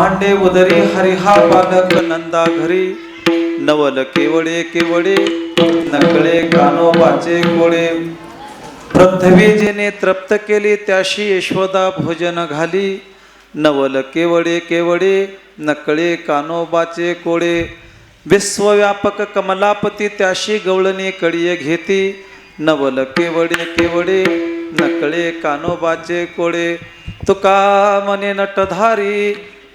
भांडे उदरी हरिहा बालक नंदा घरी नवल केवडे केवडे नकळे कानोबाचे कोडे पृथ्वी जिने तृप्त केली त्याशी यशोदा भोजन घाली नवल केवडे केवडे नकळे कानोबाचे कोडे विश्वव्यापक कमलापती त्याशी गवळणी कडिये घेती नवल केवडे केवडे नकळे कानोबाचे कोडे तुका मने नटधारी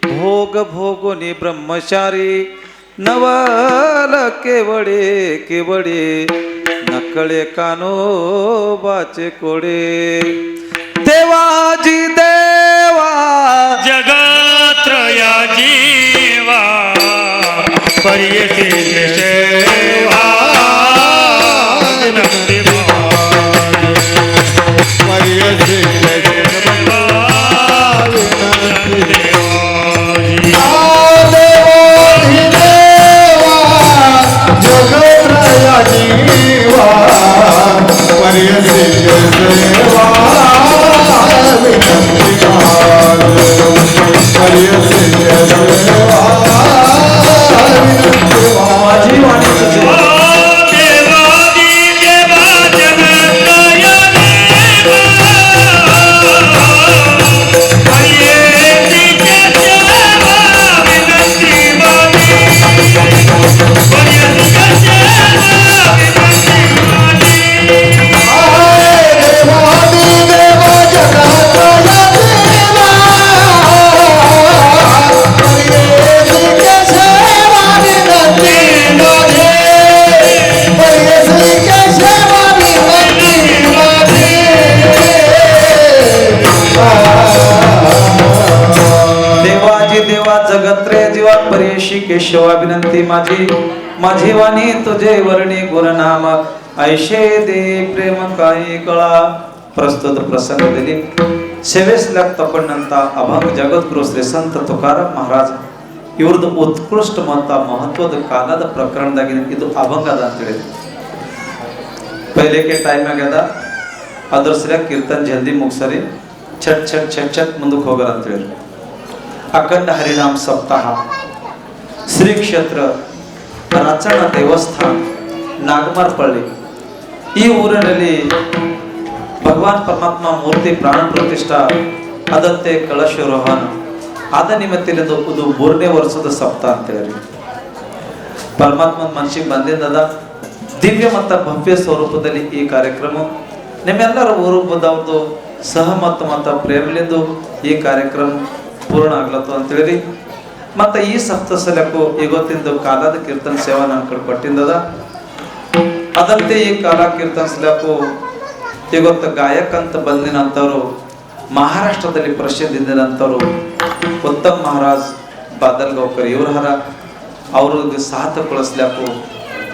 भोग भोगोनी ब्रह्मचारी नवल केवडे केवडे नकळे कानोबाचे कोडे देवाजी देवा जगत्रया जीवा पर्यते सेवा विनंती पर्यते केशवा विनंती माझी माझी वाणी तुझे वर्णी गुणनाम ऐशे दे प्रेम काही कळा प्रस्तुत प्रसंग दिली सेवेस तपन्नंता अभंग जगद्गुरु श्री संत तुकाराम महाराज ಇವ್ರದ್ದು ಉತ್ಕೃಷ್ಟ ಮತ್ತು ಮಹತ್ವದ ಕಾಲದ ಪ್ರಕರಣದಾಗಿದೆ ಇದು ಅಭಂಗ ಅದ ಅಂತ ಹೇಳಿ पहले के टाइम ಆಗ್ಯದ ಅದರ ಸರಿಯಾಗಿ ಕೀರ್ತನ ಜಲ್ದಿ ಮುಗಿಸರಿ ಛಟ್ ಛಟ್ ಛಟ್ ಛಟ್ ಮುಂದಕ್ಕೆ ಹೋಗರ ಅಂತ ಹೇಳಿ ಅಖಂಡ ಹರಿನಾಮ ಸಪ್ತಾಹ ಶ್ರೀ ಕ್ಷೇತ್ರ ರಾಚಣ್ಣ ದೇವಸ್ಥಾನ ನಾಗಮಾರಪಳ್ಳಿ ಈ ಊರಿನಲ್ಲಿ ಭಗವಾನ್ ಪರಮಾತ್ಮ ಮೂರ್ತಿ ಪ್ರಾಣ ಪ್ರತಿಷ್ಠಾ ಅದಂತೆ ಕಳಶಾರೋಹಣ ಆದ ನಿಮಿತ್ತಲಿಂದ ಇದು 3ನೇ ವರ್ಷದ ಸಪ್ತಾಹ ಅಂತ ಹೇಳಿ ಪರಮಾತ್ಮನ ಮನಸ್ಸಿಗೆ ಬಂದಿದ್ದದ ದಿವ್ಯ ಮತ್ತು ಭವ್ಯ ಸ್ವರೂಪದಲ್ಲಿ ಈ ಕಾರ್ಯಕ್ರಮ ನಿಮ್ಮೆಲ್ಲರ ಊರುಬದವ್ರದ್ದು ಸಹಮತ ಮತ್ತು ಪ್ರೇಮಲಿಂದ ಈ ಕಾರ್ಯಕ್ರಮ ಪೂರ್ಣ ಆಗ್ಲತ್ತು ಅಂತ ಹೇಳಿ ಮತ್ತು ಈ ಸಪ್ತಸಲಕ್ಕೂ ಇವತ್ತಿಂದು ಕಾಲದ ಕೀರ್ತನ ಸೇವಾ ನನ್ನ ಕಡೆ ಕೊಟ್ಟಿದ್ದದ ಅದಂತೆ ಈ ಕಾಲ ಕೀರ್ತನ ಸಲಕ್ಕೂ ಇವತ್ತು ಗಾಯಕ ಅಂತ ಬಂದಿನಂತವರು ಮಹಾರಾಷ್ಟ್ರದಲ್ಲಿ ಪ್ರಸಿದ್ಧ ಇದ್ದಂಥವ್ರು ಉತ್ತಮ್ ಮಹಾರಾಜ್ ಬಾದಲ್ಗಾವ್ಕರ್ ಇವ್ರ ಹರ ಅವ್ರಿಗೆ ಸಾಥ ಕೊಳಿಸ್ಲಾಕು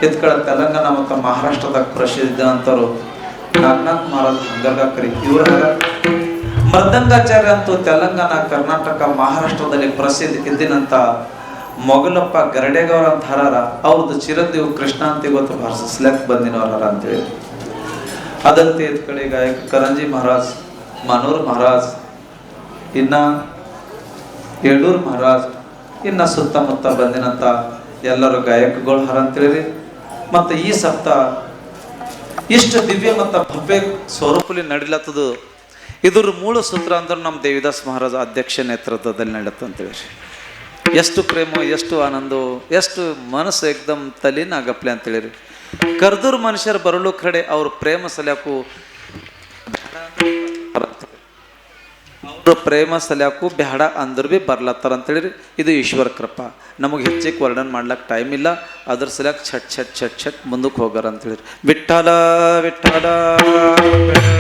ಇತ್ಕಳ ತೆಲಂಗಾಣ ಮತ್ತು ಮಹಾರಾಷ್ಟ್ರದಾಗ ಪ್ರಸಿದ್ಧ ಇದ್ದಂಥವ್ರು ನಾಗನಾಥ್ ಮಹಾರಾಜ್ ಹಂಗರ್ಗಾಕರಿ ಇವ್ರ ಹರ ಮೃದಂಗಾಚಾರ್ಯ ಅಂತೂ ತೆಲಂಗಾಣ ಕರ್ನಾಟಕ ಮಹಾರಾಷ್ಟ್ರದಲ್ಲಿ ಪ್ರಸಿದ್ಧ ಇದ್ದಿನಂತ ಮೊಗಲಪ್ಪ ಗರಡೆಗೌರ ಅಂತ ಹರಾರ ಅವ್ರದ್ದು ಚಿರಂಜೀವಿ ಕೃಷ್ಣ ಅಂತ ಇವತ್ತು ಭಾರಿಸ್ಲಾಕ್ ಬಂದಿನವ್ರ ಹರ ಅಂತೇಳಿ ಅದಂತೆ ಇದ್ ಕಡೆ ಗಾಯಕ ಕರಂಜಿ ಮಹಾರಾಜ್ ಮನೋರ್ ಮಹಾರಾಜ್ ಇನ್ನ ಯಡೂರ್ ಮಹಾರಾಜ್ ಇನ್ನ ಸುತ್ತಮುತ್ತ ಬಂದಿನಂತ ಎಲ್ಲರೂ ಗಾಯಕಗಳು ಹರ ಅಂತೇಳಿ ಮತ್ತು ಈ ಸಪ್ತಾಹ ಇಷ್ಟು ದಿವ್ಯ ಮತ್ತು ಭವ್ಯ ಸ್ವರೂಪದಲ್ಲಿ ನಡಿಲತ್ತದು ಇದ್ರ ಮೂಲ ಸೂತ್ರ ಅಂದ್ರೆ ನಮ್ಮ ದೇವಿದಾಸ್ ಮಹಾರಾಜ ಅಧ್ಯಕ್ಷ ನೇತೃತ್ವದಲ್ಲಿ ನಡೆಯುತ್ತೆ ಅಂತೇಳಿ ಎಷ್ಟು ಪ್ರೇಮ ಎಷ್ಟು ಆನಂದ ಎಷ್ಟು ಮನಸ್ಸು ಏಕದಮ್ ತಲೀನ ಆಗಪ್ಲೆ ಅಂತೇಳಿ ಕರ್ದೂರ್ ಮನುಷ್ಯರು ಬರಲು ಕಡೆ ಅವ್ರ ಪ್ರೇಮ ಸಲ್ಯಾಕು ಅವ್ರ ಪ್ರೇಮ ಸಲ್ಯಾಕು ಬೇಡ ಅಂದ್ರ ಭೀ ಬರ್ಲತ್ತಾರ ಅಂತೇಳಿ ಇದು ಈಶ್ವರ ಕೃಪಾ ನಮಗೆ ಹೆಚ್ಚಿಗೆ ವರ್ಣನ್ ಮಾಡ್ಲಕ್ಕೆ ಟೈಮ್ ಇಲ್ಲ ಅದ್ರ ಸಲ್ಯಾಕ ಛಟ್ ಛಟ್ ಛಟ್ ಛಟ್ ಮುಂದಕ್ಕೆ ಹೋಗಾರ ಅಂತೇಳಿ ವಿಠಲ ವಿಠಲ ವಿಠಲ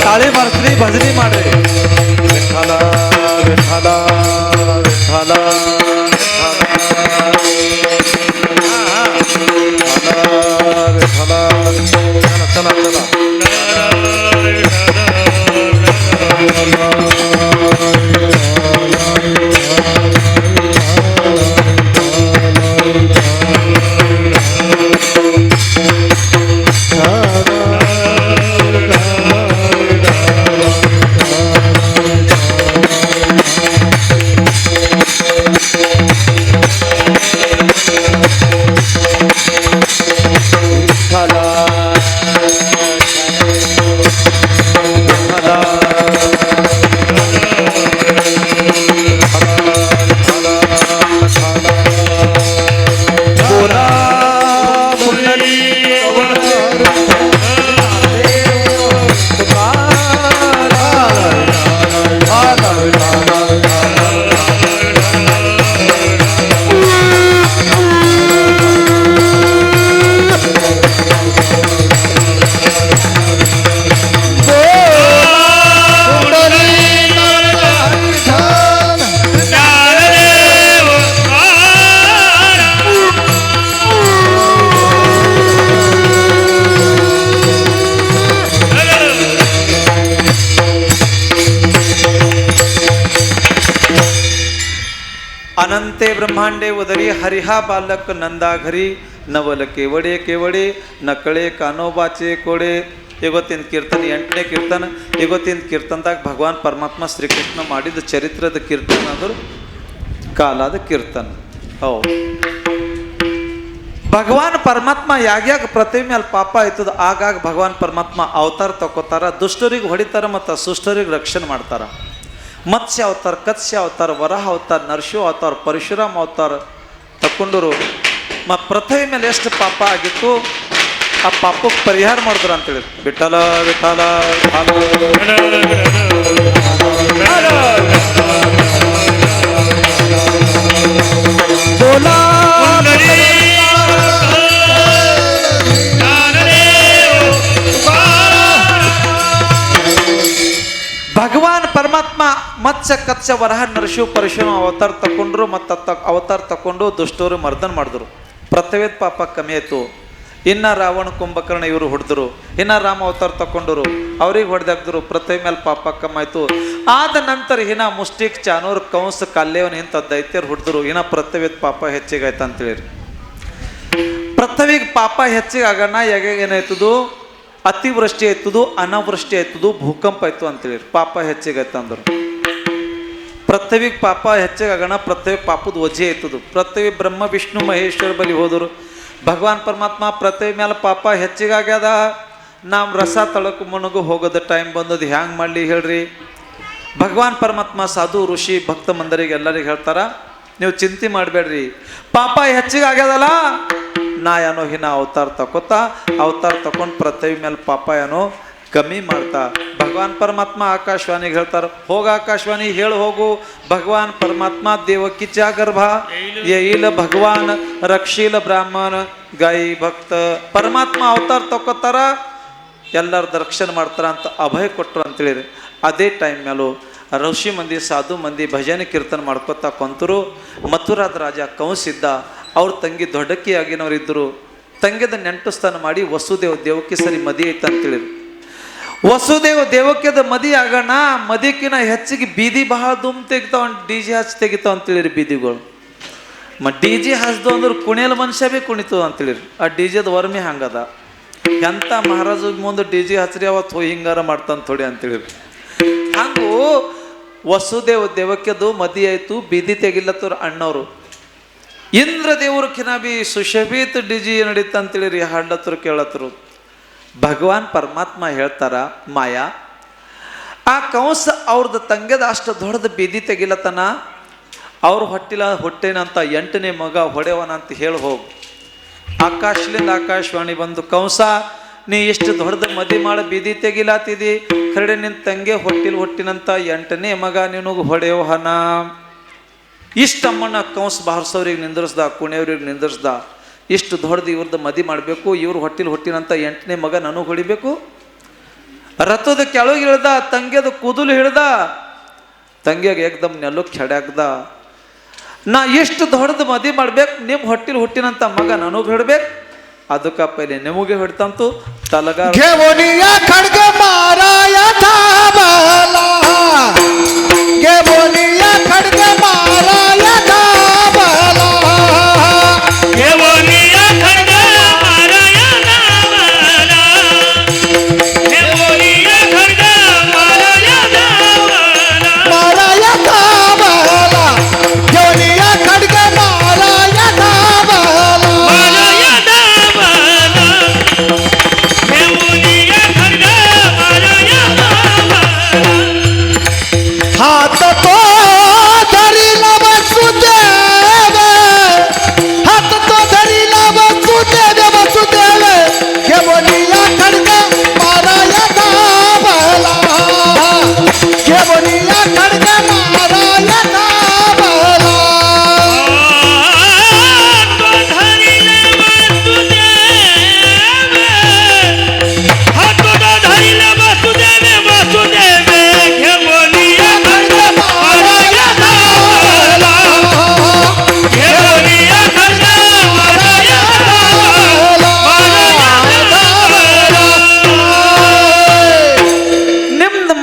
ತಾಳಿ ಮಾಡ್ರಿ ಭಜನೆ ಮಾಡ್ರಿ ವಿಠಲ ವಿಠಲ ವಿಠಲ ವಿಠಲ ಚಲ ಚಲ अनंते ब्रह्मांडे उदरी हरिहा बालक नंदा घरी नवल केवडे केवडे नकळे कानोबाचे कोडे ಇವತ್ತಿನ ಕೀರ್ತನ 8ನೇ ಕೀರ್ತನ ಇವತ್ತಿನ ಕೀರ್ತನದಾಗ ಭಗವಾನ್ ಪರಮಾತ್ಮ ಶ್ರೀಕೃಷ್ಣ ಮಾಡಿದ ಚರಿತ್ರದ ಕೀರ್ತನ ಅಂದ್ರೆ ಕಾಲದ ಕೀರ್ತನ ಹೌದು ಭಗವಾನ್ ಪರಮಾತ್ಮ ಯಾಗ್ಯಾಗ ಪ್ರತಿಮೆ ಮೇಲೆ ಪಾಪ ಆಯ್ತದ ಆಗಾಗ ಭಗವಾನ್ ಪರಮಾತ್ಮ ಅವತಾರ ತಗೋತಾರ ದುಷ್ಟರಿಗೆ ಹೊಡಿತಾರ ಮತ್ತು ಸುಷ್ಟರಿಗೆ ರಕ್ಷಣೆ ಮಾಡ್ತಾರ ಮತ್ಸ್ಯ ಅವತಾರ ಕತ್ಸ್ಯ ಅವತಾರ ವರಹ ಅವತಾರ ನರಸಿಂಹ ಅವತಾರ ಪರಶುರಾಮ ಅವತಾರ ತಕೊಂಡರು ಪೃಥ್ವಿ ಮೇಲೆ ಎಷ್ಟು ಪಾಪ ಆಗಿತ್ತು ಆ ಪಾಪಕ್ಕೆ ಪರಿಹಾರ ಮಾಡಿದ್ರು ಅಂತೇಳಿ ಬಿಟ್ಟಲ ಬಿಟ್ಟಲ ಭಗವಾನ್ ಪರಮಾತ್ಮ ಮತ್ಸ್ಯ ಕತ್ಸ್ಯ ವರಹ ನರಸಿಂಹ ಪರಶುರಾಮ ಅವತಾರ ತಕೊಂಡ್ರು ಮತ್ತು ಅವತಾರ ತಕೊಂಡು ದುಷ್ಟವರು ಮರ್ದನ ಮಾಡಿದ್ರು ಪ್ರತ್ಯವೇದ ಪಾಪ ಕಮ್ಮಿ ಆಯ್ತು ಇನ್ನ ರಾವಣ ಕುಂಭಕರ್ಣ ಇವರು ಹೊಡೆದ್ರು ಇನ್ನ ರಾಮ ಅವತಾರ ತಕೊಂಡರು ಅವ್ರಿಗೆ ಹೊಡೆದಾಕ್ದ್ರು ಪ್ರತಿಮೆ ಮೇಲೆ ಪಾಪ ಕಮ್ಮಾಯ್ತು ಆದ ನಂತರ ಇನ್ನ ಮುಷ್ಟಿಕ್ ಚಾನೂರ್ ಕಂಸ ಕಲ್ಲೇವನ್ ಇಂಥ ದೈತ್ಯರು ಹೊಡೆದ್ರು ಇನ್ನ ಪ್ರತ್ಯವೇದ ಪಾಪ ಹೆಚ್ಚಿಗಾಯ್ತು ಅಂತೇಳಿ ಪೃಥ್ವಿಗೆ ಪಾಪ ಹೆಚ್ಚಿಗೆ ಆಗೋಣ ಏನಾಯ್ತದು ಅತಿವೃಷ್ಟಿ ಆಯ್ತದು ಅನಾವೃಷ್ಟಿ ಆಯ್ತದು ಭೂಕಂಪ ಆಯ್ತು ಅಂತೇಳಿ ಪಾಪ ಹೆಚ್ಚಿಗಾಯ್ತು ಅಂದ್ರು ಪೃಥ್ವಿಗೆ ಪಾಪ ಹೆಚ್ಚಿಗೆ ಆಗೋಣ ಪೃಥ್ವಿ ಪಾಪದ ವಜೆ ಆಯ್ತದು ಪೃಥ್ವಿ ಬ್ರಹ್ಮ ವಿಷ್ಣು ಮಹೇಶ್ವರ ಬಲಿ ಹೋದರು ಭಗವಾನ್ ಪರಮಾತ್ಮ ಪ್ರತಿ ಮೇಲೆ ಪಾಪ ಹೆಚ್ಚಿಗಾಗ್ಯದ ನಾವು ರಸ ತಳಕು ಮುಣಗು ಹೋಗೋದು ಟೈಮ್ ಬಂದದ್ದು ಹ್ಯಾಂಗೆ ಮಾಡಲಿ ಹೇಳ್ರಿ ಭಗವಾನ್ ಪರಮಾತ್ಮ ಸಾಧು ಋಷಿ ಭಕ್ತ ಮಂದರಿಗೆ ಎಲ್ಲರಿಗೆ ಹೇಳ್ತಾರ ನೀವು ಚಿಂತೆ ಮಾಡಬೇಡ್ರಿ ಪಾಪ ಹೆಚ್ಚಿಗಾಗ್ಯದಲ್ಲ ನಾ ಏನೋ ಹಿನ ಅವತಾರ ತಕೊಂಡು ಪ್ರತಿ ಮೇಲೆ ಪಾಪ ಏನೋ ಕಮ್ಮಿ ಮಾಡ್ತಾ ಭಗವಾನ್ ಪರಮಾತ್ಮ ಆಕಾಶವಾಣಿಗೆ ಹೇಳ್ತಾರೆ ಹೋಗ ಆಕಾಶವಾಣಿ ಹೇಳು ಹೋಗು ಭಗವಾನ್ ಪರಮಾತ್ಮ ದೇವಕಿಚ ಗರ್ಭ ಯೈಲ ಭಗವಾನ್ ರಕ್ಷೀಲ ಬ್ರಾಹ್ಮಣ ಗಾಯಿ ಭಕ್ತ ಪರಮಾತ್ಮ ಅವತಾರ ತಗೋತಾರ ಎಲ್ಲರದ್ದು ರಕ್ಷಣೆ ಮಾಡ್ತಾರ ಅಂತ ಅಭಯ ಕೊಟ್ಟರು ಅಂತೇಳಿರಿ ಅದೇ ಟೈಮ್ ಮೇಲೂ ಋಷಿ ಮಂದಿ ಸಾಧು ಮಂದಿ ಭಜನೆ ಕೀರ್ತನೆ ಮಾಡ್ಕೊತಾ ಕೊಂತರು ಮಥುರಾದ ರಾಜ ಕಂಸಿದ್ದ ಅವ್ರ ತಂಗಿ ದೊಡ್ಡಕ್ಕಿ ಆಗಿನವ್ರು ಇದ್ದರು ತಂಗಿದ ನೆಂಟಸ್ಥಾನ ಮಾಡಿ ವಸುದೇವ ದೇವಕಿ ಸರಿ ಮದಿ ಐತೆ ಅಂತೇಳಿರಿ ವಸುದೇವ ದೇವಕ್ಯದ ಮದಿ ಆಗೋಣ ಮದಿಕಿನ ಹೆಚ್ಚಿಗೆ ಬೀದಿ ಬಹಳ ದುಮ್ ತೆಗಿತಾವ ಡಿ ಜೆ ಹಚ್ಚಿ ತೆಗಿತಾವ ಅಂತೇಳಿರಿ ಬೀದಿಗಳು ಡಿ ಜೆ ಹಚ್ದು ಅಂದ್ರೆ ಕುಣಿಯಲ್ ಮನುಷ್ಯ ಭೀ ಕುಣಿತು ಅಂತೇಳಿರಿ ಆ ಡಿ ಜೆದ ವರ್ಮಿ ಹಂಗದ ಎಂಥ ಮಹಾರಾಜ ಮುಂದೆ ಡಿ ಜೆ ಹಚ್ರಿ ಅವತ್ತು ಹಿಂಗಾರ ಮಾಡ್ತಾನೆ ಥೋಡಿ ಅಂತೇಳಿರಿ ಹಂಗೂ ವಸುದೇವ ದೇವಕ್ಯದು ಮದಿ ಆಯ್ತು ಬೀದಿ ತೆಗಿಲತ್ತವ್ರು ಅಣ್ಣವರು ಇಂದ್ರ ದೇವ್ರಕಿನ ಬಿ ಸುಶೋಭಿತ ಡಿ ಜಿ ನಡೀತ ಅಂತೇಳಿರಿ ಹಾಡ್ಲತ್ತರು ಕೇಳತ್ತರು ಭಗವಾನ್ ಪರಮಾತ್ಮ ಹೇಳ್ತಾರ ಮಾಯಾ ಆ ಕಂಸ ಅವ್ರದ್ದು ತಂಗದ ಅಷ್ಟು ದೊಡ್ಡದು ಬೀದಿ ತೆಗಿಲತನ ಅವ್ರ ಹೊಟ್ಟೆನಂತ 8ನೇ ಮಗ ಹೊಡೆವನ ಅಂತ ಹೇಳಿ ಹೋಗು ಆಕಾಶಲಿಂದ ಆಕಾಶವಾಣಿ ಬಂದು ಕಂಸ ನೀ ಎಷ್ಟು ದೊಡ್ಡದು ಮದಿ ಮಾಡಿ ಬೀದಿ ತೆಗಿಲಾತಿದಿ ಕರಡೆ ನಿನ್ನ ತಂಗೆ ಹೊಟ್ಟಿನಂತ 8ನೇ ಮಗ ನಿನಗೆ ಹೊಡೆಯೋಹನ ಇಷ್ಟಮ್ಮನ ಕಂಸ ಬಾರಿಸೋರಿಗೆ ನಿಂದಿರ್ಸ್ದ ಕುಣಿಯವ್ರಿಗೆ ನಿಂದಿರ್ಸ್ದ ಇಷ್ಟು ದೊಡ್ಡದು ಇವ್ರದ್ದು ಮದಿ ಮಾಡಬೇಕು ಇವ್ರು ಹೊಟ್ಟಿನಂತ 8ನೇ ಮಗ ನನಗೆ ಹೊಡಿಬೇಕು ರಥದ ಕೆಳಗೆ ಇಳ್ದ ತಂಗ್ಯದ ಕೂದಲು ಹಿಡ್ದ ತಂಗ್ಯಾಗ ಏಕ್ದಮ್ ನೆಲಕ್ಕೆ ಹೆಡ್ಯಾಕ್ದ ನಾ ಎಷ್ಟು ದೊಡ್ಡದು ಮದಿ ಮಾಡ್ಬೇಕು ನಿಮ್ಮ ಹುಟ್ಟಿನಂತ ಮಗ ನನಗೆ ಹಿಡ್ಬೇಕು ಅದಕ್ಕ ಪೈಲೆ ನಿಮಗೆ ಹಿಡ್ತಂತು ತಲಗಾರ ಖಡ್ಗ ಮಾರಾಯ ಖಡ್ಗ ಮಾರಾಯ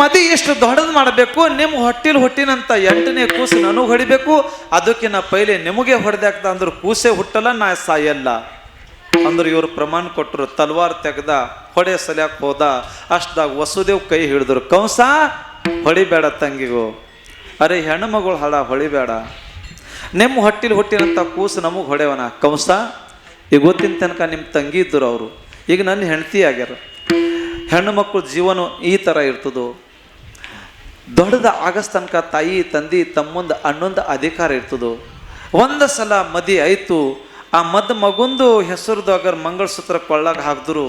ಮದಿ ಎಷ್ಟು ದೊಡ್ಡದು ಮಾಡಬೇಕು, ನಿಮ್ಮ ಹೊಟ್ಟಿನಂತ 8ನೇ ಕೂಸು ನನಗೆ ಹೊಡಿಬೇಕು, ಅದಕ್ಕಿನ್ನ ಪೈಲೆ ನಿಮಗೆ ಹೊಡೆದಾಕ್ದ ಅಂದ್ರೆ ಕೂಸೆ ಹುಟ್ಟಲ್ಲ, ನಾ ಸಾಯಲ್ಲ ಅಂದ್ರೆ ಇವರು ಪ್ರಮಾಣ ಕೊಟ್ಟರು. ತಲ್ವಾರ್ ತೆಗ್ದ ಹೊಡೆ ಸಲ್ಯಾಕ್ ಹೋದ. ಅಷ್ಟ್ದಾಗ ವಸುದೇವ್ ಕೈ ಹಿಡಿದ್ರು, ಕಂಸ ಹೊಡಿಬೇಡ ತಂಗಿಗೂ, ಅರೆ ಹೆಣ್ಣು ಮಗಳು ಹಳ ಹೊಳಿಬೇಡ, ನಿಮ್ಮ ಹುಟ್ಟಿನಂತ ಕೂಸು ನಮಗೆ ಹೊಡೆವನ. ಕಂಸ ಇವತ್ತಿನ ತನಕ ನಿಮ್ಮ ತಂಗಿ ಇದ್ದರು, ಅವರು ಈಗ ನನ್ನ ಹೆಂಡತಿ ಆಗ್ಯಾರ. ಹೆಣ್ಣು ಮಕ್ಕಳು ಜೀವನ ಈ ಥರ ಇರ್ತದೋ. ದೊಡ್ಡದ ಆಗಸ್ ತನಕ ತಾಯಿ ತಂದಿ ತಮ್ಮಂದು ಅಣ್ಣೊಂದು ಅಧಿಕಾರ ಇರ್ತದೋ. ಒಂದು ಸಲ ಮದಿ ಆಯಿತು, ಆ ಮಗುಂದು ಹೆಸರುದಾಗ ಮಂಗಳಸೂತ್ರ ಕೊಳ್ಳಾಗ ಹಾಕಿದ್ರು,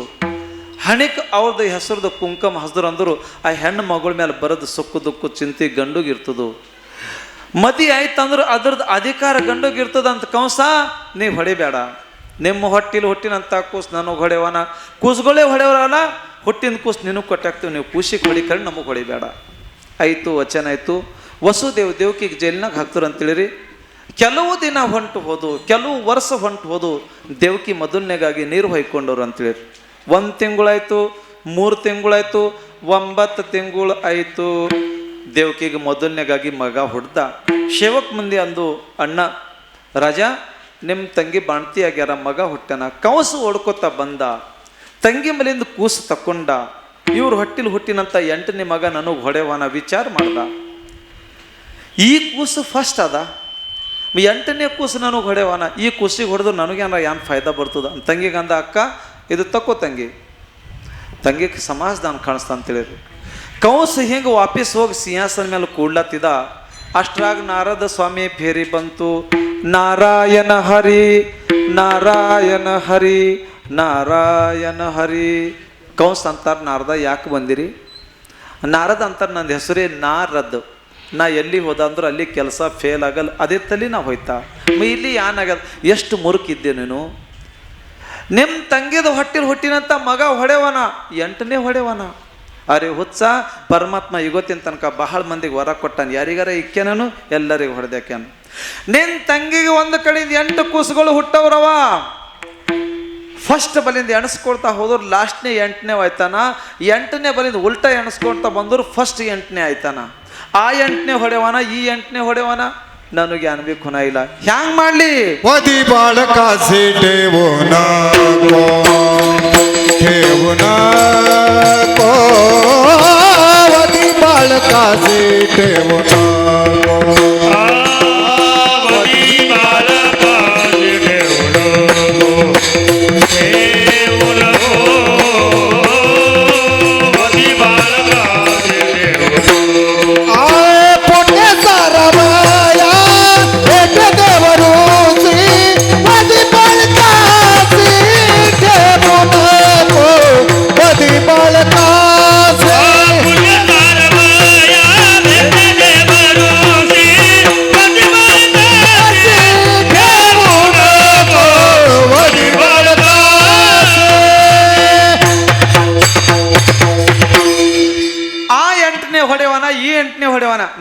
ಹಣಿಕ್ ಅವ್ರದ್ದು ಹೆಸರದು ಕುಂಕುಮ ಹಸ್ದ್ರು ಅಂದರು. ಆ ಹೆಣ್ಣು ಮಗಳ ಮೇಲೆ ಬರೋದು ಸುಕ್ಕು ದುಕ್ಕು ಚಿಂತೆ ಗಂಡುಗಿರ್ತದು. ಮದಿ ಆಯ್ತಂದ್ರೆ ಅದ್ರದ್ದು ಅಧಿಕಾರ ಗಂಡುಗಿರ್ತದಂತ. ಕಂಸ ನೀ ಹೊಡಿಬೇಡ, ನಿಮ್ಮ ಹುಟ್ಟಿನಂತ ಕೂಸು ನನಗೆ ಹೊಡೆವನ, ಕೂಸುಗಳೇ ಹೊಡೆಯವರಲ್ಲ, ಹುಟ್ಟಿನ ಕೂಸು ನಿನಗೆ ಕೊಟ್ಟಾಕ್ತೀವಿ, ನೀವು ಕೂಸಿಗೆ ಹೊಡಿಕಂಡು ನಮಗೆ ಹೊಡಿಬೇಡ. ಆಯಿತು, ವಚನ ಆಯಿತು. ವಸುದೇವ್ ದೇವಕಿಗೆ ಜೈಲಿನಾಗ ಹಾಕ್ತಾರೆ ಅಂತೇಳಿರಿ. ಕೆಲವು ದಿನ ಹೊಂಟು ಹೋದು, ಕೆಲವು ವರ್ಷ ಹೊಂಟು ಹೋದು. ದೇವಕಿ ಮೊದಲನೇಗಾಗಿ ನೀರು ಹೊಯ್ಕೊಂಡವ್ರು ಅಂತೇಳಿ 1 ತಿಂಗಳಾಯ್ತು, 3 ತಿಂಗಳಾಯ್ತು, 9 ತಿಂಗಳು ಆಯಿತು. ದೇವಕಿಗೆ ಮೊದಲನೇಗಾಗಿ ಮಗ ಹುಡ್ದ. ಸೇವಕ್ ಮಂದಿ ಅಂದು, ಅಣ್ಣ ರಾಜ ನಿಮ್ಮ ತಂಗಿ ಬಾಣ್ತಿ ಆಗ್ಯಾರ, ಮಗ ಹುಟ್ಟನ. ಕವಸು ಓಡ್ಕೋತ ಬಂದ, ತಂಗಿ ಮೇಲಿಂದ ಕೂಸು ತಕ್ಕೊಂಡ. ಇವ್ರು ಹುಟ್ಟಿನಂತ 8ನೇ ಮಗ ನನಗೆ ಹೊಡೆವನ ವಿಚಾರ ಮಾಡ್ದ. ಈ ಕೂಸು ಫಸ್ಟ್ ಅದ, 8ನೇ ಕೂಸು ನನಗೆ ಹೊಡೆವನ, ಈ ಕೂಸಿಗೆ ಹೊಡೆದು ನನಗೇನ ಏನು ಫಾಯ್ದಾ ಬರ್ತದ. ತಂಗಿಗೆ ಅಂದ, ಅಕ್ಕ ಇದು ತಕ್ಕೋ ತಂಗಿಗೆ ಸಮಾಜದಾನ ಕಾಣಿಸ್ತಾ ಅಂತೇಳಿದ್ರು. ಕೌಸು ಹಿಂಗೆ ವಾಪಸ್ ಹೋಗಿ ಸಿಂಹಾಸನ ಮೇಲೆ ಕೂಡ್ಲತ್ತಿದ. ಅಷ್ಟ್ರಾಗ ನಾರದ ಸ್ವಾಮಿ ಫೇರಿ ಬಂತು. ನಾರಾಯಣ ಹರಿ ನಾರಾಯಣ ಹರಿ ನಾರಾಯಣ ಹರಿ. ಕೌಸ್ ಅಂತಾರೆ, ನಾರದ ಯಾಕೆ ಬಂದಿರಿ? ನಾರದ ಅಂತಾರೆ, ನನ್ನ ಹೆಸರೇ ನಾರದ್. ನಾ ಎಲ್ಲಿ ಹೋದ ಅಂದ್ರೆ ಅಲ್ಲಿ ಕೆಲಸ ಫೇಲ್ ಆಗಲ್ಲ, ಅದೇ ತಲೆ ನಾ ಹೋಯ್ತಾ. ಇಲ್ಲಿ ಏನಾಗಲ್ಲ, ಎಷ್ಟು ಮುರುಕಿದ್ದೆ ನೀನು. ನಿಮ್ಮ ತಂಗಿದ ಹುಟ್ಟಿನಂತ ಮಗ ಹೊಡೆವನ, 8ನೇ ಹೊಡೆವನ. ಅರೆ ಹುಚ್ಚ, ಪರಮಾತ್ಮ ಇವತ್ತಿನ ತನಕ ಬಹಳ ಮಂದಿಗೆ ವರ ಕೊಟ್ಟಾನ, ಯಾರಿಗಾರ ಇಕ್ಕೇನನು ಎಲ್ಲರಿಗೂ ಹೊಡೆದಾಕ್ಯಾನ. ನಿನ್ನ ತಂಗಿಗೆ ಒಂದು ಕಡೆಯಿಂದ 8 ಕೂಸುಗಳು ಹುಟ್ಟವ್ರವ. ಫಸ್ಟ್ ಬಲಿಂದ ಎಣಿಸ್ಕೊಳ್ತಾ ಹೋದ್ರು ಲಾಸ್ಟ್ನೇ 8ನೇ ಆಯ್ತಾನ. 8ನೇ ಬಲಿಂದ ಉಲ್ಟಾ ಎಣಿಸ್ಕೊಳ್ತಾ ಬಂದ್ರು ಫಸ್ಟ್ 8ನೇ ಆಯ್ತಾನ. ಆ 8ನೇ ಹೊಡೆವನ, ಈ 8ನೇ ಹೊಡೆವನ. ನನಗೆ ಅನ್ಬೇಕು ಖುನ ಇಲ್ಲ, ಹ್ಯಾಂಗ್ ಮಾಡ್ಲಿ? ವದಿ ಬಾಳಕ ಸಿಟೇವುನ ಕೋ ವದಿ ಬಾಳಕ ಸಿಟೇವುನ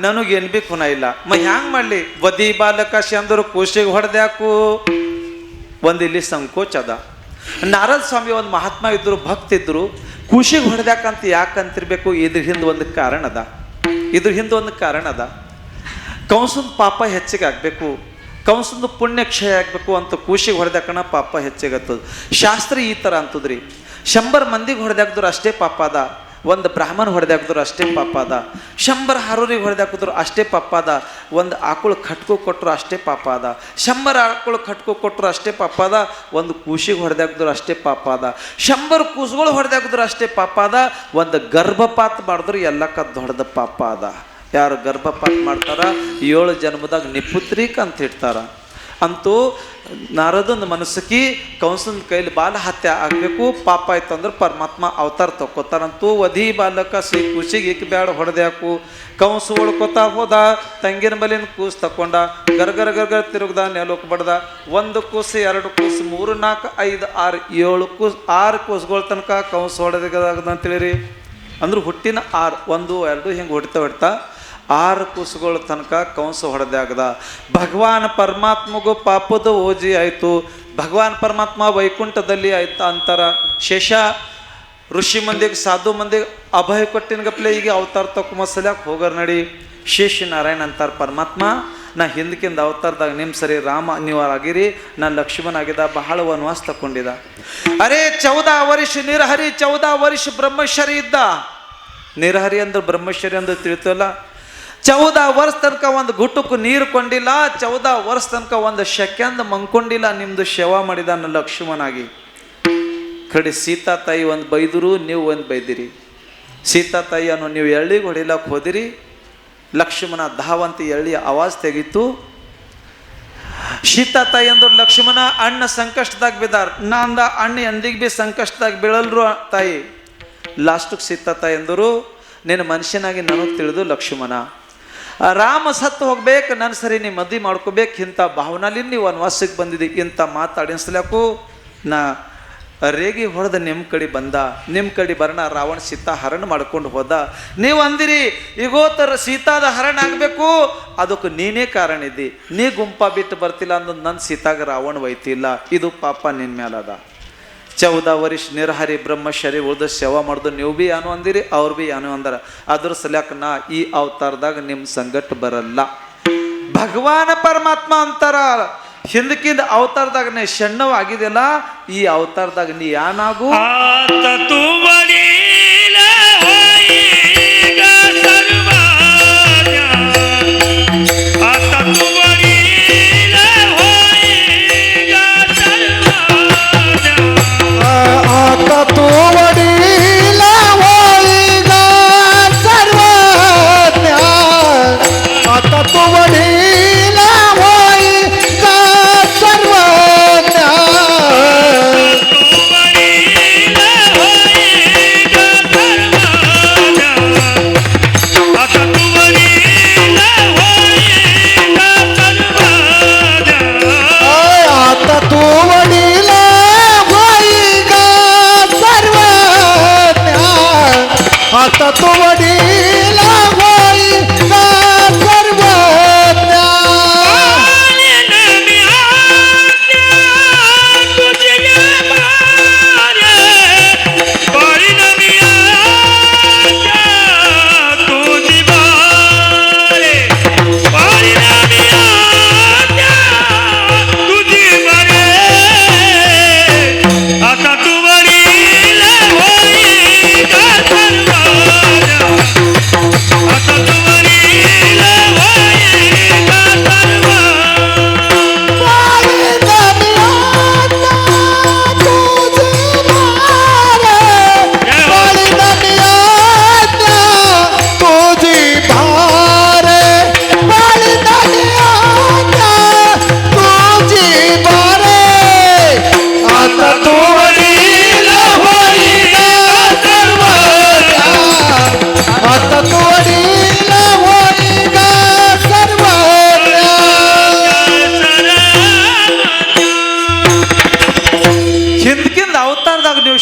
ನನಗೆ ಏನ್ ಬಿ ಖುನ ಇಲ್ಲ. ಹ್ಯಾಂಗ್ ಮಾಡ್ಲಿ? ವದಿ ಬಾಲಕಾಶಿ ಅಂದರು ಕೂಸಿಗೆ ಹೊಡೆದ್ಯಾಕು? ಇಲ್ಲಿ ಸಂಕೋಚ ಅದ. ನಾರದ ಸ್ವಾಮಿ ಒಂದು ಮಹಾತ್ಮ ಇದ್ರು, ಭಕ್ತ ಇದ್ರು. ಕೂಸಿಗೆ ಹೊಡೆದ್ಯಾಕಂತ ಯಾಕಂತಿರ್ಬೇಕು? ಇದ್ರ ಹಿಂದೆ ಒಂದು ಕಾರಣ ಅದ. ಕಂಸದ ಪಾಪ ಹೆಚ್ಚಿಗೆ ಆಗ್ಬೇಕು, ಕಂಸದ ಪುಣ್ಯ ಕ್ಷಯ ಆಗ್ಬೇಕು ಅಂತ ಕೂಸಿಗೆ ಹೊಡೆದ್ಯಾಕಣ ಪಾಪ ಹೆಚ್ಚಿಗತ್ತದ. ಶಾಸ್ತ್ರ ಈ ಥರ ಅಂತದ್ರಿ. 100 ಮಂದಿಗೆ ಹೊಡೆದಾಕಿದ್ರು ಅಷ್ಟೇ ಪಾಪ ಅದ, 1 ಬ್ರಾಹ್ಮಣ ಹೊಡೆದಾಕಿದ್ರು ಅಷ್ಟೇ ಪಾಪ ಅದ, 100 ಹಾರೂರಿಗೆ ಹೊಡೆದಾಕಿದ್ರು ಅಷ್ಟೇ ಪಾಪ ಅದ, 1 ಆಕಳು ಕಟ್ಕೊ ಕೊಟ್ಟರು ಅಷ್ಟೇ ಪಾಪ ಅದ, 100 ಆಕಳು ಕಟ್ಕೊ ಕೊಟ್ಟರು ಅಷ್ಟೇ ಪಾಪ ಅದ, 1 ಕೂಸಿಗೆ ಹೊಡೆದಾಕಿದ್ರು ಅಷ್ಟೇ ಪಾಪ ಅದ, 100 ಕೂಸುಗಳು ಹೊಡೆದಾಕಿದ್ರು ಅಷ್ಟೇ ಪಾಪ ಅದ, 1 ಗರ್ಭಪಾತ ಮಾಡಿದ್ರು ಎಲ್ಲಕ್ಕ ದೊಡ್ಡದ ಪಾಪ ಅದ. ಯಾರು ಗರ್ಭಪಾತ ಮಾಡ್ತಾರ 7 ಜನ್ಮದಾಗ ನಿಪುತ್ರಿಕ ಅಂತ ಇಡ್ತಾರ. ಅಂತೂ ನಾರದನ ಮನಸ್ಸಿಗೆ ಕಂಸನ ಕೈಲಿ ಬಾಲ ಹತ್ಯೆ ಆಗಬೇಕು, ಪಾಪ ಆಯ್ತು ಅಂದ್ರೆ ಪರಮಾತ್ಮ ಅವತಾರ ತಕ್ಕೋತಾರಂತೂ. ವಧಿ ಬಾಲಕ ಸಿ ಕೂಸಿಗೆ ಇಕ್ ಬ್ಯಾಡ ಹೊಡೆದ್ಯಾಕು. ಕಂಸ ಉಳ್ಕೋತಾ ಹೋದ, ತಂಗಿನ ಬಲಿನ ಕೂಸು ತಕೊಂಡ, ಗರ್ಗರ ತಿರುಗ್ದ, ನೆಲಕ್ಕೆ ಬಡ್ದ. 1 ಕೂಸು, 2 ಕೂಸು, 3, 4, 5, 6, 7 ಕೂಸು, 6 ಕೂಸುಗಳ ತನಕ ಕಂಸ ಹೊಡೆದಾಗದ ಅಂತೇಳಿರಿ. ಅಂದ್ರೆ ಹುಟ್ಟಿನ 6, 1, 2 ಹಿಂಗೆ ಹೊಡಿತಾ 6 ಕೂಸುಗಳ ತನಕ ಕಂಸ ಹೊಡೆದಾಗದ. ಭಗವಾನ್ ಪರಮಾತ್ಮಗೂ ಪಾಪದ ಓಜಿ ಆಯಿತು. ಭಗವಾನ್ ಪರಮಾತ್ಮ ವೈಕುಂಠದಲ್ಲಿ ಆಯ್ತಾ ಅಂತಾರ. ಶೇಷ ಋಷಿ ಮಂದಿಗೆ ಸಾಧು ಮಂದಿಗೆ ಅಭಯ ಕೊಟ್ಟಿನ ಗಪ್ಲೆ ಈಗ ಅವತಾರ ತಕೊಂಬಸಲ್ಯಾಕ ಹೋಗರ್ ನಡಿ. ಶೇಷ ನಾರಾಯಣ ಅಂತಾರ ಪರಮಾತ್ಮ, ನಾ ಹಿಂದಕ್ಕಿಂದ ಅವತಾರದಾಗ ನಿಮ್ಮ ಸರಿ ರಾಮ ನೀವು ಆಗಿರಿ, ನಾನು ಲಕ್ಷ್ಮಣ ಆಗಿದ್ದ, ಬಹಳ ವನವಾಸ ತಕೊಂಡಿದ್ದ. ಅರೇ 14 ವರ್ಷ ನಿರ್ಹರಿ, 14 ವರ್ಷ ಬ್ರಹ್ಮಚಾರಿ ಇದ್ದ. ನಿರ್ಹರಿ ಅಂದ್ರೆ ಬ್ರಹ್ಮಚಾರಿ ಅಂದ್ರೆ ತಿಳಿತಲ್ಲ. 14 ವರ್ಷ ತನಕ ಒಂದು ಗುಟ್ಟಕ್ಕೂ ನೀರು ಕೊಂಡಿಲ್ಲ, 14 ವರ್ಷ ತನಕ ಒಂದು ಸೆಕೆಂಡ್ ಮಂಕೊಂಡಿಲ್ಲ, ನಿಮ್ದು ಸೇವಾ ಮಾಡಿದಾನ ಲಕ್ಷ್ಮಣಾಗಿ. ಕಡೆ ಸೀತಾ ತಾಯಿ ಒಂದು ಬೈದರು, ನೀವು ಒಂದು ಬೈದಿರಿ. ಸೀತಾ ತಾಯಿಯನ್ನು ನೀವು ಎಳ್ಳಿಗೆ ಹೊಡಿಲಕ್ಕೆ ಹೋದಿರಿ, ಲಕ್ಷ್ಮಣ ಧಾವಂತ ಎಳ್ಳಿ ಆವಾಜ್ ತೆಗಿತು. ಸೀತಾ ತಾಯಿ ಅಂದ್ರು ಲಕ್ಷ್ಮಣ ಅಣ್ಣ ಸಂಕಷ್ಟದಾಗ ಬಿದ್ದಾರ, ನಾ ಅಂದ ಅಣ್ಣ ಎಂದಿಗೆ ಭೀ ಸಂಕಷ್ಟದಾಗ ಬೀಳಲ್ರು ತಾಯಿ. ಲಾಸ್ಟಿಗೆ ಸೀತಾ ತಾಯಿ ಅಂದರು, ನಿನ್ನ ಮನುಷ್ಯನಾಗಿ ನನಗೆ ತಿಳಿದು ಲಕ್ಷ್ಮಣ, ರಾಮ ಸತ್ತು ಹೋಗ್ಬೇಕು, ನನ್ನ ಸರಿ ನೀವು ಮದುವೆ ಮಾಡ್ಕೋಬೇಕು, ಇಂಥ ಭಾವನಲ್ಲಿ ನೀವು ವನವಾಸಕ್ಕೆ ಬಂದಿದ್ದಿ. ಇಂಥ ಮಾತಾಡಿಸ್ಲಾಕು ನಾ ರೇಗಿ ಹೊಡೆದ ನಿಮ್ಮ ಕಡೆ ಬಂದ, ನಿಮ್ಮ ಕಡೆ ಬರೋಣ ರಾವಣ ಸೀತಾ ಹರಣ ಮಾಡ್ಕೊಂಡು ಹೋದ. ನೀವು ಅಂದಿರಿ ಈಗೋತರ ಸೀತಾದ ಹರಣ ಆಗಬೇಕು, ಅದಕ್ಕೆ ನೀನೇ ಕಾರಣ ಇದ್ದಿ, ನೀ ಗುಂಪ ಬಿಟ್ಟು ಬರ್ತಿಲ್ಲ ಅಂದ್ ನನ್ನ ಸೀತಾಗ ರಾವಣ ಒಯ್ತಿಲ್ಲ, ಇದು ಪಾಪ ನಿನ್ನ ಮೇಲದ. 14 ವರ್ಷ ನಿರ್ಹರಿ ಬ್ರಹ್ಮಚಾರಿ ಉಳ್ದ ಸೇವಾ ಮಾಡ್ದು, ನೀವು ಭೀ ಏನು ಅಂದಿರಿ, ಅವ್ರು ಭೀ ಏನು ಅಂದಾರ. ಅದ್ರ ಸಲ್ಯಾಕ ನಾ ಈ ಅವತಾರದಾಗ ನಿಮ್ಮ ಸಂಗಟ ಬರಲ್ಲ. ಭಗವಾನ ಪರಮಾತ್ಮ ಅಂತಾರ, ಹಿಂದಕ್ಕಿಂದ ಅವತಾರದಾಗ ನೀ ಸಣ್ಣವ ಆಗಿದೆಯಲ್ಲ, ಈ ಅವತಾರದಾಗ ನೀ ಯಾನಾಗು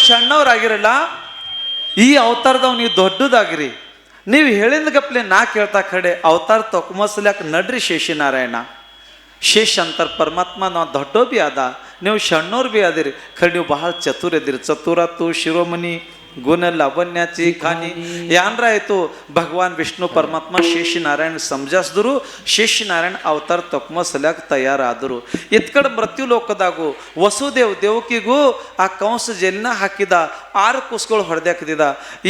ಸಣ್ಣವರಾಗಿರಲ್ಲ, ಈ ಅವತಾರದವ್ ನೀವು ದೊಡ್ಡದಾಗಿರಿ. ನೀವು ಹೇಳಿದ ಗಪ್ಲೆ ನಾ ಕೇಳ್ತಾ ಕಡೆ ಅವತಾರ ತೊಕೊಂಬಸ್ಲ್ಯಾಕ ನಡ್ರಿ ಶೇಷನಾರಾಯಣ. ಶೇಷ ಅಂತಾರ ಪರಮಾತ್ಮ, ನಾವು ದೊಡ್ಡೋ ಬಿ ಅದ, ನೀವು ಸಣ್ಣವ್ರು ಬಿ ಅದಿರಿ, ಖರೆ ನೀವು ಬಹಳ ಚತುರ ಇದ್ದೀರಿ. ಚತುರತ್ತು ಶಿರೋಮಣಿ ಗುಣ ಲಾವಣ್ಯಾಚಿ ಖಾನಿ ಯಾನ್ರ ಆಯಿತು. ಭಗವಾನ್ ವಿಷ್ಣು ಪರಮಾತ್ಮ ಶೇಷನಾರಾಯಣ ಸಮಜಾಸಿದ್ರು, ಶೇಷನಾರಾಯಣ ಅವತಾರ ತೊಕೊಂಬಸ್ಲ್ಯಾಕ ತಯಾರಾದರು. ಇತ್ಕಡೆ ಮೃತ್ಯು ಲೋಕದಾಗು ವಸುದೇವ್ ದೇವಕಿಗೂ ಆ ಕಂಸ ಜೈಲಿನ ಹಾಕಿದ 6 ಕೂಸುಗಳು ಹೊಡೆದಾಕಿದ.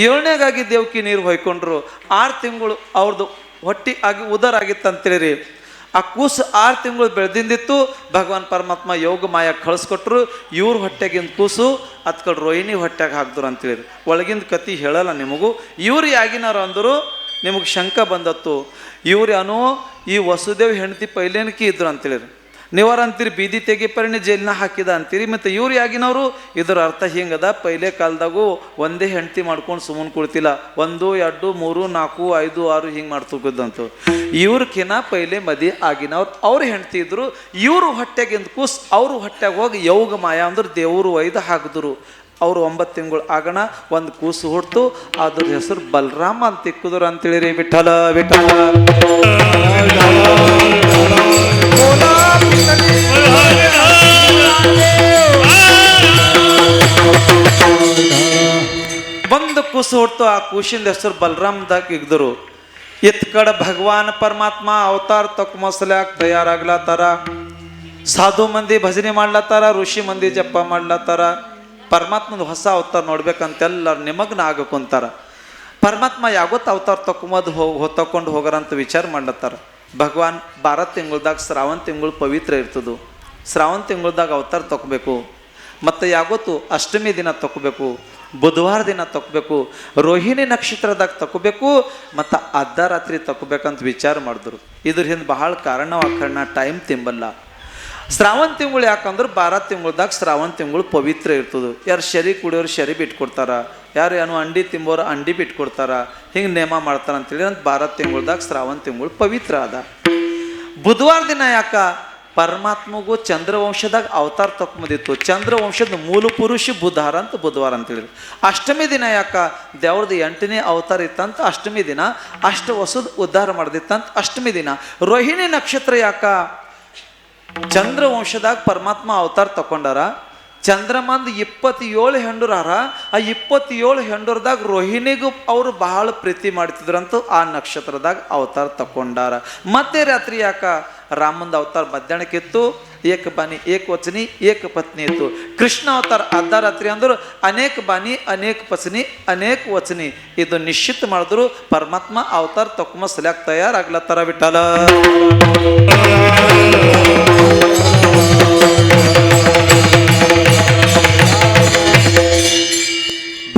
7ನೇಗಾಗಿ ದೇವಕಿ ನೀರು ಹೊಯ್ಕೊಂಡ್ರು. 6 ತಿಂಗಳು ಅವ್ರದ್ದು ಹೊಟ್ಟಿ ಆಗಿ ಉದರ ಆಗಿತ್ತು ಅಂತೇಳಿ ಆ ಕೂಸು 6 ತಿಂಗಳು ಬೆಳೆದಿಂದಿತ್ತು. ಭಗವಾನ್ ಪರಮಾತ್ಮ ಯೋಗ ಮಾಯ ಕಳಿಸ್ಕೊಟ್ರು. ಇವ್ರ ಹೊಟ್ಟೆಗಿಂದ ಕೂಸು ಅತ್ಕಡೆ ರೋಹಿಣಿ ಹೊಟ್ಟೆಗೆ ಹಾಕಿದ್ರು ಅಂತೇಳಿರಿ. ಒಳಗಿಂದ ಕತಿ ಹೇಳಲ್ಲ ನಿಮಗೂ. ಇವ್ರು ಯಾಗಿನಾರು ಅಂದರು, ನಿಮಗೆ ಶಂಕ ಬಂದತ್ತು, ಇವ್ರು ಏನೋ ಈ ವಸುದೇವ್ ಹೆಂಡತಿ ಪೈಲೇನಕಿ ಇದ್ರು ಅಂತೇಳಿರಿ. ನೀವ್ರ ಅಂತೀರಿ ಬೀದಿ ತೆಗಿ ಪರಿಣಿ ಜೈಲಿನ ಹಾಕಿದ ಅಂತೀರಿ. ಮತ್ತು ಇವ್ರು ಯಾಗಿನವರು, ಇದರ ಅರ್ಥ ಹಿಂಗದ, ಪೈಲೆ ಕಾಲದಾಗೂ ಒಂದೇ ಹೆಂಡತಿ ಮಾಡ್ಕೊಂಡು ಸುಮ್ಮನೆ ಕುಳ್ತಿಲ್ಲ, 1 2 3 4 5 6 ಹಿಂಗೆ ಮಾಡ್ತಕ್ಕಂತು. ಇವ್ರಕಿನ ಪೈಲೆ ಮದಿ ಆಗಿನವ್ರು ಅವ್ರು ಹೆಂಡತಿ ಇದ್ರು. ಇವರು ಹೊಟ್ಟೆಗಿಂದ ಕೂಸ್ ಅವ್ರ ಹೊಟ್ಟೆಗೆ ಹೋಗಿ ಯೋಗ ಮಾಯ ಅಂದ್ರೆ ದೇವರು ಒಯ್ದು ಹಾಕಿದ್ರು. ಅವರು 9 ತಿಂಗಳು ಆಗಣ ಒಂದು ಕೂಸು ಹುಡ್ತು. ಅದ್ರ ಹೆಸರು ಬಲರಾಮ ಅಂತ ಇಕ್ಕಿದ್ರು ಅಂತೇಳಿರಿ. ವಿಠಲ ವಿಠಲ ಕೂಸು ಹುಟ್ಟು ಆ ಕೂಸಿಂದ ಹೆಸರು ಬಲರಾಮದಾಗ ಇಗ್ದರು. ಇತ್ ಕಡೆ ಭಗವಾನ್ ಪರಮಾತ್ಮ ಅವತಾರ ತಕ್ಮಸಲ್ಯಾಕ ತಯಾರಾಗ್ಲತ್ತಾರ. ಸಾಧು ಮಂದಿ ಭಜನೆ ಮಾಡ್ಲತ್ತಾರ, ಋಷಿ ಮಂದಿ ಜಪ ಮಾಡ್ಲತ್ತಾರ. ಪರಮಾತ್ಮನ ಹೊಸ ಅವತಾರ ನೋಡ್ಬೇಕಂತೆಲ್ಲರು ನಿಮಗ್ನ ಆಗಕೊಂತಾರ. ಪರಮಾತ್ಮ ಯಾವತ್ತು ಅವತಾರ ತಕೊಂಡು ಹೋಗಾರಂತ ವಿಚಾರ ಮಾಡ್ಲತ್ತಾರ. ಭಗವಾನ್ 12 ತಿಂಗಳದಾಗ ಶ್ರಾವಣ ತಿಂಗಳು ಪವಿತ್ರ ಇರ್ತದೆ. ಶ್ರಾವಣ ತಿಂಗಳದಾಗ ಅವತಾರ ತಗೋಬೇಕು. ಮತ್ತು ಯಾವತ್ತು ಅಷ್ಟಮಿ ದಿನ ತಗೋಬೇಕು, ಬುಧವಾರ ದಿನ ತಗೋಬೇಕು, ರೋಹಿಣಿ ನಕ್ಷತ್ರದಾಗ ತಗೋಬೇಕು, ಮತ್ತು ಅರ್ಧ ರಾತ್ರಿ ತಗೋಬೇಕಂತ ವಿಚಾರ ಮಾಡಿದ್ರು. ಇದ್ರ ಹಿಂದೆ ಬಹಳ ಕಾರಣ ಟೈಮ್ ತಿಂಬಲ್ಲ. ಶ್ರಾವಣ ತಿಂಗಳು ಯಾಕಂದ್ರೆ 12 ತಿಂಗಳದಾಗ ಶ್ರಾವಣ ತಿಂಗಳು ಪವಿತ್ರ ಇರ್ತದೆ. ಯಾರು ಶರಿ ಕುಡಿಯೋರು ಶರಿ ಬಿಟ್ಕೊಡ್ತಾರ, ಯಾರು ಏನು ಅಂಡಿ ತಿಂಬೋರು ಅಂಡಿ ಬಿಟ್ಕೊಡ್ತಾರ, ಹಿಂಗೆ ನೇಮ ಮಾಡ್ತಾರ ಅಂತೇಳಿ ಅಂತ 12 ತಿಂಗಳದಾಗ ಶ್ರಾವಣ ತಿಂಗಳು ಪವಿತ್ರ ಅದ. ಬುಧವಾರ ದಿನ ಯಾಕ ಪರಮಾತ್ಮಗೂ ಚಂದ್ರವಂಶದಾಗ ಅವತಾರ ತಕೊಂಬಂದಿತ್ತು. ಚಂದ್ರವಂಶದ ಮೂಲ ಪುರುಷ ಬುಧಾರ ಅಂತ ಬುಧವಾರ ಅಂತೇಳಿ. ಅಷ್ಟಮಿ ದಿನ ಯಾಕ ದೇವ್ರದ್ದು 8ನೇ ಅವತಾರ ಇತ್ತಂತ ಅಷ್ಟಮಿ ದಿನ. ಅಷ್ಟ ಹೊಸದು ಉದ್ಧಾರ ಮಾಡ್ದಿತ್ತಂತ ಅಷ್ಟಮಿ ದಿನ. ರೋಹಿಣಿ ನಕ್ಷತ್ರ ಯಾಕ ಚಂದ್ರವಂಶದಾಗ ಪರಮಾತ್ಮ ಅವತಾರ ತಕೊಂಡಾರ. ಚಂದ್ರಮಂದ್ 27 ಹೆಂಡರಾರ. ಆ 27 ಹೆಂಡರದಾಗ ರೋಹಿಣಿಗೂ ಅವರು ಬಹಳ ಪ್ರೀತಿ ಮಾಡ್ತಿದ್ರಂತೂ ಆ ನಕ್ಷತ್ರದಾಗ ಅವತಾರ ತಕೊಂಡಾರ. ಮಧ್ಯರಾತ್ರಿ ಯಾಕ ರಾಮಂದ ಅವತಾರ ಮಧ್ಯಾಹ್ನಕ್ಕಿತ್ತು. ಏಕ ಬಾನಿ ಏಕ ವಚನಿ ಏಕ ಪತ್ನಿ ಇತ್ತು. ಕೃಷ್ಣ ಅವತಾರ ಅರ್ಧ ರಾತ್ರಿ ಅಂದ್ರು ಅನೇಕ ಬಾನಿ ಅನೇಕ ಪತ್ನಿ ಅನೇಕ ವಚನಿ. ಇದು ನಿಶ್ಚಿತ ಮಾಡಿದ್ರು ಪರಮಾತ್ಮ ಅವತಾರ ತಕೊಂಬ ಸಲ್ಯಾಕ ತಯಾರಾಗ್ಲತ್ತಾರ. ಬಿಟ್ಟಲ್ಲ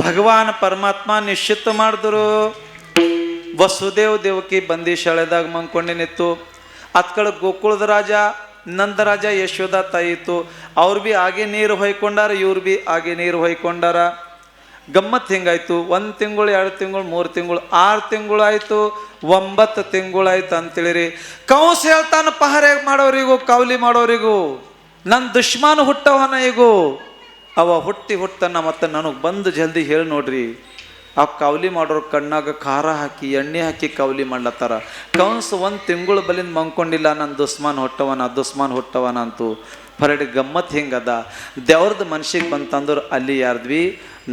ಭಗವಾನ್ ಪರಮಾತ್ಮ ನಿಶ್ಚಿತ ಮಾಡಿದ್ರು. ವಸುದೇವ್ ದೇವಕಿ ಬಂದಿ ಶಾಳೆದಾಗ ಮಂಕೊಂಡಿನಿತ್ತು. ಅತ್ ಕಡೆ ಗೋಕುಳದ ರಾಜ ನಂದರಾಜ ಯಶೋಧ ತಾಯಿ ಇತ್ತು. ಅವ್ರು ಬಿ ಹಾಗೆ ನೀರು ಹೊಯ್ಕೊಂಡಾರ, ಇವ್ರು ಬಿ ಹಾಗೆ ನೀರು ಹೊಯ್ಕೊಂಡಾರ. ಗಮ್ಮತ್ ಹಿಂಗಾಯ್ತು. 1 ತಿಂಗಳು 2 ತಿಂಗಳು 3 ತಿಂಗಳು 6 ತಿಂಗಳು ಆಯ್ತು, 9 ತಿಂಗಳಾಯ್ತು ಅಂತೇಳಿರಿ. ಕೌಸ್ ಹೇಳ್ತಾನ ಪಹರೆ ಮಾಡೋರಿಗೂ ಕೌಲಿ ಮಾಡೋರಿಗೂ, ನನ್ನ ದುಶ್ಮನ್ ಹುಟ್ಟವನ ಈಗೂ ಅವ ಹುಟ್ಟನ ಮತ್ತು ನನಗೆ ಬಂದು ಜಲ್ದಿ ಹೇಳಿ ನೋಡ್ರಿ. ಆ ಕೌಲಿ ಮಾಡೋರು ಕಣ್ಣಾಗ ಖಾರ ಹಾಕಿ ಎಣ್ಣೆ ಹಾಕಿ ಕೌಲಿ ಮಾಡ್ಲತ್ತಾರ. ಕೌನ್ಸ್ 1 ತಿಂಗಳು ಬಲಿಂದ ಮಂಕೊಂಡಿಲ್ಲ, ನನ್ನ ದುಸ್ಮಾನ್ ಹುಟ್ಟವನ ಅಂತೂ ಪರಡಿ. ಗಮ್ಮತ್ ಹಿಂಗದ. ದೇವ್ರದ್ದು ಮನ್ಸಿಗೆ ಬಂತಂದ್ರೆ ಅಲ್ಲಿ ಯಾರ್ದ್ವಿ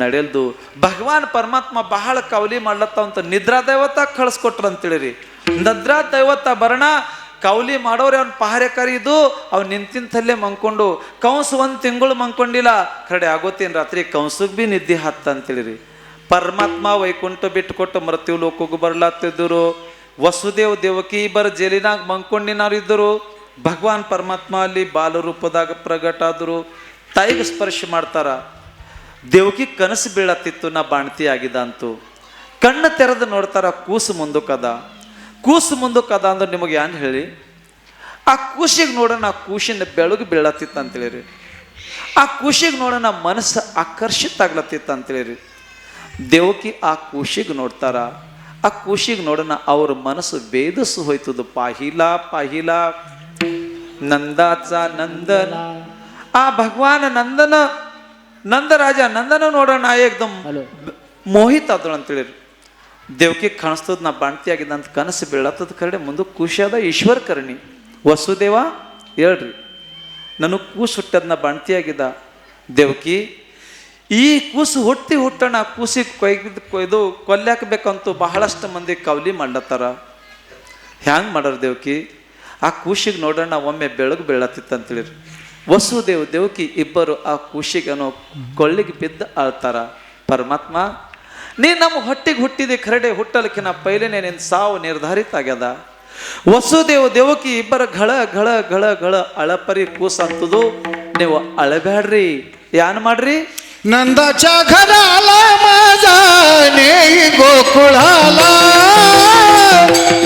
ನಡೆಯಲ್ದು. ಭಗವಾನ್ ಪರಮಾತ್ಮ ಬಹಳ ಕೌಲಿ ಮಾಡ್ಲತ್ತಾವ ಅಂತ ನಿದ್ರಾ ದೈವತ ಕಳಿಸ್ಕೊಟ್ರು ಅಂತೇಳಿರಿ. ನಿದ್ರಾ ದೈವತ ಬರಣ ಕೌಲಿ ಮಾಡೋರೆ ಅವ್ನ ಪಹಾರೆಕಾರಿ ಇದು. ಅವ್ನು ನಿಂತಿಂತಲ್ಲೇ ಮಂಕೊಂಡು ಕೌನ್ಸ್ 1 ತಿಂಗಳು ಮಂಕೊಂಡಿಲ್ಲ. ಕರಡೆ ಆಗೋತೇನು ರಾತ್ರಿ ಕೌನ್ಸಿಗೆ ಬಿ ನಿದ್ದೆ ಹತ್ತ ಅಂತೇಳಿರಿ. ಪರಮಾತ್ಮ ವೈಕುಂಠ ಬಿಟ್ಟುಕೊಟ್ಟು ಮೃತ್ಯು ಲೋಕಕ್ಕೆ ಬರ್ಲಾತ್ತಿದ್ದರು. ವಸುದೇವ್ ದೇವಕಿ ಇಬ್ಬರು ಜೈಲಿನಾಗ ಮಂಕೊಂಡಿನಾರು ಇದ್ದರು. ಭಗವಾನ್ ಪರಮಾತ್ಮ ಅಲ್ಲಿ ಬಾಲರೂಪದಾಗ ಪ್ರಗಟ ಆದರು. ತಾಯಿಗೆ ಸ್ಪರ್ಶ ಮಾಡ್ತಾರ. ದೇವಕಿ ಕನಸು ಬೀಳತ್ತಿತ್ತು, ನಾ ಬಾಣ್ತಿ ಆಗಿದ ಅಂತು. ಕಣ್ಣು ತೆರೆದು ನೋಡ್ತಾರ, ಕೂಸು ಮುಂದಕ್ಕದ. ಕೂಸು ಮುಂದಕ್ಕದ ಅಂದ್ರೆ ನಿಮಗೆ ಏನು ಹೇಳಿ, ಆ ಕೂಸಿಗೆ ನೋಡೋಣ ಕೂಸಿನ ಬೆಳಗ್ಗೆ ಬೀಳತ್ತಿತ್ತು ಅಂತೇಳಿರಿ. ಆ ಕೂಸಿಗೆ ನೋಡೋಣ ಮನಸ್ಸು ಆಕರ್ಷಿತ ಆಗ್ಲತ್ತಿತ್ತು ಅಂತೇಳಿರಿ. ದೇವಕಿ ಆ ಕೂಸಿಗೆ ನೋಡ್ತಾರ. ಆ ಕೂಸಿಗೆ ನೋಡೋಣ ಅವ್ರ ಮನಸ್ಸು ಬೇದಸ್ಸು ಹೋಯ್ತದ. ಪಾಹಿಲ ನಂದಾಚ ನಂದನ. ಆ ಭಗವಾನ ನಂದರಾಜ ನಂದನ ನೋಡೋಣ ಏಕ್ದಮ್ ಮೋಹಿತ ಆದ್ರು ಅಂತೇಳಿರಿ. ದೇವಕಿ ಕಾಣಿಸ್ತದ ನಾ ಬಾಣ್ತಿ ಆಗಿದ್ದ ಅಂತ ಕನಸು ಬೀಳತ್ತದ. ಕರಡೆ ಮುಂದಕ್ಕೆ ಖುಷಿಯಾದ ಈಶ್ವರ ಕರ್ಣಿ ವಸುದೇವ ಹೇಳ್ರಿ, ನನಗೆ ಕೂಸು ಹುಟ್ಟದ್ನ ಬಾಣ್ತಿ ಆಗಿದ್ದ. ದೇವಕಿ ಈ ಕೂಸು ಹುಟ್ಟೋಣ, ಕೂಸಿಗೆ ಕೊಯ್ದು ಕೊಲ್ಲಾಕಬೇಕಂತೂ ಬಹಳಷ್ಟು ಮಂದಿ ಕವಲಿ ಮಾಡ್ಲತ್ತಾರ. ಹ್ಯಾಂಗೆ ಮಾಡೋರು ದೇವಕಿ? ಆ ಕೂಸಿಗೆ ನೋಡೋಣ ಒಮ್ಮೆ ಬೆಳಗ್ಗೆ ಬೀಳತ್ತಿತ್ತು ಅಂತೇಳಿರಿ. ವಸುದೇವ್ ದೇವಕಿ ಇಬ್ಬರು ಆ ಕೂಸಿಗನೋ ಕೊಳ್ಳಿಗೆ ಬಿದ್ದು ಆಳ್ತಾರ. ಪರಮಾತ್ಮ ನೀ ನಮ್ಮ ಹೊಟ್ಟಿಗೆ ಹುಟ್ಟಿದೆ ಖರಡೆ, ಹುಟ್ಟಲಿಕ್ಕಿನ ಪೈಲೇನೆ ನಿನ್ನ ಸಾವು ನಿರ್ಧಾರಿತ ಆಗ್ಯದ. ವಸುದೇವ್ ದೇವಕಿ ಇಬ್ಬರ ಘಳ ಘಳ ಘಳ ಘಳ ಅಳಪರಿ ಕೂಸ ಅಂತದು. ನೀವು ಅಳಬ್ಯಾಡ್ರಿ, ಯಾನ್ ಮಾಡ್ರಿ? नंदाच्या घराला माझा नेई गोकुळाला,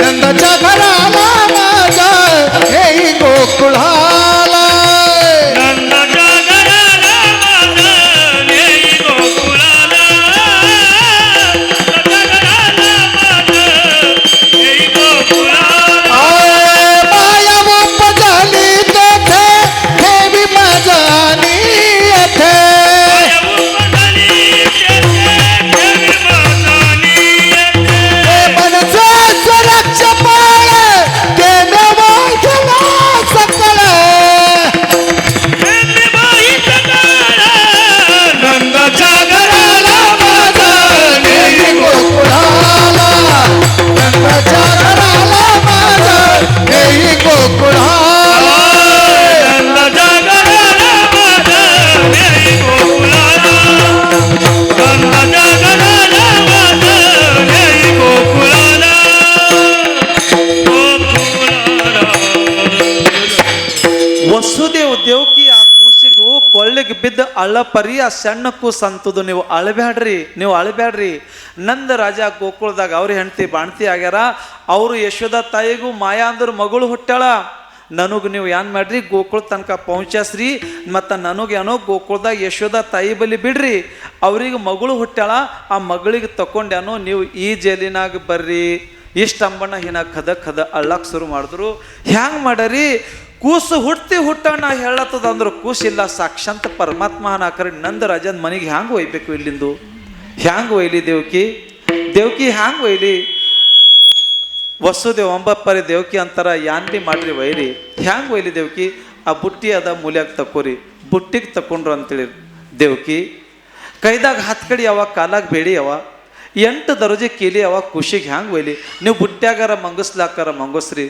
नंदाच्या घराला माझा नेई गोकुळाला, नंदाच्या घराला माझा नेई गोकुळाला, नंदाच्या घराला माझा नेई गोकुळाला. माया बाप झाली तेथे ठेवी माझा येथे, मनसा स्वराक्ष पाळे ಅಳಪರಿ ಆ ಸಣ್ಣ ಕೂಸು ಅಂತದು ನೀವು ಅಳಬ್ಯಾಡ್ರಿ ನಂದ ರಾಜ ಗೋಕುಳದಾಗ ಅವ್ರ ಹೆಂಡತಿ ಬಾಣ್ತಿ ಆಗ್ಯಾರ. ಅವರು ಯಶೋದ ತಾಯಿಗೂ ಮಾಯಾ ಅಂದ್ರ ಮಗಳು ಹುಟ್ಟಾಳ. ನನಗೆ ನೀವು ಏನ್ ಮಾಡ್ರಿ ಗೋಕುಳ ತನಕ ಪਹੁಂಚಾಸ್ರಿ, ಮತ್ತು ನನಗೇನೋ ಗೋಕುಳದಾಗ ಯಶೋದ ತಾಯಿ ಬಲಿ ಬಿಡ್ರಿ. ಅವ್ರಿಗೆ ಮಗಳು ಹುಟ್ಟಾಳ, ಆ ಮಗಳಿಗೆ ತಕೊಂಡ್ಯಾನೋ ನೀವು ಈ ಜೈಲಿನಾಗ ಬರ್ರಿ. ಇಷ್ಟ ಅಂಬಣ್ಣ ಹಿನ ಖದ ಅಳ್ಳಕ್ಕೆ ಶುರು ಮಾಡಿದ್ರು. ಹ್ಯಾಂಗ ಮಾಡರಿ? ಕೂಸು ಹುಟ್ಟಣ್ಣ ಹೇಳತ್ತದ ಅಂದ್ರು ಕೂಸಿಲ್ಲ, ಸಾಕ್ಷಾಂತ ಪರಮಾತ್ಮ ಹಾಕರಿ ನಂದ ರಾಜನ ಮನೆಗೆ ಹ್ಯಾಂಗ ಒಯ್ಬೇಕು? ಇಲ್ಲಿಂದು ಹ್ಯಾಂಗ ಒಯ್ಲಿ ದೇವಕಿ ಹ್ಯಾಂಗ ಒಯ್ಲಿ? ವಸುದೇವ್ ಒಂಬಪ್ಪರಿ ದೇವಕಿ ಅಂತಾರ, ಯಾನ್ ಬಿ ಮಾಡ್ರಿ ಒಯ್ರಿ. ಹ್ಯಾಂಗ ಒಯ್ಲಿ ದೇವಕಿ? ಆ ಬುಟ್ಟಿ ಅದ ಮೂಲ್ಯಾಗ ತಕೋರಿ. ಬುಟ್ಟಿಗೆ ತಕೊಂಡ್ರು ಅಂತೇಳಿ ದೇವಕಿ ಕೈದಾಗ 10 ಕಡಿ ಅವ, ಕಾಲಾಗ ಬೇಡಿ ಅವ, 8 ದರ್ಜೆ ಕೀಲಿ ಅವ. ಖುಷಿಗೆ ಹ್ಯಾಂಗ ಒಯ್ಲಿ? ನೀವು ಬುಟ್ಟ್ಯಾಗಾರ ಮಂಗಸ್ಲಾಕಾರ ಮಂಗಸ್ರಿ,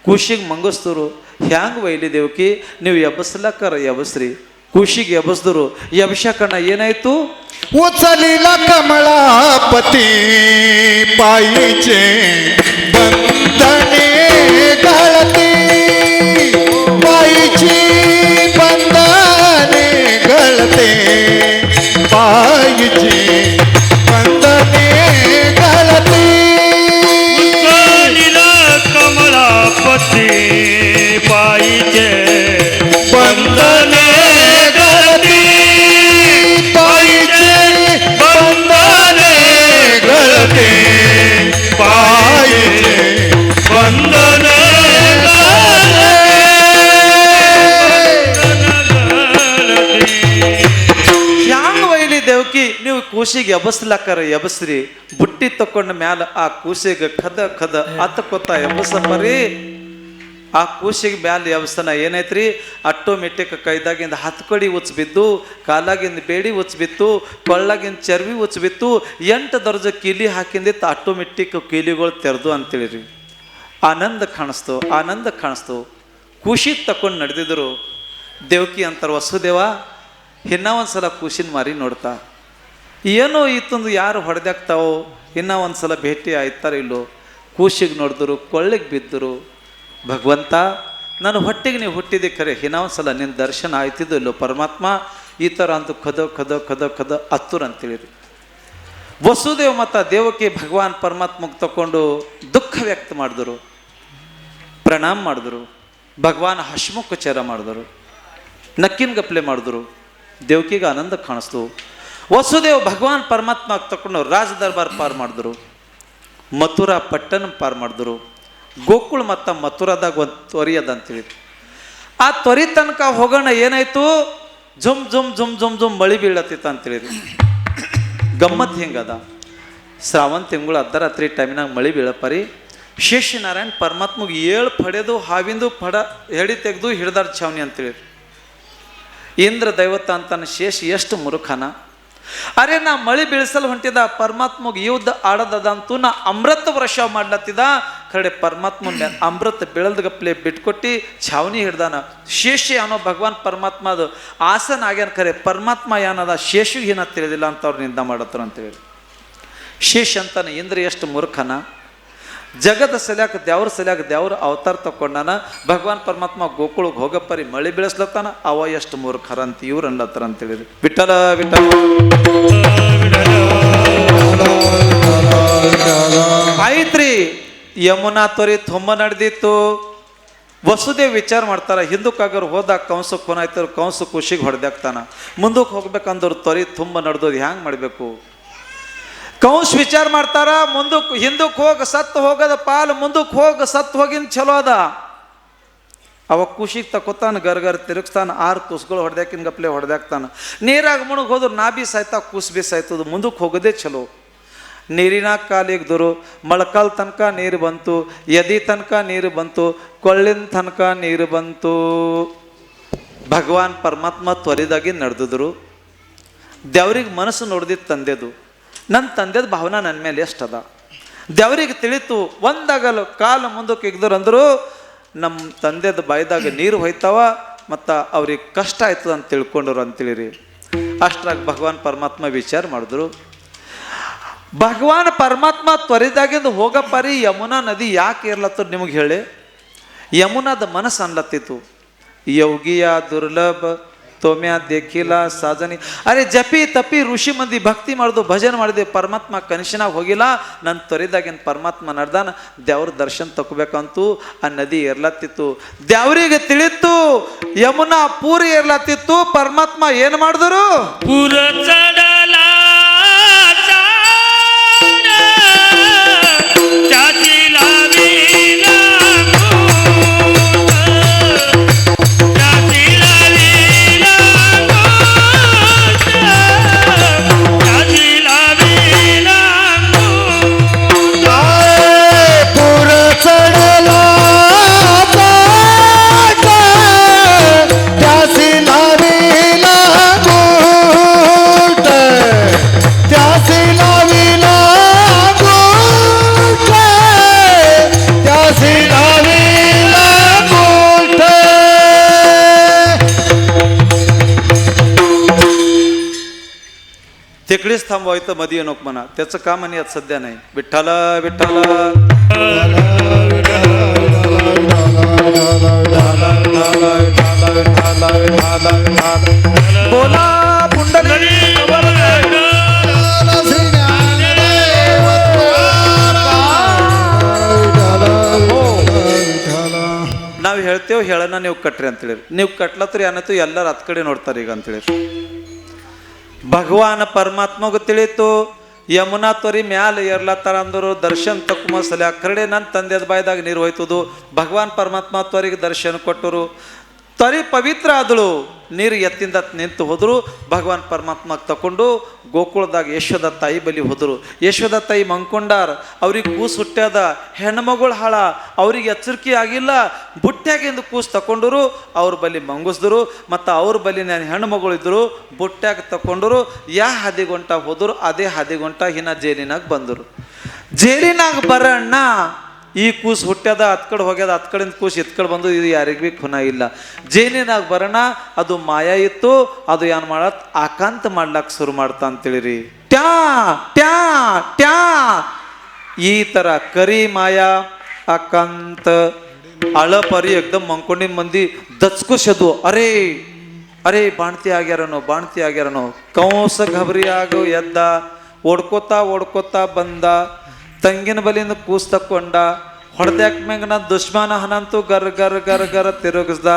ಖುಷಿಗೆ ಮಂಗಸ್ತರು. ಹ್ಯಾಂಗ ಒಯ್ಲಿ ದೇವಕಿ? ನೀವು ಎಬ್ಬಸ್ಲಾಕಾರ ಎಬ್ಬಸ್ರಿ. ಖುಷಿಗೆ ಎಬ್ಬಸ್ದರು. ಎಬ್ಸಕಣ್ಣ ಏನಾಯ್ತು? उचलीला कमळापती पायीचे बंधने गळती, पायीची बंधने गळते, पायीची बंधने गळती. उचलीला कमळापती पायीचे बंधने गळती, पायीचे बंधने गळते, पायीचे बंधने ಹ್ಯಾಂಗ ಒಯ್ಲಿ ದೇವಕಿ? ನೀವು ಕೂಸಿಗೆ ಎಬ್ಬಸ್ಲಾಕಾರ ಎಬ್ಬಸ್ರಿ. ಬುಟ್ಟಿ ತಕೊಂಡ ಮ್ಯಾಲ ಆ ಕೂಸಿಗೆ ಖದ ಅತ್ತಕೊತ್ತ ಎಬ್ಬಸಪ್ಪರಿ. ಆ ಕೂಸಿಗೆ ಮ್ಯಾಲ ಎಬ್ಬಸನ ಏನೈತ್ರಿ? ಆಟೋಮೆಟಿಕ್ ಕೈದಾಗಿಂದ 10 ಕಡಿ ಉಚ್ಚ ಬಿದ್ದು, ಕಾಲಾಗಿಂದ ಬೇಡಿ ಉಚ್ಚ ಬಿತ್ತು, ಕೊಳ್ಳಾಗಿಂದ ಚರ್ವಿ ಉಚ್ಚ ಬಿತ್ತು, 8 ದರ್ಜೆ ಕೀಲಿ ಹಾಕಿಂದಿತ್ತು. ಆಟೋಮೆಟಿಕ್ ಕೀಲಿಗಳು ತೆರೆದು ಅಂತೇಳಿರಿ. ಆನಂದ ಕಾಣಿಸ್ತು. ಖುಷಿ ತಕೊಂಡು ನಡೆದಿದ್ರು. ದೇವಕಿ ಅಂತಾರೆ ವಸುದೇವ, ಇನ್ನೂ ಒಂದ್ಸಲ ಖುಷಿನ ಮಾರಿ ನೋಡ್ತಾ, ಏನೋ ಇತ್ತೊಂದು ಯಾರು ಹೊಡೆದಾಗ್ತಾವೋ, ಇನ್ನೂ ಒಂದ್ಸಲ ಭೇಟಿ ಆಯ್ತಾರ ಇಲ್ಲೋ. ಖುಷಿಗೆ ನೋಡಿದ್ರು, ಕೊಳ್ಳಿಗೆ ಬಿದ್ದರು. ಭಗವಂತ, ನಾನು ಹೊಟ್ಟೆಗೆ ನೀವು ಹುಟ್ಟಿದೆ ಖರೆ, ಇನ್ನೂ ಒಂದ್ಸಲ ನಿನ್ನ ದರ್ಶನ ಆಯ್ತಿದ್ದು ಇಲ್ಲೋ ಪರಮಾತ್ಮ. ಈ ಥರ ಅಂತೂ ಕದ ಹತ್ತೂರು ಅಂತೇಳಿರಿ. ವಸುದೇವ್ ಮತ್ತು ದೇವಕಿ ಭಗವಾನ್ ಪರಮಾತ್ಮಗೆ ತಗೊಂಡು ದುಃಖ ವ್ಯಕ್ತ ಮಾಡಿದ್ರು, ಪ್ರಣಾಮ ಮಾಡಿದ್ರು. ಭಗವಾನ್ ಹಶ್ಮುಖಚಾರ ಮಾಡಿದ್ರು, ನಕ್ಕಿನ ಗಪ್ಲೆ ಮಾಡಿದ್ರು. ದೇವಕಿಗೆ ಆನಂದ ಕಾಣಿಸ್ತು. ವಸುದೇವ್ ಭಗವಾನ್ ಪರಮಾತ್ಮ ತಗೊಂಡು ರಾಜ ದರ್ಬಾರ್ ಪಾರು ಮಾಡಿದ್ರು, ಮಥುರಾ ಪಟ್ಟಣ ಪಾರು ಮಾಡಿದ್ರು. ಗೋಕುಳ ಮತ್ತು ಮಥುರಾದಾಗ ಒಂದು ತೊರಿ ಅದ ಅಂತೇಳಿ, ಆ ತೊರಿ ತನಕ ಹೋಗೋಣ ಏನಾಯ್ತು? ಜುಮ್ ಮಳಿ ಬೀಳತ್ತಿತ್ತ ಅಂತೇಳಿರಿ. ಗಮ್ಮತ್ ಹಿಂಗದ, ಶ್ರಾವಣ ತಿಂಗಳು ಅರ್ಧರಾತ್ರಿ ಟೈಮಿನಾಗ ಮಳಿ ಬೀಳಪ್ಪರಿ. ಶೇಷನಾರಾಯಣ ಪರಮಾತ್ಮಗೆ 7 ಪಡೆದು ಹಾವಿಂದು ಹೆಡಿ ತೆಗೆದು ಹಿಡ್ದಾರ ಛಾವಣಿ ಅಂತೇಳಿ. ಇಂದ್ರ ದೈವತ ಅಂತಾನೆ ಶೇಷ ಎಷ್ಟು ಮುರುಖನ. ಅರೆ ನಾ ಮಳಿ ಬೀಳಿಸಲು ಹೊಂಟಿದ ಪರಮಾತ್ಮಗೆ ಯುದ್ಧ ಆಡದಂತೂ ನಾ ಅಮೃತ ವರ್ಷ ಮಾಡ್ಲತ್ತಿದ. ಕಡೆ ಪರಮಾತ್ಮ ಅಮೃತ ಬೆಳೆದಗಪ್ಲೆ ಬಿಟ್ಕೊಟ್ಟು ಛಾವಣಿ ಹಿಡ್ದಾನ. ಶೇಷ ಅನ್ನೋ ಭಗವಾನ್ ಪರಮಾತ್ಮದು ಆಸನ ಆಗ್ಯಾನ. ಖರೆ ಪರಮಾತ್ಮ ಏನದ ಶೇಷು ಏನ ತಿಳಿದಿಲ್ಲ ಅಂತ ಅವ್ರು ನಿಂದ ಮಾಡತ್ತಾರ ಅಂತೇಳಿ. ಶೇಷ ಅಂತಾನೆ ಇಂದ್ರ ಎಷ್ಟು ಮುರುಖನ. ಜಗದ ಸಲ್ಯಾಕ ದೇವ್ರ ಅವತಾರ ತಕೊಂಡಾನ. ಭಗವಾನ್ ಪರಮಾತ್ಮ ಗೋಕುಳಗೆ ಹೋಗಪ್ಪರಿ ಮಳಿ ಬೀಳಿಸ್ಲತ್ತಾನ, ಅವ ಎಷ್ಟು ಮೂರ್ಖರ ಅಂತ ಇವ್ರು ಅನ್ಲತ್ತಾರ ಅಂತೇಳಿರಿ. ವಿಠಲ ಆಯ್ತ್ರಿ. ಯಮುನಾ ತೊರಿ ತುಂಬ ನಡೆದಿತ್ತು. ವಸುದೇವ್ ವಿಚಾರ ಮಾಡ್ತಾರ, ಹಿಂದಕ್ಕಾಗರು ಹೋದಾಗ ಕಂಸ ಕೊನಾಯ್ತಾರ, ಕಂಸ ಖುಷಿಗೆ ಹೊಡೆದಾಗ್ತಾನ. ಮುಂದಕ್ಕೆ ಹೋಗ್ಬೇಕಂದ್ರೆ ತೊರಿ ತುಂಬ ನಡೆದೋದು ಹ್ಯಾಂಗೆ ಮಾಡಬೇಕು? ಕಂಸ ವಿಚಾರ ಮಾಡ್ತಾರ, ಹಿಂದಕ್ಕೆ ಹೋಗಿ ಸತ್ತು ಹೋಗದ ಪಾಲು, ಮುಂದಕ್ಕೆ ಹೋಗಿ ಸತ್ತು ಹೋಗಿನ ಚಲೋ ಅದ. ಅವ ಖುಷಿಗೆ ತಕೋತಾನ, ಗರ್ಗರ್ ತಿರುಗಿಸ್ತಾನ. 6 ಕೂಸುಗಳು ಹೊಡೆದಾಕಿನ ಗಪ್ಲೆ ಹೊಡೆದಾಕ್ತಾನ. ನೀರಾಗ ಮುಣಗ್ ಹೋದ್ರು ನಾ ಬಿ ಸಾಯ್ತಾ, ಕೂಸು ಬಿ ಸಾಯ್ತದ. ಮುಂದಕ್ಕೆ ಹೋಗೋದೇ ಚಲೋ. ನೀರಿನ ಕಾಲಿಗ್ದರು, ಮೊಳಕಾಲ್ ತನಕ ನೀರು ಬಂತು, ಎದಿ ತನಕ ನೀರು ಬಂತು, ಕೊಳ್ಳಿನ ತನಕ ನೀರು ಬಂತು. ಭಗವಾನ್ ಪರಮಾತ್ಮ ತ್ವರಿದಾಗಿ ನಡೆದಿದ್ರು. ದೇವ್ರಿಗೆ ಮನಸ್ಸು ನೋಡ್ದಿದ್ದು ತಂದೆದು. ನನ್ನ ತಂದೆದ ಭಾವನಾ ನನ್ನ ಮೇಲೆ ಎಷ್ಟದ ದೇವ್ರಿಗೆ ತಿಳಿತು. ಒಂದಾಗಲು ಕಾಲು ಮುಂದಕ್ಕೆ ಇಗ್ದರು ಅಂದರು, ನಮ್ಮ ತಂದೆದ ಬಾಯ್ದಾಗ ನೀರು ಹೋಯ್ತಾವ ಮತ್ತು ಅವ್ರಿಗೆ ಕಷ್ಟ ಆಯ್ತದ ಅಂತ ತಿಳ್ಕೊಂಡ್ರು ಅಂತೇಳಿರಿ. ಅಷ್ಟ್ರಾಗ ಭಗವಾನ್ ಪರಮಾತ್ಮ ವಿಚಾರ ಮಾಡಿದ್ರು. ಭಗವಾನ್ ಪರಮಾತ್ಮ ತ್ವರಿದಾಗಿಂದ ಹೋಗಪ್ಪಾರಿ ಯಮುನಾ ನದಿ ಯಾಕೆ ಇರ್ಲತ್ತ ನಿಮಗೆ ಹೇಳಿ. ಯಮುನಾದ ಮನಸ್ಸು ಅನ್ಲತ್ತಿತ್ತು, ಯೋಗಿಯ ದುರ್ಲಭ ತೋಮ್ಯಾ ದೇಖಿಲ ಸಾಜನಿ. ಅರೆ ಜಪಿ ತಪ್ಪಿ ಋಷಿ ಮಂದಿ ಭಕ್ತಿ ಮಾಡೋದು ಭಜನೆ ಮಾಡಿದೆ, ಪರಮಾತ್ಮ ಕನಸಿನಾಗ ಹೋಗಿಲ್ಲ. ನನ್ನ ತೊರೆದಾಗಿನ ಪರಮಾತ್ಮ ನಡ್ದಾನ. ದೇವ್ರ ದರ್ಶನ ತಗೋಬೇಕಂತೂ ಆ ನದಿ ಏರ್ಲತ್ತಿತ್ತು. ದೇವ್ರಿಗೆ ತಿಳಿತು ಯಮುನಾ ಪೂರಿ ಏರ್ಲತ್ತಿತ್ತು. ಪರಮಾತ್ಮ ಏನು ಮಾಡಿದ್ರು? पुर चढला चाड, त्याची लाविला मूठ, त्याची लाविला मूठ, त्याची लाविला मूठ. पूर चढला चाट, त्यासी लाविला मूठ, त्यासी लाविला मूठ, त्यासी लाविला मूठ. तिकडेच थांबवायचं मध्ये नको म्हणा. त्याचं काम आणि यात सध्या नाही. विठ्ठल विठ्ठल बोला पुंडली. ನಾವು ಹೇಳ್ತೇವೆ, ಹೇಳೋಣ ನೀವು ಕಟ್ರಿ ಅಂತೇಳಿ. ನೀವು ಕಟ್ಲತ್ರಿ ಅನ್ನತ್ತು ಎಲ್ಲರೂ ಹತ್ ಕಡೆ ನೋಡ್ತಾರೆ ಈಗ ಅಂತೇಳಿ. ಭಗವಾನ ಪರಮಾತ್ಮಗೂ ತಿಳಿತು ಯಮುನಾ ತೊರಿ ಮ್ಯಾಲ ಏರ್ಲತ್ತಾರ ಅಂದರು. ದರ್ಶನ್ ತಕ್ಕುಮ ಸಲ ಆ ಕಡೆ ನನ್ನ ತಂದೆದ ಬಾಯ್ದಾಗ ನೀರು ಹೋಯ್ತದು. ಭಗವಾನ್ ಪರಮಾತ್ಮ ತ್ವರಿಗೆ ದರ್ಶನ ಕೊಟ್ಟರು. ತ್ವರಿ ಪವಿತ್ರ ಆದಳು. ನೀರು ಎತ್ತಿಂದ ನಿಂತು ಹೋದರು. ಭಗವಾನ್ ಪರಮಾತ್ಮ ತಕೊಂಡು ಗೋಕುಳದಾಗ ಯಶೋದ ತಾಯಿ ಬಲಿ ಹೋದರು. ಯಶೋದ ತಾಯಿ ಮಂಕೊಂಡಾರ. ಅವ್ರಿಗೆ ಕೂಸು ಹುಟ್ಟ್ಯಾದ, ಹೆಣ್ಮಗಳು ಹಾಳ. ಅವ್ರಿಗೆ ಎಚ್ಚರಿಕೆ ಆಗಿಲ್ಲ. ಬುಟ್ಟ್ಯಾಗಿಂದ ಕೂಸು ತಕೊಂಡರು. ಅವ್ರ ಬಲಿ ಮಂಗಿಸಿದ್ರು. ಮತ್ತು ಅವ್ರ ಬಲಿ ನಾನು ಹೆಣ್ಮಗಳು ಇದ್ದರು. ಬುಟ್ಟ್ಯಾಗ ತಕೊಂಡರು. ಹಾದಿಗೊಂಟ ಹೋದರು. ಅದೇ ಹಾದಿಗೊಂಟ ಹಿನ್ನ ಜೈಲಿನಾಗ ಬಂದರು. ಜೈಲಿನಾಗ ಬರಣ್ಣ ಈ ಕೂಸು ಹುಟ್ಟ್ಯದ, ಹತ್ ಕಡೆ ಹೋಗ್ಯದ, ಹತ್ ಕಡೆಯಿಂದ ಕೂಸು ಎತ್ ಕಡೆ ಬಂದು ಇದು ಯಾರಿಗೂ ಭೀ ಖುನ ಇಲ್ಲ. ಜೇನಿನಾಗ ಬರೋಣ ಅದು ಮಾಯಾ ಇತ್ತು. ಅದು ಏನು ಮಾಡತ್ ಆಕಾಂತ ಮಾಡ್ಲಾಕ್ ಶುರು ಮಾಡ್ತಾ ಅಂತೇಳಿರಿ. ಟ್ಯಾ ಟ್ಯಾ ಟ್ಯಾ ಈ ಥರ ಕರಿ ಮಾಯಾ ಆಕಾಂತ ಅಳಪರಿ ಎಕ್ದಮ್ ಮಂಕೊಂಡಿನ ಮಂದಿ ದಚ್ಕುಸದು. ಅರೇ ಅರೇ ಬಾಣ್ತಿ ಆಗ್ಯಾರನೋ, ಬಾಣ್ತಿ ಆಗ್ಯಾರನೋ. ಕಂಸ ಘಬರಿ ಆಗೋ ಎದ್ದ, ಓಡ್ಕೋತಾ ಬಂದ. ತಂಗಿನ ಬಲಿಯಿಂದ ಕೂಸ್ ತಕ್ಕೊಂಡ. ಹೊಡೆದ್ಯಾಕ ಮ್ಯಾಂಗ ನಾ ದುಶ್ಮನ ಹನಂತೂ ಗರ್ ಗರ್ ಗರ್ ಗರ್ ತಿರುಗಿಸ್ದ.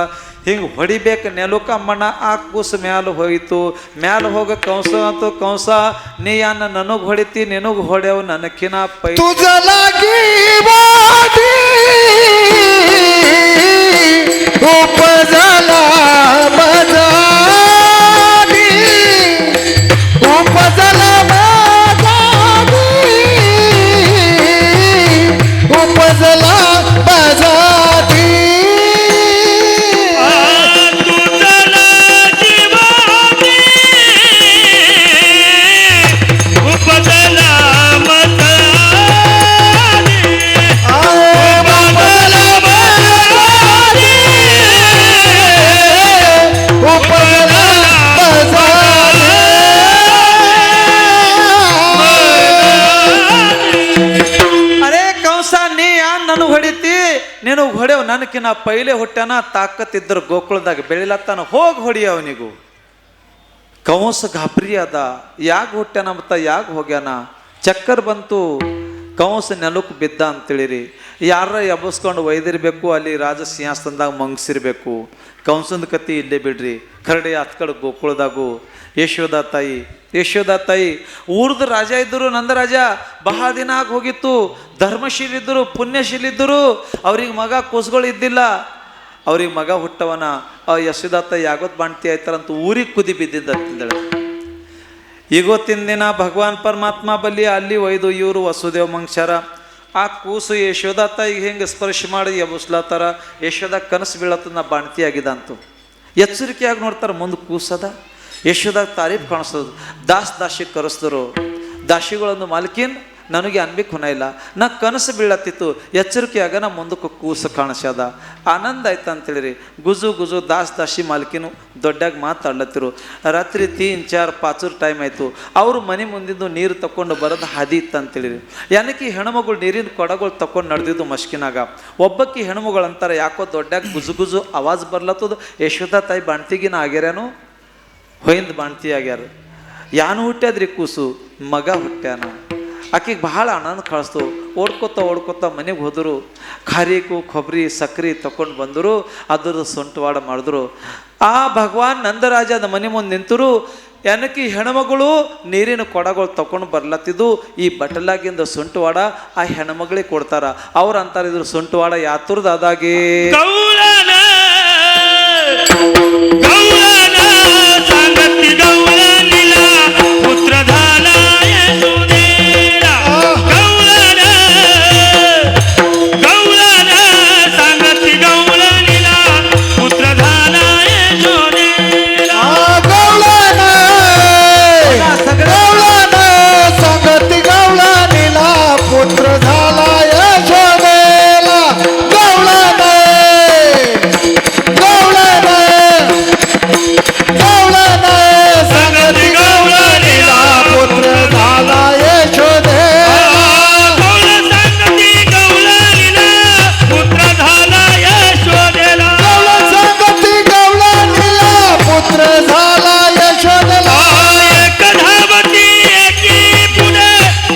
ಹಿಂಗೆ ಹೊಡಿಬೇಕು ನೆಲುಕ ಅಮ್ಮಣ್ಣ. ಆ ಕೂಸು ಮ್ಯಾಲ ಹೋಯಿತು. ಮ್ಯಾಲ ಹೋಗ ಕಂಸ ಅಂತೂ ಕಂಸ ನೀ ಅನ್ನ ನನಗೆ ಹೊಡಿತಿ, ನಿನಗೆ ಹೊಡೆವು ನನಕಿನ ಪೈ. तुझ्या लागी वाटी उपजला माझानी, उपजला माझानी, उपजला माझानी. तुझला जीवानी उपजला मतानी, उपजला मतानी, उपजला माझानी. ಅರೇ ಕಂಸ ನೀ ಯಾನ್ ನನಗೆ ಹೊಡಿತಿ, ನೀನು ಹೊಡೆವ್ ನನಕಿನ ಪೈಲೆ ಹುಟ್ಟ್ಯಾನ. ತಾಕತ್ತಿದ್ದರು ಗೋಕುಳದಾಗ ಬೆಳಿಲತ್ತಾನ. ಹೋಗಿ ಹೊಡಿ ಅವನಿಗೂ. ಕಂಸ ಗಾಬರಿ ಅದ. ಯಾಕೆ ಹುಟ್ಟ್ಯಾನ ಮತ್ತು ಯಾಕೆ ಹೋಗ್ಯಾನ? ಚಕ್ಕರ್ ಬಂತು. ಕಂಸ ನೆಲಕ್ಕೆ ಬಿದ್ದ ಅಂತೇಳಿರಿ. ಯಾರ ಎಬ್ಬಸ್ಕೊಂಡು ಒಯ್ದಿರ್ಬೇಕು. ಅಲ್ಲಿ ರಾಜ ಸಿಂಹಾಸನದಾಗ ಮಂಗಿಸಿರ್ಬೇಕು. ಕಂಸನ ಕತಿ ಇಲ್ಲೇ ಬಿಡ್ರಿ. ಕರಡಿ ಹತ್ ಕಡೆ ಗೋಕುಳದಾಗು ಯಶೋದ ತಾಯಿ ಊರ್ದ ರಾಜ ಇದ್ದರು. ನಂದರಾಜ ಬಹಳ ದಿನ ಆಗಿ ಹೋಗಿತ್ತು. ಧರ್ಮಶೀಲ ಇದ್ದರು, ಪುಣ್ಯಶೀಲ ಇದ್ದರು. ಅವ್ರಿಗೆ ಮಗ ಕೂಸುಗಳು ಇದ್ದಿಲ್ಲ. ಅವ್ರಿಗೆ ಮಗ ಹುಟ್ಟವನ. ಆ ಯಶೋದ ತಾಯಿ ಆಗೋದು ಬಾಣ್ತಿ ಆಯ್ತಾರಂತ ಊರಿಗೆ ಕುದಿ ಬಿದ್ದಿದ್ದಂದೇಳಿ. ಇವತ್ತಿನ ದಿನ ಭಗವಾನ್ ಪರಮಾತ್ಮ ಬಲ್ಲಿ ಅಲ್ಲಿ ಒಯ್ದು ಇವರು ವಸುದೇವ ಮಂಗ್ಸ್ಯಾರ. ಆ ಕೂಸು ಯಶೋದ ತಾಯಿಗೆ ಹೆಂಗೆ ಸ್ಪರ್ಶ ಮಾಡಿ ಎಬ್ಬಿಸ್ಲತ್ತಾರ. ಯಶೋದ ಕನಸು ಬೀಳತ್ತದ ನಾ ಬಾಣ್ತಿ ಆಗಿದಂತು. ಎಚ್ಚರಿಕೆಯಾಗಿ ನೋಡ್ತಾರೆ. ಮುಂದೆ ಕೂಸದ. ಯಶೋದಾಗ ತಾರೀಫ್ ಕಾಣಿಸ್ತದ. ದಾಸಿ ಕರೆಸಿದ್ರು. ದಾಸಿಗಳನ್ನು ಮಾಲಕಿನ್ ನನಗೆ ಅನ್ಬೇಕು ಹೊನ ಇಲ್ಲ. ನಾ ಕನಸು ಬೀಳತ್ತಿತ್ತು. ಎಚ್ಚರಿಕೆಯಾಗ ನಾ ಮುಂದಕ್ಕೆ ಕೂಸು ಕಾಣಿಸ್ಯದ. ಆನಂದ ಆಯ್ತು ಅಂತೇಳಿರಿ. ಗುಜು ದಾಸಿ ಮಾಲಕಿನು ದೊಡ್ಡಾಗಿ ಮಾತಾಡ್ಲತ್ತಿರು. ರಾತ್ರಿ 3-4-5 ಟೈಮ್ ಆಯಿತು. ಅವರು ಮನೆ ಮುಂದಿದ್ದು ನೀರು ತಗೊಂಡು ಬರೋದು ಹಾದಿ ಇತ್ತು ಅಂತೇಳಿರಿ. ಏನಕ್ಕೆ ಹೆಣ್ಮಗಳು ನೀರಿನ ಕೊಡಗಳು ತಗೊಂಡು ನಡೆದಿದ್ದು ಮಸ್ಕಿನಾಗ. ಒಬ್ಬಕ್ಕಿ ಹೆಣ್ಮಗಳು ಅಂತಾರೆ ಯಾಕೋ ದೊಡ್ಡಾಗಿ ಗುಜು ಆವಾಜ್ ಬರ್ಲತ್ತದು. ಯಶೋದ ತಾಯಿ ಬಾಣ್ತಿಗಿನ ಆಗ್ಯಾರೇನು ಹೊಯ್ದು ಬಾಣ್ತಿ ಆಗ್ಯಾರ. ಯಾನು ಹುಟ್ಟ್ಯಾದ್ರಿ ಕೂಸು, ಮಗ ಹುಟ್ಟ್ಯಾನ. ಆಕೆಗೆ ಬಹಳ ಆನಂದ ಕಳಿಸ್ತು. ಓಡ್ಕೋತ ಮನೆಗೆ ಹೋದರು. ಖಾರಿಕು ಕೊಬ್ಬರಿ ಸಕ್ರೆ ತಕೊಂಡು ಬಂದರು. ಅದ್ರದ್ದು ಸೊಂಟವಾಡ ಮಾಡಿದ್ರು. ಆ ಭಗವಾನ್ ನಂದರಾಜದ ಮನೆ ಮುಂದೆ ನಿಂತರು. ಏನಕ್ಕೆ ಹೆಣ್ಮಗಳು ನೀರಿನ ಕೊಡಗಳು ತಕೊಂಡು ಬರ್ಲತ್ತಿದ್ದು. ಈ ಬಟಲಾಗಿಂದ ಸೊಂಟವಾಡ ಆ ಹೆಣ್ಮಗಳಿಗೆ ಕೊಡ್ತಾರ. ಅವ್ರು ಅಂತಾರೆ ಇದ್ರ ಸೊಂಟವಾಡ ಯಾತುರ್ದ ಅದಾಗೆ ಗೌಳನ ಗೌಳನ ಸಂಗತಿ ಗೌಳನಿಲ ಪುತ್ರಧಾನ ಯಶೋದೇರ ಗೌಳನ ಗೌಳನ ಸಂಗತಿ ಗೌಳನಿಲ ಪುತ್ರಧಾನ ಯಶೋದೇರ गवळण संगती गवळणीला पुत्र झाला यशोदेला. गवळण गवळण गवळण संगती गवळणीला पुत्र झाला यशोदेला. गौळ संगती गौळनिल पुत्रधान यशोदेला गवळ संगती गवळणीला पुत्र झाला यशोदेला. एक धावती एकी पुढे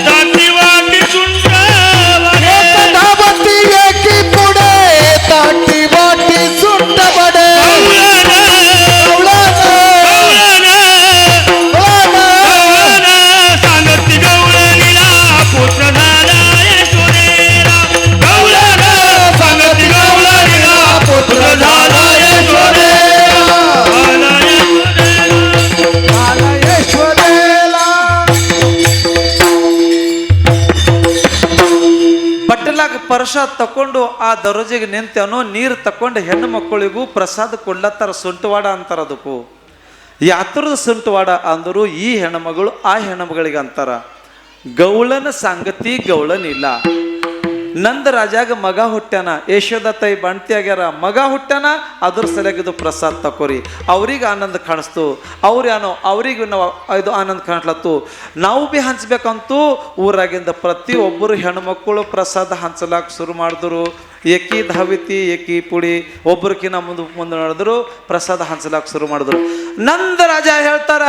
जाती वाटी सुंदर एक धावती एकी पुढे ताटी वाटी सुंट बडे. सांगती गौळनिला पुत्रधान यशोदेला गौळन सांगती गौळनिला पुत्रधान यशोदेला ಬಟ್ಟಲಾಗ ಪ್ರಸಾದ ತಕೊಂಡು ಆ ದರೋಜೆಗೆ ನಿಂತೇನೋ ನೀರು ತಕೊಂಡು ಹೆಣ್ಣು ಮಕ್ಕಳಿಗೂ ಪ್ರಸಾದ ಕೊಡ್ಲತ್ತಾರ. ಸೊಂಟವಾಡ ಅಂತಾರ ಅದಕ್ಕೂ. ಯಾತ್ರದ ಸೊಂಟವಾಡ ಅಂದರು ಈ ಹೆಣ್ಮಗಳು ಆ ಹೆಣ್ಮಗಳಿಗೆ ಅಂತಾರ. ಗೌಳನ ಸಂಗತಿ ಗೌಳನಿಲ್ಲ. ನಂದ ರಾಜಾಗ ಮಗ ಹುಟ್ಟ್ಯಾನ. ಯಶೋದ ತಾಯಿ ಬಾಣ್ತಿ ಆಗ್ಯಾರ. ಮಗ ಹುಟ್ಟ್ಯಾನ. ಅದ್ರ ಸಲಗಿದು ಪ್ರಸಾದ ತಕೋರಿ. ಅವ್ರಿಗೆ ಆನಂದ ಕಾಣಿಸ್ತು. ಅವ್ರೇನೋ ಅವ್ರಿಗೆ ನಾವು ಇದು ಆನಂದ ಕಾಣ್ಲತ್ತು. ನಾವು ಭೀ ಹಂಚ್ಬೇಕಂತೂ ಊರಾಗಿಂದ ಪ್ರತಿಯೊಬ್ಬರು ಹೆಣ್ಮಕ್ಕಳು ಪ್ರಸಾದ ಹಂಚಲಾಕ ಶುರು ಮಾಡಿದ್ರು. ಏಕಿ ಧಾವಿತಿ ಏಕಿ ಪುಡಿ ಒಬ್ಬರಿಕಿನ್ನ ಮುಂದೆ ನಡೆದ್ರು. ಪ್ರಸಾದ ಹಂಚಲಾಕ ಶುರು ಮಾಡಿದ್ರು. ನಂದ ರಾಜ ಹೇಳ್ತಾರ,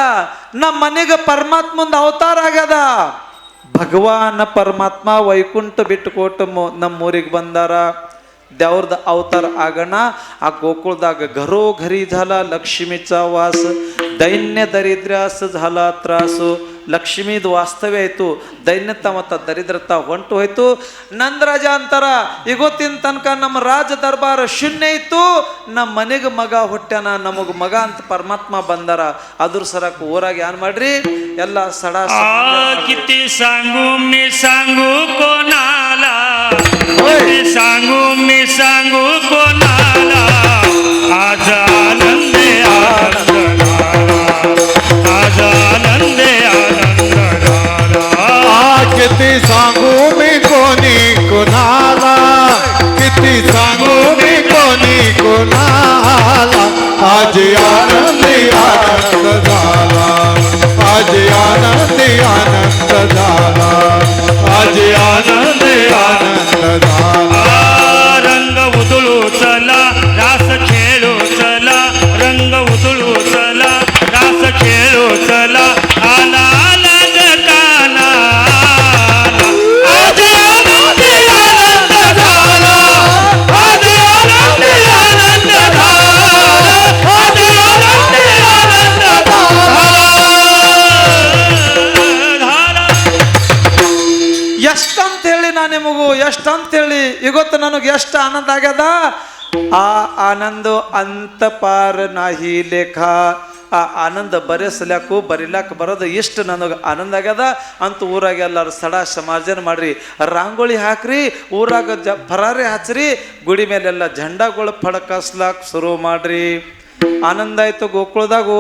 ನಮ್ಮ ಮನೆಗೆ ಪರಮಾತ್ಮಂದ ಅವತಾರ ಆಗ್ಯದ. ಭಗವಾನ ಪರಮಾತ್ಮ ವೈಕುಂಠ ಬಿಟ್ಟು ಕೊಟ್ಟು ನಮ್ಮೂರಿಗೆ ಬಂದಾರ. देवरद अवतार आगना आ गोकुळದಾಗ घरोघरी झाला लक्ष्मीचा वास दैन्य दरिद्र्यास झाला त्रास लक्ष्मीद वास्तव्य आयತು दैन्यता मत दरिद्रता ಹೊಂಟು ಹೋಯ್ತು ನಂದರಾಜ ಅಂತಾರ ಇವತ್ತಿನ ತನಕ ನಮ್ಮ ರಾಜ ದರ್ಬಾರ ಶೂನ್ಯ ಇತ್ತು ನಮ್ಮ ಮನೆಗೆ ಮಗ ಹುಟ್ಟ್ಯಾನ ನಮಗ ಮಗ ಅಂತ ಪರಮಾತ್ಮ ಬಂದಾರ ಅದ್ರ ಸರಕ ಊರಾಗ ಏನ್ ಮಾಡ್ರಿ ಎಲ್ಲ ಸಡಾ किती सांगू मी सांगू कोणाला किती सांगू मी सांगू कोणाला आज आनंदे आनंद झाला आज आनंदे आनंद झाला किती सांगू मी कोणी कोणाला किती सांगू मी कोणी कोणाला आज आनंदी आनंद झाला आज आनंदी आनंद झाला आज आनंदी आनंद झाला रंग उधळू चला रास खेळू चला रंग उधळू चला रास खेळू चला आला आला जगाना आज आनंदी आनंद झाला आज आनंदी आनंद झाला आज आनंदी आनंद झाला ಎಷ್ಟಂತ ಹೇಳಿ ನಾನು ನಿಮಗೂ ಎಷ್ಟಂತ ಹೇಳಿ ಇವತ್ತು ನನಗೆ ಎಷ್ಟು ಆನಂದ ಆಗ್ಯದ ಆ ಆನಂದ ಅಂತ ಪಾರ ನಾಹಿ ಲೇಖ ಆ ಆನಂದ ಬರೆಸಲ್ಯಾಕು ಬರಿಲಾಕ ಬರೋದು ಇಷ್ಟು ನನಗೆ ಆನಂದ ಆಗ್ಯದ ಅಂತ ಊರಾಗ ಎಲ್ಲರೂ ಸಡಾ ಸಮಾರ್ಜನೆ ಮಾಡ್ರಿ ರಂಗೋಳಿ ಹಾಕ್ರಿ ಊರಾಗ ಫರಾರಿ ಹಚ್ರಿ ಗುಡಿ ಮೇಲೆಲ್ಲ झंडाಗಳು ಫಡಕಸ್ಲಾಕ ಶುರು ಮಾಡ್ರಿ ಆನಂದ ಆಯ್ತು ಗೋಕುಳದಾಗು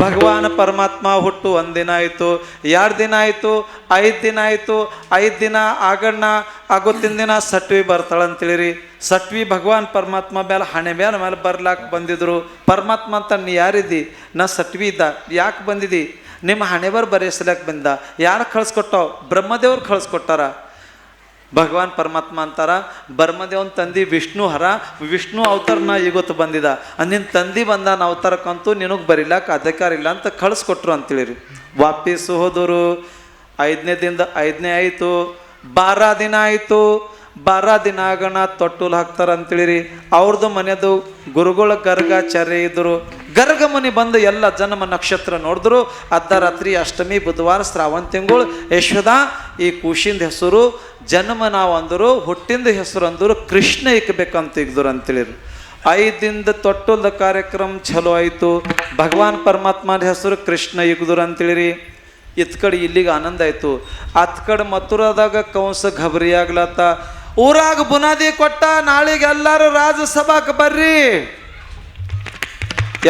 ಭಗವಾನ್ ಪರಮಾತ್ಮ ಹುಟ್ಟು ಒಂದಿನ ಆಯ್ತು 2 ದಿನ ಆಯ್ತು 5 ದಿನ ಆಯ್ತು 5 ದಿನ ಆಗಣ್ಣ ಆಗೋತ್ತಿನ ದಿನ ಸಟ್ವಿ ಬರ್ತಾಳಂತೇಳಿರಿ ಸಟ್ವಿ ಭಗವಾನ್ ಪರಮಾತ್ಮ ಮೇಲೆ ಹಣೆ ಮೇಲೆ ಬರ್ಲಾಕ್ ಬಂದಿದ್ರು ಪರಮಾತ್ಮ ಅಂತ ನೀ ಯಾರಿದ್ದಿ ನಾ ಸಟ್ವಿ ಇದ್ದ ಯಾಕೆ ಬಂದಿದ್ದಿ ನಿಮ್ಮ ಹಣೆ ಬರೆಸಲಕ್ಕೆ ಬಂದ ಯಾರು ಕಳ್ಸ್ಕೊಟ್ಟಾವ್ ಬ್ರಹ್ಮದೇವ್ರು ಕಳ್ಸ್ಕೊಟ್ಟಾರ ಭಗವಾನ್ ಪರಮಾತ್ಮ ಅಂತಾರ ಬರ್ಮದೇವನ್ ತಂದಿ ವಿಷ್ಣು ಹರ ವಿಷ್ಣು ಅವತಾರನ ಇವತ್ತು ಬಂದಿದ ನಿನ್ನ ತಂದಿ ಬಂದಾನ ಅವತಾರಕ್ಕಂತೂ ನಿನಗೆ ಬರಿಲಾಕ ಅಧಿಕಾರ ಇಲ್ಲ ಅಂತ ಕಳಿಸ್ಕೊಟ್ರು ಅಂತೇಳಿರಿ. ವಾಪಸ್ಸು ಹೋದರು. 5ನೇ ದಿನದ 5ನೇ ಆಯಿತು, 12 ದಿನ ಆಯಿತು. 12 ದಿನ ಆಗಣ ತೊಟ್ಟುಲ್ ಹಾಕ್ತಾರ ಅಂತೇಳಿರಿ. ಅವ್ರದ್ದು ಮನೆಯದು ಗುರುಗಳ ಗರ್ಗಾಚಾರ್ಯ ಇದ್ದರು. ಗರ್ಗ ಮನೆ ಬಂದು ಎಲ್ಲ ಜನ್ಮ ನಕ್ಷತ್ರ ನೋಡಿದ್ರು. ಅರ್ಧ ರಾತ್ರಿ ಅಷ್ಟಮಿ ಬುಧವಾರ ಶ್ರಾವಣ ತಿಂಗಳು ಯಶೋದ ಈ ಕೂಶಿಂದ ಹೆಸರು ಜನ್ಮ ನಾವು ಅಂದರು, ಹುಟ್ಟಿಂದ ಹೆಸರು ಅಂದರು ಕೃಷ್ಣ ಇಕ್ಬೇಕಂತ ಇದ್ದರು ಅಂತೇಳಿರಿ. 5 ದಿನದ ತೊಟ್ಟುಲ್ದ ಕಾರ್ಯಕ್ರಮ ಚಲೋ ಆಯಿತು. ಭಗವಾನ್ ಪರಮಾತ್ಮನ ಹೆಸರು ಕೃಷ್ಣ ಇಗ್ದರು ಅಂತೇಳಿರಿ. ಇತ್ ಕಡೆ ಇಲ್ಲಿಗೆ ಆನಂದ ಆಯಿತು. ಅತ್ ಕಡೆ ಮಥುರಾದಾಗ ಕಂಸ ಘಬರಿ ಆಗ್ಲತ್ತ. ಊರಾಗ ಬುನಾದಿ ಕೊಟ್ಟ, ನಾಳೆಗೆ ಎಲ್ಲರೂ ರಾಜಸಭಾಕ್ಕೆ ಬರ್ರಿ.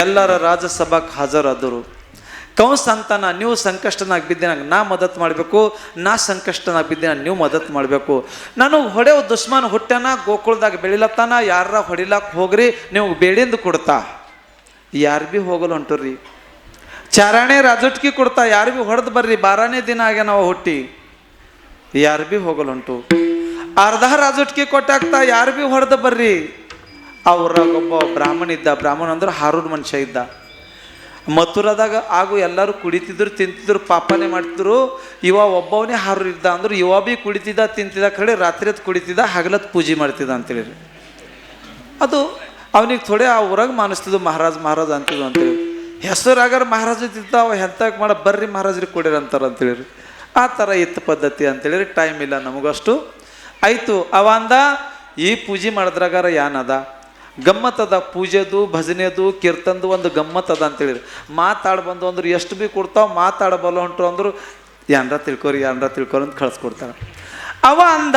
ಎಲ್ಲರ ರಾಜಸಭಾಕ್ಕೆ ಹಾಜರಾದರು. ಕಂಸ ಅಂತಾನ, ನೀವು ಸಂಕಷ್ಟನಾಗಿ ಬಿದ್ದೇನಾಗ ನಾ ಮದತ್ ಮಾಡಬೇಕು, ನಾ ಸಂಕಷ್ಟನಾಗಿ ಬಿದ್ದೇನ ನೀವು ಮದತ್ ಮಾಡಬೇಕು. ನಾನು ಹೊಡೆಯೋ ದುಶ್ಮನ್ ಹುಟ್ಟ್ಯಾನ, ಗೋಕುಳದಾಗ ಬೆಳಿಲತ್ತಾನ, ಯಾರ ಹೊಡಿಲಾಕ ಹೋಗ್ರಿ, ನೀವು ಬೇಡಿಂದು ಕೊಡ್ತಾ. ಯಾರು ಭೀ ಹೋಗಲ್ಲ ಹೊಂಟುರ್ರಿ. ಚಾರಾಣೆ ರಾಜುಟ್ಕಿ ಕೊಡ್ತಾ, ಯಾರು ಭೀ ಹೊಡೆದು ಬರ್ರಿ, 12ನೇ ದಿನ ಆಗ್ಯ ನಾವು ಹುಟ್ಟಿ, ಯಾರು ಭೀ ಹೋಗಲ್ಲ ಹೊಂಟು. ಅರ್ಧ ರಾಜುಟ್ಕಿ ಕೊಟ್ಟಾಗ್ತಾ, ಯಾರು ಭೀ ಹೊಡೆದು ಬರ್ರಿ. ಅವ್ರಾಗ ಒಬ್ಬ ಬ್ರಾಹ್ಮಣ ಇದ್ದ. ಬ್ರಾಹ್ಮಣ ಅಂದ್ರೆ ಹಾರೂರ್ ಮನುಷ್ಯ ಇದ್ದ. ಮಥುರಾದಾಗ ಆಗು ಎಲ್ಲರೂ ಕುಡಿತಿದ್ರು, ತಿಂತಿದ್ರು, ಪಾಪನೆ ಮಾಡ್ತಿದ್ರು. ಇವ ಒಬ್ಬವನೇ ಹಾರೂರ್ ಇದ್ದ. ಅಂದ್ರೆ ಇವ ಭೀ ಕುಡಿತಿದ್ದ, ತಿಂತಿದ್ದ, ಕಡೆ ರಾತ್ರಿ ಹೊತ್ತು ಕುಡಿತಿದ್ದ, ಹಗಲತ್ತು ಪೂಜೆ ಮಾಡ್ತಿದ್ದ ಅಂತೇಳಿ. ಅದು ಅವನಿಗೆ ಥೋಡೆ ಆ ಊರಾಗ ಮಾನಿಸ್ತಿದ್ದು ಮಹಾರಾಜ್ ಅಂತಿದ್ವು ಅಂತೇಳಿ. ಹೆಸರಾಗಾರ ಮಹಾರಾಜ ತಿಂತಾವ, ಎಂತಕ್ಕೆ ಮಾಡ ಬರ್ರಿ ಮಹಾರಾಜ್ರಿಗೆ ಕೊಡಿರಿ ಅಂತಾರೆ ಅಂತೇಳಿರಿ. ಆ ಥರ ಇತ್ತು ಪದ್ಧತಿ ಅಂತೇಳಿರಿ. ಟೈಮ್ ಇಲ್ಲ ನಮಗಷ್ಟು. ಆಯಿತು. ಅವ ಅಂದ, ಈ ಪೂಜೆ ಮಾಡಿದ್ರಾಗಾರ ಏನದ ಗಮ್ಮತ್ತದ, ಪೂಜೆದು ಭಜನೆದು ಕೀರ್ತನದು ಒಂದು ಗಮ್ಮತ್ತದ ಅಂತೇಳಿರಿ. ಮಾತಾಡ್ಬಂದು ಅಂದ್ರೆ ಎಷ್ಟು ಭೀ ಕೊಡ್ತಾವ, ಮಾತಾಡಬಲ್ಲ ಹೊಂಟು ಅಂದರು ಏನರ ತಿಳ್ಕೊರಿ ಅಂತ ಕಳಿಸ್ಕೊಡ್ತಾರೆ. ಅವ ಅಂದ,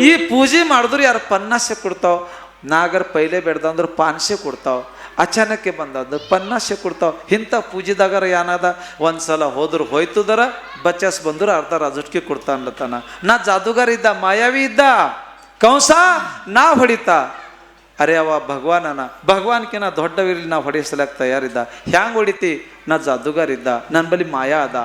ಈ ಪೂಜೆ ಮಾಡಿದ್ರು ಯಾರು ಪನ್ನಾಸೆ ಕೊಡ್ತಾವ, ನಾಗರ ಪೈಲೆ ಬೇಡ್ದ ಅಂದ್ರೆ ಪಾನ್ಸೆ ಕೊಡ್ತಾವ, ಅಚಾನಕ್ಕೆ ಬಂದದ್ದು ಪನ್ನಾಸೆ ಕೊಡ್ತಾವ. ಇಂಥ ಪೂಜೆದಾಗಾರ ಏನದ, ಒಂದ್ಸಲ ಹೋದ್ರು ಹೋಯ್ತುದರ, ಬಚಾಸ್ ಬಂದ್ರು ಅರ್ಧ ರಾಜುಟ್ಕಿ ಕೊಡ್ತಾ ಅನ್ಲತ್ತಾನ. ನಾ ಜಾದೂಗಾರ ಇದ್ದ, ಮಾಯಾವಿ ಇದ್ದ, ಕಂಸ ನಾ ಹೊಡಿತಾ. ಅರೆ ಅವ ಭಗವಾನನ, ಭಗವಾನ್ಕಿನ ದೊಡ್ಡವಿರಲಿ ನಾವು ಹೊಡೆಸಲಕ್ಕ ತಯಾರಿದ್ದ. ಹ್ಯಾಂಗೆ ಹೊಡಿತಿ? ನಾ ಜಾದೂಗಾರಿದ್ದ, ನನ್ನ ಬಳಿ ಮಾಯಾ ಅದ.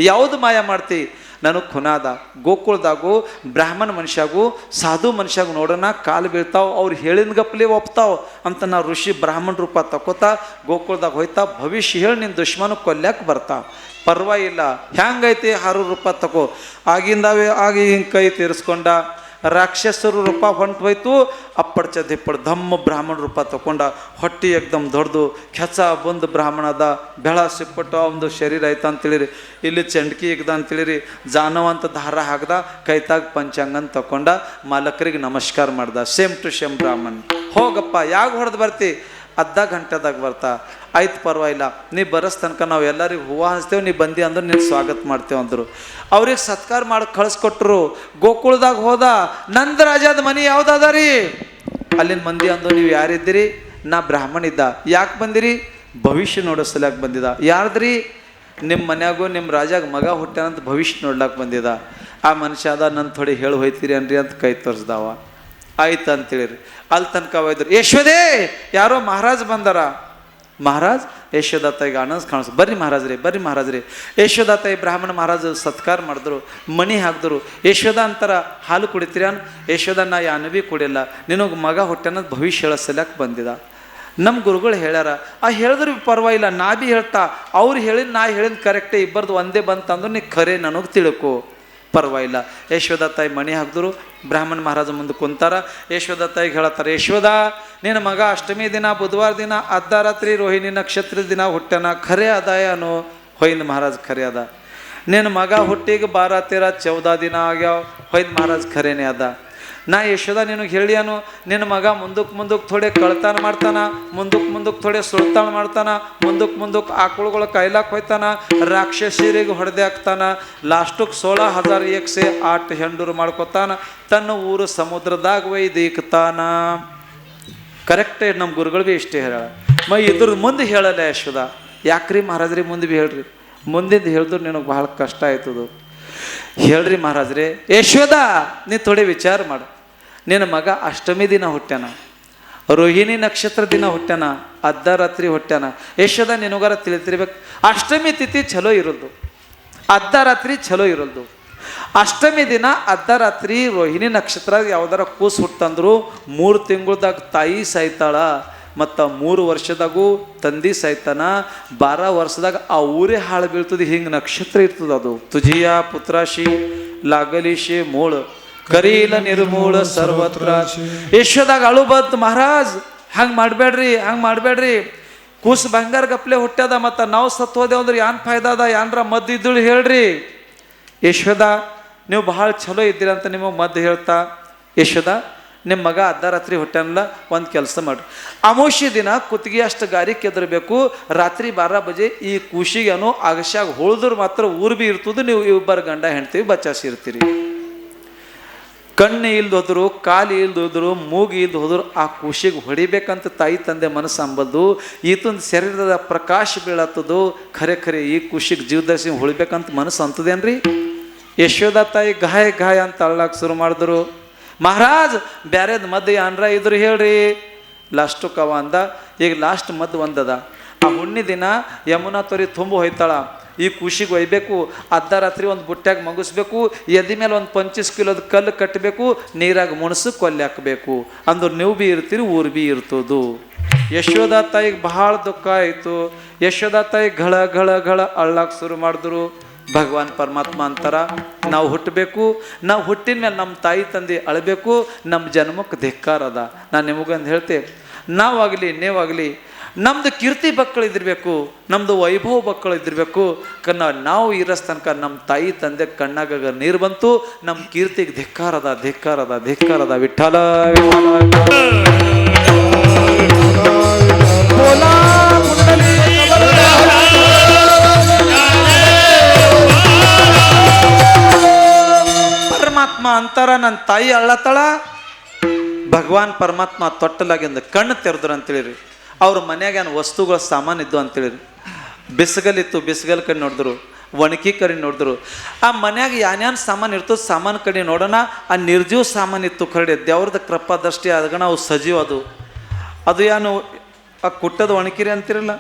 ಯಾವುದು ಮಾಯ ಮಾಡ್ತಿ? ನನಗೆ ಖುನಾದ. ಗೋಕುಳದಾಗು ಬ್ರಾಹ್ಮಣ ಮನುಷ್ಯಾಗು ಸಾಧು ಮನುಷ್ಯಾಗು ನೋಡೋಣ ಕಾಲು ಬೀಳ್ತಾವ, ಅವ್ರು ಹೇಳಿದ ಗಪ್ಪಲಿ ಒಪ್ತಾವ ಅಂತ ನಾ ಋಷಿ ಬ್ರಾಹ್ಮಣ ರೂಪ ತಕೋತಾ ಗೋಕುಳದಾಗ ಹೋಯ್ತಾ, ಭವಿಷ್ಯ ಹೇಳಿ ನಿನ್ನ ದುಶ್ಮನ ಕೊಲ್ಯಾಕೆ ಬರ್ತಾ. ಪರ್ವಾಗಿಲ್ಲ, ಹ್ಯಾಂಗೈತಿ 6 ರೂಪಾಯಿ ತಗೋ. ಆಗಿಂದಾವೆ ಆಗಿ ಹಿಂಗೆ ಕೈ ತೀರಿಸ್ಕೊಂಡ. ರಾಕ್ಷಸರು ರೂಪ ಹೊಂಟು ಹೋಯ್ತು. ಅಪ್ಪಡ್ಚ ದಿಪ್ಪಡ್ ಧಮ್ಮ ಬ್ರಾಹ್ಮಣ ರೂಪ ತಗೊಂಡ. ಹೊಟ್ಟಿ ಏಕ್ದಮ್ ದೊಡ್ಡದು, ಕೆಚ ಬಂದು ಬ್ರಾಹ್ಮಣದ ಬೆಳ ಸಿಪ್ಪಟ್ಟು ಒಂದು ಶರೀರ ಆಯ್ತು ಅಂತೇಳಿರಿ. ಇಲ್ಲಿ ಚಂಡ್ಕಿ ಇಗ್ದ ಅಂತೇಳಿರಿ. ಜಾನವಂತ ದಾರ ಹಾಕ್ದ, ಕೈತಾಗ ಪಂಚಾಂಗನ್ ತಗೊಂಡ, ಮಾಲಕರಿಗೆ ನಮಸ್ಕಾರ ಮಾಡ್ದ. ಸೇಮ್ ಟು ಸೇಮ್ ಬ್ರಾಹ್ಮಣ್. ಹೋಗಪ್ಪ, ಯಾಕೆ ಹೊಡೆದು ಬರ್ತಿ? ಅರ್ಧ ಗಂಟೆದಾಗ ಬರ್ತಾ. ಆಯ್ತು ಪರವಾಗಿಲ್ಲ, ನೀ ಬರೋಸ್ ತನಕ ನಾವು ಎಲ್ಲರಿಗೂ ಹೂವು ಹಂಚ್ತೇವೆ, ನೀ ಬಂದಿ ಅಂದ್ರೆ ನೀನು ಸ್ವಾಗತ ಮಾಡ್ತೇವೆ ಅಂದರು. ಅವ್ರಿಗೆ ಸತ್ಕಾರ ಮಾಡಿ ಕಳಿಸ್ಕೊಟ್ರು. ಗೋಕುಳದಾಗ ಹೋದ. ನಂದರಾಜದ ಮನೆ ಯಾವ್ದಾದ ರೀ? ಅಲ್ಲಿನ ಮಂದಿ ಅಂದು, ನೀವು ಯಾರಿದ್ದೀರಿ? ನಾ ಬ್ರಾಹ್ಮಣ ಇದ್ದ. ಯಾಕೆ ಬಂದಿರಿ? ಭವಿಷ್ಯ ನೋಡಿಸ್ಲಾಕ ಬಂದಿದ್ದ. ಯಾರ್ದ್ರಿ? ನಿಮ್ಮ ಮನ್ಯಾಗೂ ನಿಮ್ಮ ರಾಜಾಗ ಮಗ ಹುಟ್ಟ್ಯಾನಂತ ಭವಿಷ್ಯ ನೋಡ್ಲಾಕ್ ಬಂದಿದ್ದ. ಆ ಮನುಷ್ಯ ಅದ, ನನ್ನ ಥೋಡಿ ಹೇಳಿ ಹೋಯ್ತೀರಿ ಅನ್ರಿ ಅಂತ ಕೈ ತೋರಿಸ್ದಾವ. ಆಯ್ತು ಅಂತೇಳಿರಿ. ಅಲ್ಲಿ ತನಕ ಒಯ್ದ್ರು. ಯಶೋದೇ, ಯಾರೋ ಮಹಾರಾಜ್ ಬಂದಾರ. ಮಹಾರಾಜ್ ಯಶೋದ ತಾಯಿಗೆ ಕಾಣಿಸ್, ಬರ್ರಿ ಮಹಾರಾಜ್ರಿ. ಯಶೋದ ತಾಯಿ ಬ್ರಾಹ್ಮಣ ಮಹಾರಾಜ ಸತ್ಕಾರ ಮಾಡಿದ್ರು, ಮಣಿ ಹಾಕಿದ್ರು. ಯಶೋದ ಅಂತಾರ, ಹಾಲು ಕುಡಿತೀರ? ಯಶೋದ ನಾ ಯಾನು ಭೀ ಕುಡಿಯಲ್ಲ, ನಿನಗೆ ಮಗ ಹುಟ್ಟೆನ್ನೋದು ಭವಿಷ್ಯ ಹೇಳಸಲಕ್ಕೆ ಬಂದಿದ. ನಮ್ಮ ಗುರುಗಳು ಹೇಳ್ಯಾರ. ಆ ಹೇಳಿದ್ರು ಪರವಾಗಿಲ್ಲ, ನಾ ಭೀ ಹೇಳ್ತಾ, ಅವ್ರು ಹೇಳಿದ ನಾ ಹೇಳಿದ ಕರೆಕ್ಟೇ, ಇಬ್ಬರದು ಒಂದೇ ಬಂತಂದ್ರೆ ನೀ ಖರೆ ನನಗೆ ತಿಳ್ಕೊ, ಪರವಾಗಿಲ್ಲ. ಯಶೋದ ತಾಯಿ ಮಣಿ ಹಾಕಿದ್ರು. ಬ್ರಾಹ್ಮಣ ಮಹಾರಾಜ ಮುಂದೆ ಕುಂತಾರ. ಯಶೋದ ತಾಯಿಗೆ ಹೇಳತ್ತಾರೆ, ಯಶೋದ ನಿನ್ನ ಮಗ ಅಷ್ಟಮಿ ದಿನ ಬುಧವಾರ ದಿನ ಅರ್ಧ ರಾತ್ರಿ ರೋಹಿಣಿ ನಕ್ಷತ್ರದ ದಿನ ಹುಟ್ಟ್ಯಾನ, ಖರೆ ಅದಾಯನು? ಹೊಯ್ದ ಮಹಾರಾಜ್ ಖರೆ ಅದ. ನಿನ್ನ ಮಗ ಹುಟ್ಟಿಗೆ 12, 13, 14 ದಿನ ಆಗ್ಯಾವ. ಹೊಯ್ದ ಮಹಾರಾಜ್ ಖರೇನೆ ಅದ. ನಾ ಯಶೋದ ನಿನಗೆ ಹೇಳಿಯಾನು, ನಿನ್ನ ಮಗ ಮುಂದಕ್ಕೆ ಥೋಡೆ ಕಳ್ತಾನ ಮಾಡ್ತಾನ, ಮುಂದಕ್ಕೆ ಥೋಡೆ ಸುಳ್ತಾನ ಮಾಡ್ತಾನ, ಮುಂದಕ್ಕೆ ಆಕಳುಗಳು ಕಾಯ್ಲಾಕ್ ಹೋಯ್ತಾನ, ರಾಕ್ಷಸರಿಗೆ ಹೊಡೆದೆ ಹಾಕ್ತಾನ, ಲಾಸ್ಟಕ್ಕೆ 16,108 ಹೆಂಡೂರು ಮಾಡ್ಕೊತಾನ, ತನ್ನ ಊರು ಸಮುದ್ರದಾಗ ಒಯ್ದೀಕ್ತಾನ. ಕರೆಕ್ಟೇ, ನಮ್ಮ ಗುರುಗಳು ಭೀ ಇಷ್ಟೇ ಹೇಳ. ಇದ್ರ ಮುಂದೆ ಹೇಳಲ್ಲ ಯಶೋದ. ಯಾಕ್ರಿ ಮಹಾರಾಜ್ರಿ ಮುಂದೆ ಭೀ ಹೇಳ್ರಿ. ಮುಂದಿಂದ ಹೇಳಿದ್ರು ನಿನಗೆ ಭಾಳ ಕಷ್ಟ ಆಯ್ತದು. ಹೇಳ್ರಿ ಮಹಾರಾಜ್ರೆ. ಯಶೋದ ನೀ ಥೋಡೆ ವಿಚಾರ ಮಾಡು. ನಿನ್ನ ಮಗ ಅಷ್ಟಮಿ ದಿನ ಹುಟ್ಟ್ಯಾನ, ರೋಹಿಣಿ ನಕ್ಷತ್ರ ದಿನ ಹುಟ್ಟ್ಯಾನ, ಅರ್ಧ ರಾತ್ರಿ ಹುಟ್ಟ್ಯಾನ. ಯಶೋದ ನಿನಗಾರ ತಿಳಿತಿರ್ಬೇಕು, ಅಷ್ಟಮಿ ತಿಥಿ ಚಲೋ ಇರೋದು, ಅರ್ಧ ರಾತ್ರಿ ಚಲೋ ಇರೋದು. ಅಷ್ಟಮಿ ದಿನ ಅರ್ಧರಾತ್ರಿ ರೋಹಿಣಿ ನಕ್ಷತ್ರ ಯಾವ್ದಾರ ಕೂಸು ಹುಟ್ಟಂದ್ರು 3 ತಿಂಗಳದಾಗ ತಾಯಿ ಸಾಯ್ತಾಳ, ಮತ್ತು 3 ವರ್ಷದಾಗೂ ತಂದಿ ಸಾಯ್ತಾನ, 12 ವರ್ಷದಾಗ ಆ ಊರೇ ಹಾಳು ಬೀಳ್ತದೆ. ಹಿಂಗೆ ನಕ್ಷತ್ರ ಇರ್ತದೆ. ಅದು ತುಜಿಯ ಪುತ್ರಾಶಿ लागलीशे मूळ ಕರೀಲ ನಿರ್ಮೂಳ ಸರ್ವತ್ರ. ಯಶೋದಾಗ ಅಳು ಬಂತು, ಮಹಾರಾಜ್ ಹಂಗೆ ಮಾಡಬೇಡ್ರಿ, ಕೂಸು ಬಂಗಾರ ಗಪ್ಲೆ ಹುಟ್ಟ್ಯದ, ಮತ್ತು ನಾವು ಸತ್ತು ಹೋದೆವು ಅಂದ್ರೆ ಯಾನ್ ಫಾಯ್ದ ಅದ, ಯಾನ್ರ ಮದ್ದು ಇದ್ದಳು ಹೇಳ್ರಿ. ಯಶೋದ ನೀವು ಭಾಳ ಚಲೋ ಇದ್ದೀರ ಅಂತ ನಿಮಗೆ ಮದ್ದು ಹೇಳ್ತಾ, ಯಶೋದ ನಿಮ್ಮ ಮಗ ಅರ್ಧರಾತ್ರಿ ಹೊಟ್ಟೆನಲ್ಲ, ಒಂದು ಕೆಲಸ ಮಾಡಿ, ಅಮಾವಾಸ್ಯೆ ದಿನ ಕುತ್ತಿಗೆ ಅಷ್ಟು ಗಾರಿ ಕೆದರ್ಬೇಕು, ರಾತ್ರಿ 12 ಬಜೆ ಈ ಕೂಸಿಗೇನು ಆಗಶ್ಯಾಗ ಹೋಳಿದ್ರು ಮಾತ್ರ ಊರು ಬಿ ಇರ್ತದೆ, ನೀವು ಇಬ್ಬರು ಗಂಡ ಹೆಣ್ತೀವಿ ಬಚಾಸಿರ್ತೀರಿ. ಕಣ್ಣು ಇಲ್ದು ಹೋದ್ರು, ಕಾಲು ಇಲ್ದು ಹೋದ್ರು, ಮೂಗು ಇಲ್ದು ಹೋದ್ರು ಆ ಕೂಸಿಗೆ ಹೊಡಿಬೇಕಂತ ತಾಯಿ ತಂದೆ ಮನಸ್ಸು ಅಂಬದು. ಈತನ ಶರೀರದ ಪ್ರಕಾಶ ಬೀಳತ್ತದು, ಖರೆ ಈ ಕೂಸಿಗೆ ಜೀವದರ್ಶಿ ಹೊಳಿಬೇಕಂತ ಮನಸ್ಸು ಅಂತದೇನ್ರಿ. ಯಶೋದ ತಾಯಿ ಗಾಯ ಅಂತ ಅಳ್ಳಾಕ ಶುರು ಮಾಡಿದ್ರು. ಮಹಾರಾಜ್ ಬ್ಯಾರೇದು ಮದ್ದು ಅನ್ರ ಇದ್ರು ಹೇಳ್ರಿ. ಲಾಸ್ಟು ಕವ ಅಂದ, ಈಗ ಲಾಸ್ಟ್ ಮದ್ದು ಒಂದದ. ಆ ಹುಣ್ಣಿ ದಿನ ಯಮುನಾ ತೊರಿ ತುಂಬ ಹೋಯ್ತಾಳ, ಈ ಖುಷಿಗೆ ಒಯ್ಬೇಕು, ಅರ್ಧರಾತ್ರಿ ಒಂದು ಬುಟ್ಟ್ಯಾಗ ಮಗುಸ್ಬೇಕು, ಎದಿ ಮೇಲೆ ಒಂದು 25 ಕಿಲೋದ ಕಲ್ಲು ಕಟ್ಟಬೇಕು, ನೀರಾಗ ಮುಣಸು ಕೊಲ್ಲಿ ಹಾಕಬೇಕು ಅಂದ್ರೆ ನೀವು ಬಿ ಇರ್ತೀರಿ, ಊರು ಬಿ ಇರ್ತದು. ಯಶೋದ ತಾಯಿಗೆ ಭಾಳ ದುಃಖ ಆಯಿತು. ಯಶೋದ ತಾಯಿ ಘಳ ಘಳ ಘಳ ಅಳ್ಳಾಕ ಶುರು ಮಾಡಿದ್ರು. ಭಗವಾನ್ ಪರಮಾತ್ಮ ಅಂತಾರ, ನಾವು ಹುಟ್ಟಬೇಕು, ನಾವು ಹುಟ್ಟಿದ ಮೇಲೆ ನಮ್ಮ ತಾಯಿ ತಂದೆ ಅಳಬೇಕು, ನಮ್ಮ ಜನ್ಮಕ್ಕೆ ಧಿಕ್ಕಾರ ಅದ. ನಾನು ನಿಮಗಂದು ಹೇಳ್ತೇವೆ, ನಾವಾಗಲಿ ನೀವಾಗಲಿ ನಮ್ಮದು ಕೀರ್ತಿ ಮಕ್ಕಳು ಇದ್ದಿರಬೇಕು, ನಮ್ಮದು ವೈಭವ ಮಕ್ಕಳು ಇದ್ದಿರಬೇಕು. ನಾವು ಇರೋಸ್ ತನಕ ನಮ್ಮ ತಾಯಿ ತಂದೆ ಕಣ್ಣಾಗ ನೀರು ಬಂತು, ನಮ್ಮ ಕೀರ್ತಿಗೆ ಧಿಕ್ಕಾರದ ವಿಠಲ ಪರಮಾತ್ಮ ಅಂತಾರ, ನನ್ನ ತಾಯಿ ಅಳ್ಳತ್ತಳ. ಭಗವಾನ್ ಪರಮಾತ್ಮ ತೊಟ್ಟಲಾಗಿಂದ ಕಣ್ಣು ತೆರೆದ್ರು ಅಂತೇಳಿರಿ. ಅವ್ರ ಮನ್ಯಾಗ ಏನು ವಸ್ತುಗಳ ಸಾಮಾನು ಇದ್ದು ಅಂತೇಳಿರಿ. ಬಿಸಿಗಲ್ಲಿತ್ತು, ಬಿಸಿಗಲ್ ಕಡೆ ನೋಡಿದ್ರು, ಒಣಗಿ ಕಡೆ ನೋಡಿದ್ರು. ಆ ಮನ್ಯಾಗ ಯಾನ್ಯಾನ್ ಸಾಮಾನು ಇರ್ತದೆ ಸಾಮಾನು ಕಡೆ ನೋಡೋಣ. ಆ ನಿರ್ಜೀವ ಸಾಮಾನು ಇತ್ತು ಕರಡಿ, ದೇವ್ರದ ಕೃಪಾ ದೃಷ್ಟಿ ಆದಗಣ ಅವು ಸಜೀವ. ಅದು ಏನು ಆ ಕುಟ್ಟದ ಒಣಕಿರಿ ಅಂತಿರಲ್ಲ,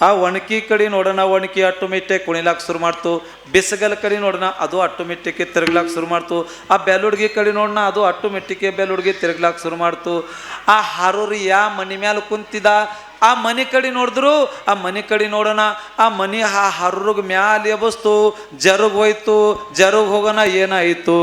ಆ ಒಣಕಿ ಕಡೆ ನೋಡೋಣ, ಒಣಕಿ ಆಟೋಮೆಟಿಕ್ ಕುಣಿಲಾಕ ಶುರು ಮಾಡ್ತು. ಬಿಸಿಗಲ್ ಕಡೆ ನೋಡೋಣ, ಅದು ಆಟೋಮೆಟಿಕ್ ತಿರುಗ್ಲಾಕ ಶುರು ಮಾಡ್ತು. ಆ ಬೆಲ್ಲುಡ್ಗಿ ಕಡೆ ನೋಡೋಣ, ಅದು ಆಟೋಮೆಟಿಕ್ ಬೆಲ್ಲುಡ್ಗಿ ತಿರುಗ್ಲಾಕ ಶುರು ಮಾಡ್ತು. ಆ ಹಾರೋರು ಮನೆ ಮ್ಯಾಲ ಕುಂತಿದ, ಆ ಮನೆ ಕಡೆ ನೋಡಿದ್ರು, ಆ ಮನೆ ಕಡೆ ನೋಡೋಣ, ಆ ಮನೆ ಹರ್ರಗ್ ಮ್ಯಾಲ ಎಬಸ್ತು, ಜರುಗ್ ಹೋಯ್ತು. ಜರುಗ್ ಹೋಗೋಣ, ಏನಾಯಿತು?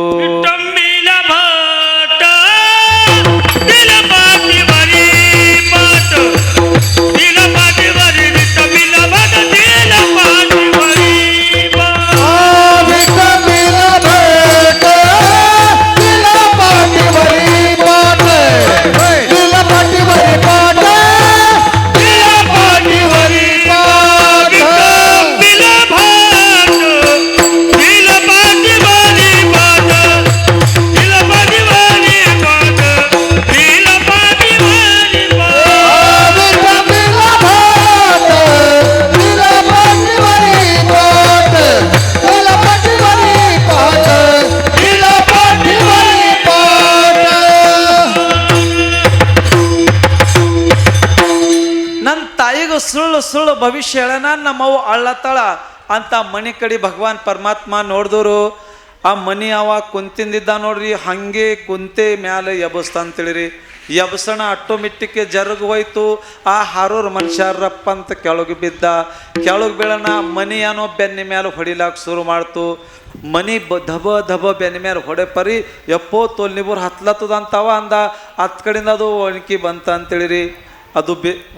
ಸುಳ್ಳು ಭವಿಷ್ಯ ಹೇಳನ, ನಮ್ಮವು ಅಳ್ಳತ್ತಾಳ ಅಂತ ಮನೆ ಕಡೆ ಭಗವಾನ್ ಪರಮಾತ್ಮ ನೋಡಿದವರು. ಆ ಮನಿ ಅವ ಕುಂತಿಂದಿದ್ದ ನೋಡ್ರಿ, ಹಂಗೆ ಕುಂತೆ ಮ್ಯಾಲೆ ಎಬಸ್ತ ಅಂತೇಳಿರಿ. ಎಬಸಣ ಆಟೋಮೆಟಿಕ್ ಜರುಗ್ ಹೋಯ್ತು. ಆ ಹಾರೋರು ಮನುಷ್ಯ ರಪ್ಪ ಅಂತ ಕೆಳಗೆ ಬಿದ್ದ. ಕೆಳಗೆ ಬೀಳೋಣ, ಮನಿ ಏನೋ ಬೆನ್ನಿ ಮೇಲೆ ಹೊಡಿಲಾಕ ಶುರು ಮಾಡ್ತು. ಮನಿ ಧಬ ಬೆನ್ನಿ ಮೇಲೆ ಹೊಡೆ ಪರಿ ಎಪ್ಪೋ ತೋಲ್ ನಿಬೂರು ಹತ್ಲತ್ತದ ಅಂತಾವ ಅಂದ. ಹತ್ತು ಕಡೆಯಿಂದ ಅದು ಒಣಕಿ ಬಂತ ಅಂತೇಳಿರಿ. ಅದು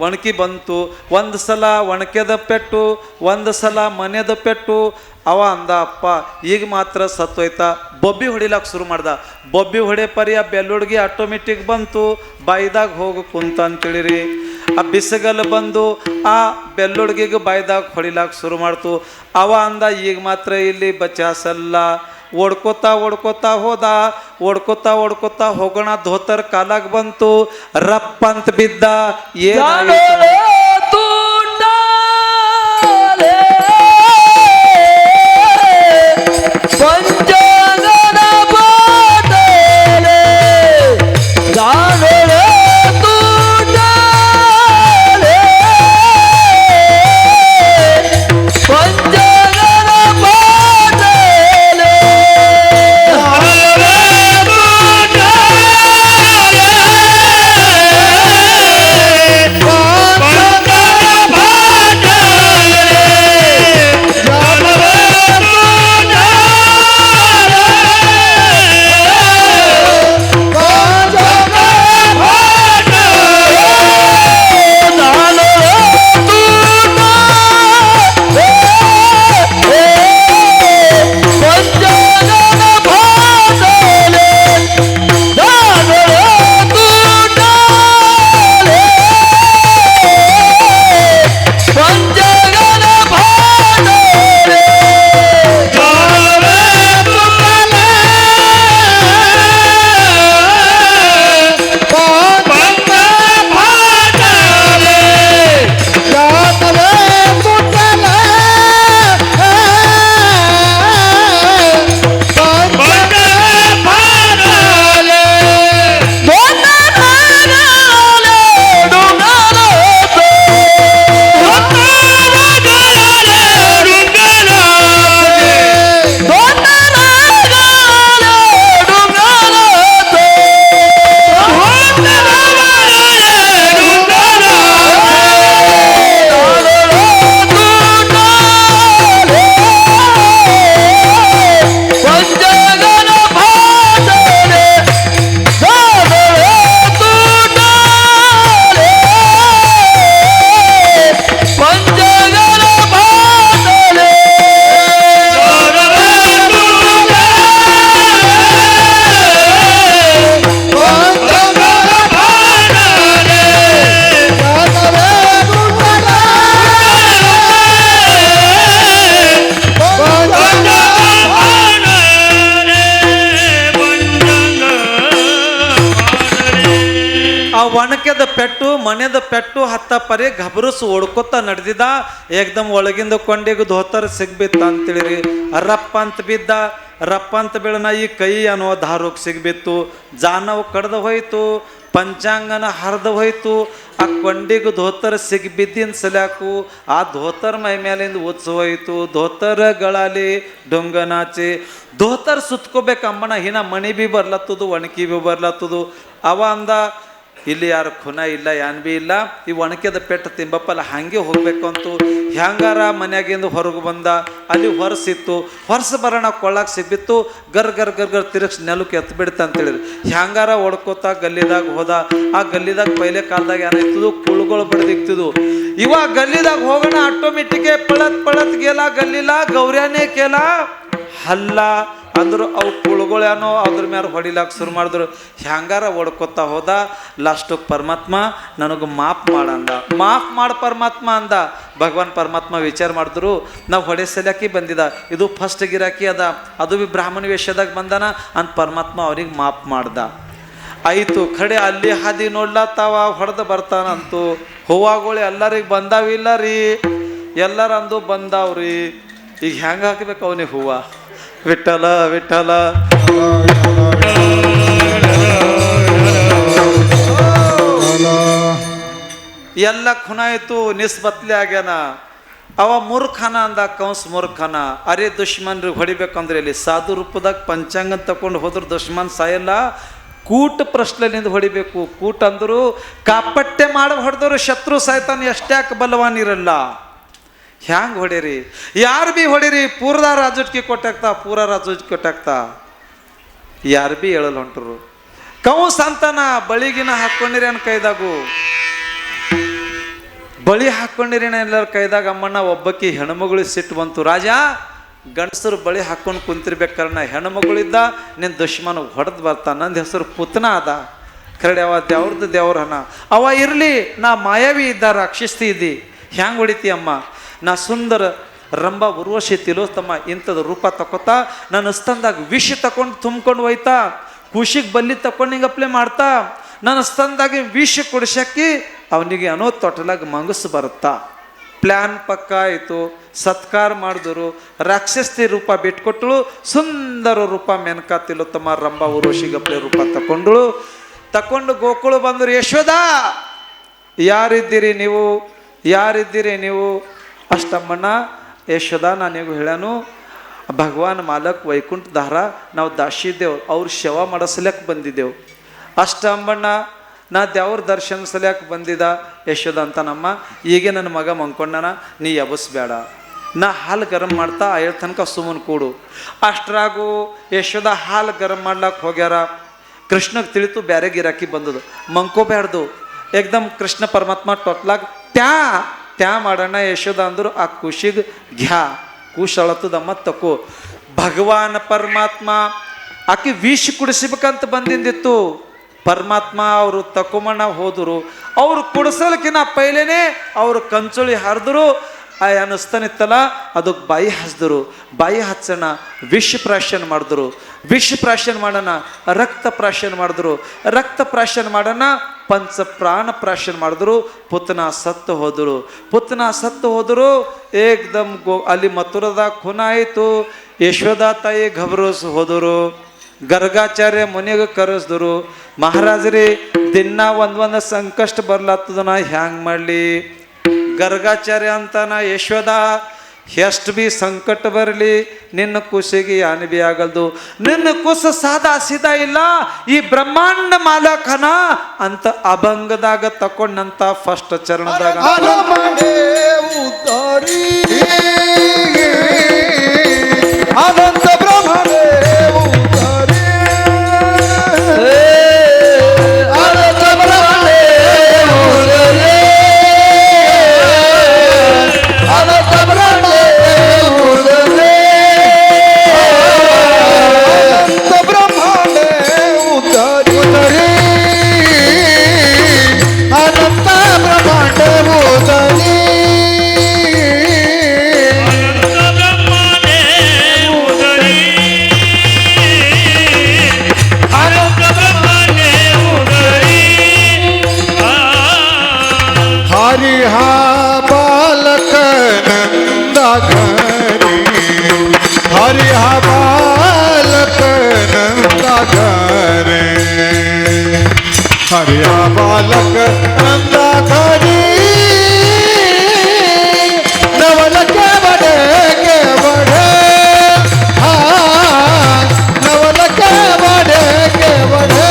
ಒಣಕಿ ಬಂತು. ಒಂದು ಸಲ ಒಣಕೆದ ಪೆಟ್ಟು, ಒಂದು ಸಲ ಮನೆದ ಪೆಟ್ಟು. ಅವ ಅಂದ, ಅಪ್ಪ ಈಗ ಮಾತ್ರ ಸತ್ತೋಯ್ತಾ. ಬೊಬ್ಬಿ ಹೊಡಿಲಾಕ ಶುರು ಮಾಡ್ದ. ಬೊಬ್ಬಿ ಹೊಡೆ ಪರಿ ಆ ಬೆಲ್ಲುಡ್ಗಿ ಆಟೋಮೆಟಿಕ್ ಬಂತು, ಬಾಯ್ದಾಗ ಹೋಗಿ ಕುಂತ ಅಂತೇಳಿರಿ. ಆ ಬಿಸಿಗಲ್ ಬಂದು ಆ ಬೆಲ್ಲುಡ್ಗಿಗೆ ಬಾಯ್ದಾಗ ಹೊಡಿಲಾಕ ಶುರು ಮಾಡ್ತು. ಅವ ಅಂದ, ಈಗ ಮಾತ್ರ ಇಲ್ಲಿ ಬಚಾಸಲ್ಲ. ಓಡ್ಕೋತಾ ಹೋದ. ಓಡ್ಕೋತಾ ಹೋಗೋಣ, ಧೋತರ್ ಕಾಲಾಗ ಬಂತು, ರಪ್ಪ ಅಂತ ಬಿದ್ದ. ಏನಾಯಿತು? ಆ ಒಣಕೆದ ಪೆಟ್ಟು ಮನೆದ ಪೆಟ್ಟು ಹತ್ತ ಪರಿ ಗಬರಸ್ ಓಡ್ಕೊತ ನಡೆದಿದ್ದ. ಏಕ್ದಮ್ ಒಳಗಿಂದ ಕೊಂಡಿಗೆ ಧೋತರ ಸಿಗ್ಬಿತ್ತ ಅಂತೇಳಿರಿ. ರಪ್ಪ ಅಂತ ಬಿದ್ದ. ರಪ್ಪ ಅಂತ ಬೀಳನ ಈ ಕೈ ಅನ್ನೋ ದಾರೋಗ್ ಸಿಗ್ಬಿತ್ತು. ಜಾನವ್ ಕಡ್ದು ಹೋಯ್ತು, ಪಂಚಾಂಗನ ಹರಿದು ಹೋಯ್ತು. ಆ ಕೊಂಡಿಗೆ ಧೋತರ ಸಿಗ್ಬಿದ್ದಿನ ಸಲ್ಯಾಕು ಆ ಧೋತರ ಮೈ ಮೇಲಿಂದ ಹೋಯ್ತು. ಧೋತರಗಳಲ್ಲಿ ಡೊಂಗನಾಚಿ ಧೋತರ ಸುತ್ಕೋಬೇಕು ಅಂಬಣ ಹಿನ ಮಣಿ ಬಿ ಬರ್ಲತ್ತದು, ಒಣಕಿ ಬಿ ಬರ್ಲತ್ತದು. ಅವ ಅಂದ ಇಲ್ಲಿ ಯಾರು ಖುನ ಇಲ್ಲ, ಏನ್ ಬಿ ಇಲ್ಲ, ಈ ಒಣಕೆದ ಪೆಟ್ಟು ತಿಂಬಪ್ಪಲ್ಲ ಹಾಗೆ ಹೋಗ್ಬೇಕು ಅಂತು. ಹ್ಯಾಂಗಾರ ಮನ್ಯಾಗಿಂದ ಹೊರಗೆ ಬಂದ. ಅಲ್ಲಿ ಹೊರಸಿತ್ತು. ಹೊರಸ ಬರೋಣ ಕೊಳ್ಳಾಗ ಸಿಗ್ಬಿತ್ತು. ಗರ್ ಗರ್ ಗರ್ ಗರ್ ತಿರುಗಿಸಿ ನೆಲಕ್ಕೆ ಎತ್ತು ಬಿಡ್ತ ಅಂತೇಳಿದ್ರು. ಹ್ಯಾಂಗಾರ ಹೊಡ್ಕೋತ ಗಲ್ಲಿದಾಗ ಹೋದ. ಆ ಗಲ್ಲಿದಾಗ ಪೈಲೆ ಕಾಲದಾಗ ಏನಾಯ್ತದು, ಕುಳುಗಳು ಬಡ್ದಿಕ್ತಿದ್ವು. ಇವಾಗ ಗಲ್ಲಿದಾಗ ಹೋಗೋಣ ಆಟೋಮೆಟಿಕ್ ಪಳತ್ ಪಳತ್ ಗೇಲ ಗಲ್ಲಿಲ್ಲ, ಗೌರ್ಯಾನೇ ಕೇಲ ಹಲ್ಲ ಅಂದ್ರು. ಅವು ಕುಳುಗಳೇನೋ ಅದ್ರ ಮ್ಯಾಲ ಹೊಡಿಲಾಕ ಶುರು ಮಾಡಿದ್ರು. ಹ್ಯಾಂಗಾರ ಹೊಡ್ಕೊತಾ ಹೋದ. ಲಾಸ್ಟಕ್ಕೆ ಪರಮಾತ್ಮ ನನಗೆ ಮಾಫ್ ಮಾಡಂದ. ಮಾಫ್ ಮಾಡ ಪರಮಾತ್ಮ ಅಂದ. ಭಗವಾನ್ ಪರಮಾತ್ಮ ವಿಚಾರ ಮಾಡಿದ್ರು, ನಾವು ಹೊಡೆ ಸಲ್ಯಾಕಿ ಬಂದಿದ, ಇದು ಫಸ್ಟ್ ಗಿರಾಕಿ ಅದ, ಅದು ಬಿ ಬ್ರಾಹ್ಮಣ ವೇಷದಾಗ ಬಂದಾನ ಅಂತ ಪರಮಾತ್ಮ ಅವ್ರಿಗೆ ಮಾಫ್ ಮಾಡ್ದ. ಆಯಿತು ಕಡೆ ಅಲ್ಲಿ ಹಾದಿ ನೋಡ್ಲತ್ತಾವ, ಹೊಡೆದು ಬರ್ತಾನಂತು. ಹೂವಾಗಳು ಎಲ್ಲರಿಗೆ ಬಂದಾವಿಲ್ಲ ರೀ, ಎಲ್ಲರಂದು ಬಂದಾವ್ರಿ. ಈಗ ಹೆಂಗೆ ಹಾಕ್ಬೇಕು ಅವನಿಗೆ ಹೂವ? ವಿಠಲ ವಿಠಲ ಎಲ್ಲ ಖುನಾಯ್ತು, ನಿಸ್ಬತ್ಲೆ ಆಗ್ಯಾನ. ಅವ ಮೂರ್ಖನ ಅಂದ, ಕಂಸ್ ಮೂರ್ಖನ. ಅರೆ ದುಶ್ಮನ್ರಿಗೆ ಹೊಡಿಬೇಕಂದ್ರೆ ಇಲ್ಲಿ ಸಾಧು ರೂಪದಾಗ ಪಂಚಾಂಗ ತಕೊಂಡು ಹೋದ್ರೆ ದುಶ್ಮನ್ ಸಾಯಲ್ಲ, ಕೂಟ ಪ್ರಶ್ನೆಲಿಂದ ಹೊಡಿಬೇಕು. ಕೂಟ ಅಂದರು ಕಾಪಟ್ಟೆ ಮಾಡಿ ಹೊಡೆದವರು ಶತ್ರು ಸಾಯ್ತಾನೆ, ಎಷ್ಟ್ಯಾಕೆ ಬಲವಾನಿರಲ್ಲ. ಹ್ಯಾಂಗೆ ಹೊಡೀರಿ? ಯಾರು ಬಿ ಹೊಡೀರಿ ಪೂರದ ರಾಜುಟ್ಕಿ ಕೊಟ್ಟಾಗ್ತಾ, ಪೂರ ರಾಜುಟ್ಕಿ ಕೊಟ್ಟಾಗ್ತಾ, ಯಾರು ಬಿ ಹೇಳಲ್ ಹೊಂಟರು. ಕಂಸ ಅಂತಾನ ಬಳಿಗಿನ ಹಾಕ್ಕೊಂಡಿರೇನು ಕೈದಾಗು, ಬಳಿ ಹಾಕ್ಕೊಂಡಿರೇನ ಎಲ್ಲರ ಕೈದಾಗ. ಅಮ್ಮಣ್ಣ ಒಬ್ಬಕ್ಕಿ ಹೆಣ್ಮಗಳು ಸಿಟ್ಟು ಬಂತು. ರಾಜ ಗಂಡಸರು ಬಳಿ ಹಾಕ್ಕೊಂಡು ಕುಂತಿರ್ಬೇಕಾರೆ ಹೆಣ್ಮಗಳಿದ್ದ ನಿನ್ನ ದುಶ್ಮನ ಹೊಡೆದು ಬರ್ತಾನ. ನಂದು ಹೆಸರು ಪುತ್ನ ಅದ, ಕರಡಿ ಅವ ದೇವ್ರದ್ದು ದೇವ್ರನ ಅವ ಇರಲಿ. ನಾ ಮಾಯಾವಿ ಇದ್ದ, ರಾಕ್ಷಸ್ತಿ ಇದ್ದಿ, ಹ್ಯಾಂಗೆ ಹೊಡಿತಿ ಅಮ್ಮ? ನಾ ಸುಂದರ ರಂಭ ಉರ್ವಶಿ ತಿಲೋತ್ತಮ ಇಂಥದ್ದು ರೂಪ ತಕೋತಾ ನನ್ನ ಸ್ತಂದಾಗ ವಿಷ ತಕೊಂಡು ತುಂಬ್ಕೊಂಡು ಹೋಯ್ತಾ, ಖುಷಿಗೆ ಬಲ್ಲಿ ತಕೊಂಡು ಹಿಂಗೆ ಅಪ್ಲೈ ಮಾಡ್ತಾ, ನನ್ನ ಸ್ತಂದಾಗಿ ವಿಷ ಕುಡಿಸಕ್ಕಿ ಅವನಿಗೆ ಅನ್ನೋ ತೊಟ್ಟಲಾಗ ಮಂಗಸು ಬರುತ್ತಾ. ಪ್ಲ್ಯಾನ್ ಪಕ್ಕ ಆಯಿತು. ಸತ್ಕಾರ ಮಾಡಿದ್ರು. ರಾಕ್ಷಸ್ತಿ ರೂಪ ಬಿಟ್ಕೊಟ್ಟಳು. ಸುಂದರ ರೂಪ ಮೆನಕಾ ತಿಲೋತ್ತಮ ರಂಭ ಉರ್ವಶಿಗಪ್ಲೆ ರೂಪ ತಕೊಂಡು ಗೋಕುಳು ಬಂದರು. ಯಶೋದ ಯಾರಿದ್ದೀರಿ ನೀವು, ಯಾರಿದ್ದೀರಿ ನೀವು? ಅಷ್ಟಮ್ಮಣ್ಣ ಯಶೋದ ನಾನೀಗ ಹೇಳನು, ಭಗವಾನ್ ಮಾಲಕ್ ವೈಕುಂಠ ದಾರ ನಾವು ದಾಸಿದ್ದೇವು, ಅವ್ರು ಶವ ಮಾಡಿಸ್ಲಿಕ್ಕೆ ಬಂದಿದ್ದೆವು. ಅಷ್ಟಮ್ಮಣ್ಣ ನಾ ದೇವ್ರ ದರ್ಶನ ಸಲ್ಯಾಕೆ ಬಂದಿದ್ದ. ಯಶೋದ ಅಂತ ನಮ್ಮ ಈಗ ನನ್ನ ಮಗ ಮಂಕೊಂಡನ, ನೀ ಎಬಸ್ಬೇಡ, ನಾ ಹಾಲು ಗರಂ ಮಾಡ್ತಾ ಐದು ತನಕ ಸುಮ್ಮನೆ ಕೂಡು. ಅಷ್ಟ್ರಾಗು ಯಶೋದ ಹಾಲು ಗರಂ ಮಾಡ್ಲಾಕ್ ಹೋಗ್ಯಾರ. ಕೃಷ್ಣಗೆ ತಿಳಿತು ಬ್ಯಾರೆ ಗಿರಾಕಿ ಬಂದದು, ಮಂಕೋಬ್ಯಾಡ್ದು. ಏಕ್ದಮ್ ಕೃಷ್ಣ ಪರಮಾತ್ಮ ಟೊಟ್ಲಾಗ ಟ್ಯಾ ಮಾಡೋಣ ಯಶೋದ ಅಂದರು. ಆ ಖುಷಿಗೆ ಘ್ಯಾ ಖುಷ್ ಅಳತದಮ್ಮ ತಕೋ. ಭಗವಾನ್ ಪರಮಾತ್ಮ ಆಕೆ ವಿಷ ಕುಡಿಸ್ಬೇಕಂತ ಬಂದಿಂದಿತ್ತು. ಪರಮಾತ್ಮ ಅವರು ತಕೊಂಬಣ್ಣ ಹೋದರು. ಅವರು ಕುಡಿಸಲಿಕ್ಕಿನ ಪೈಲೇನೆ ಅವರು ಕಂಚುಳಿ ಹರಿದ್ರು. ಅನ್ನಿಸ್ತಾನಿತ್ತಲ್ಲ ಅದಕ್ಕೆ ಬಾಯಿ ಹಚ್ಚಿದ್ರು. ಬಾಯಿ ಹಚ್ಚೋಣ ವಿಷ ಪ್ರಾಶನ ಮಾಡಿದ್ರು. ವಿಷ ಪ್ರಾಶನ ಮಾಡೋಣ ರಕ್ತ ಪ್ರಾಶನ ಮಾಡಿದ್ರು. ರಕ್ತ ಪ್ರಾಶನ ಮಾಡೋಣ ಪಂಚ ಪ್ರಾಣ ಪ್ರಾಶನ ಮಾಡಿದ್ರು. ಪುತ್ನ ಸತ್ತು ಹೋದರು. ಪುತ್ನ ಸತ್ತು ಹೋದರು. ಏಕ್ದಮ್ ಅಲ್ಲಿ ಮಥುರದಾಗ ಖುನ ಆಯಿತು. ಯಶೋದ ತಾಯಿ ಘಬರಸ್ ಹೋದರು. ಗರ್ಗಾಚಾರ್ಯ ಮುನಿಗೆ ಕರೆಸಿದ್ರು. ಮಹಾರಾಜರೇ ದಿನ ಒಂದೊಂದು ಸಂಕಷ್ಟ ಬರ್ಲಾತ್ತದ, ನಾ ಹ್ಯಾಂಗೆ ಮಾಡಲಿ? ಗರ್ಗಾಚಾರ್ಯ ಅಂತಾನ, ಯಶೋದ ಎಷ್ಟು ಬಿ ಸಂಕಟ ಬರಲಿ ನಿನ್ನ ಕುಸಿಗೆ ಯಾನು ಬಿ ಆಗಲ್ದು. ನಿನ್ನ ಕುಸ ಸಾದಾ ಸೀದಾ ಇಲ್ಲ, ಈ ಬ್ರಹ್ಮಾಂಡ ಮಾಲಕನ ಅಂತ ಅಭಂಗದಾಗ ತಕೊಂಡಂತ ಫಸ್ಟ್ ಚರಣದಾಗ ಅನಂತ ಬ್ರಹ್ಮನೇ हरिया बालक नंदा घरी नवल के बड़े हाँ नवल के बड़े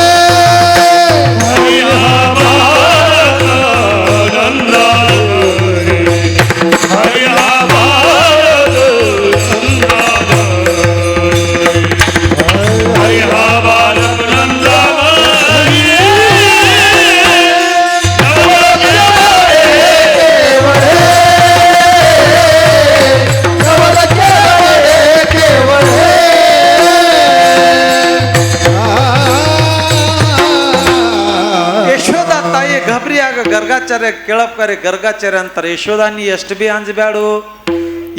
ಗರ್ಗಾಚಾರ್ಯ ಕೇಳಪ್ಕಾರಿ ಗರ್ಗಾಚಾರ್ಯ ಅಂತಾರೆ ಯಶೋಧ ನೀ ಎಷ್ಟು ಬಿ ಅಂಜಬ್ಯಾಡು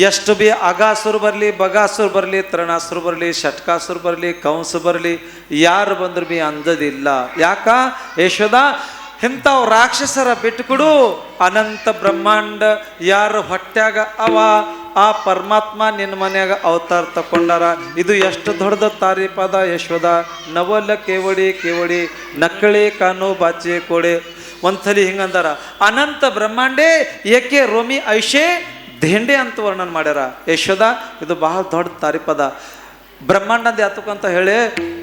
ಎಷ್ಟು ಬಿ ಅಗಾಸುರ್ ಬರಲಿ ಬಗಾಸುರ್ ಬರಲಿ ತೃಣಾಸುರ್ ಬರಲಿ ಷಟ್ಕಾಸುರ್ ಬರಲಿ ಕಂಸ ಬರಲಿ ಯಾರು ಬಂದ್ರು ಬಿ ಅಂಜದಿಲ್ಲ ಯಾಕ ಯಶೋಧ ಇಂಥವ್ ರಾಕ್ಷಸರ ಬಿಟ್ಟುಕೊಡು ಅನಂತ ಬ್ರಹ್ಮಾಂಡ ಯಾರು ಹೊಟ್ಯಾಗ ಅವ ಆ ಪರಮಾತ್ಮ ನಿನ್ನ ಮನ್ಯಾಗ ಅವತಾರ ತಕೊಂಡಾರ ಇದು ಎಷ್ಟು ದೊಡ್ಡದ ತಾರೀಪದ ಯಶೋಧ ನವಲ ಕೇವಡಿ ಕೇವಡಿ ನಕ್ಕಳಿ ಕಾನು ಬಾಚೆ ಕೋಡೆ ಒಂದ್ಸಲಿ ಹಿಂಗಂದಾರ ಅನಂತ ಬ್ರಹ್ಮಾಂಡೇ ಏಕೆ ರೋಮಿ ಐಷೆ ಧೇಂಡೆ ಅಂತ ವರ್ಣನ ಮಾಡ್ಯಾರ ಯಶೋಧ ಇದು ಬಹಳ ದೊಡ್ಡ ತಾರೀಪದ ಬ್ರಹ್ಮಾಂಡದ ಯಾತಕ್ಕಂತ ಹೇಳಿ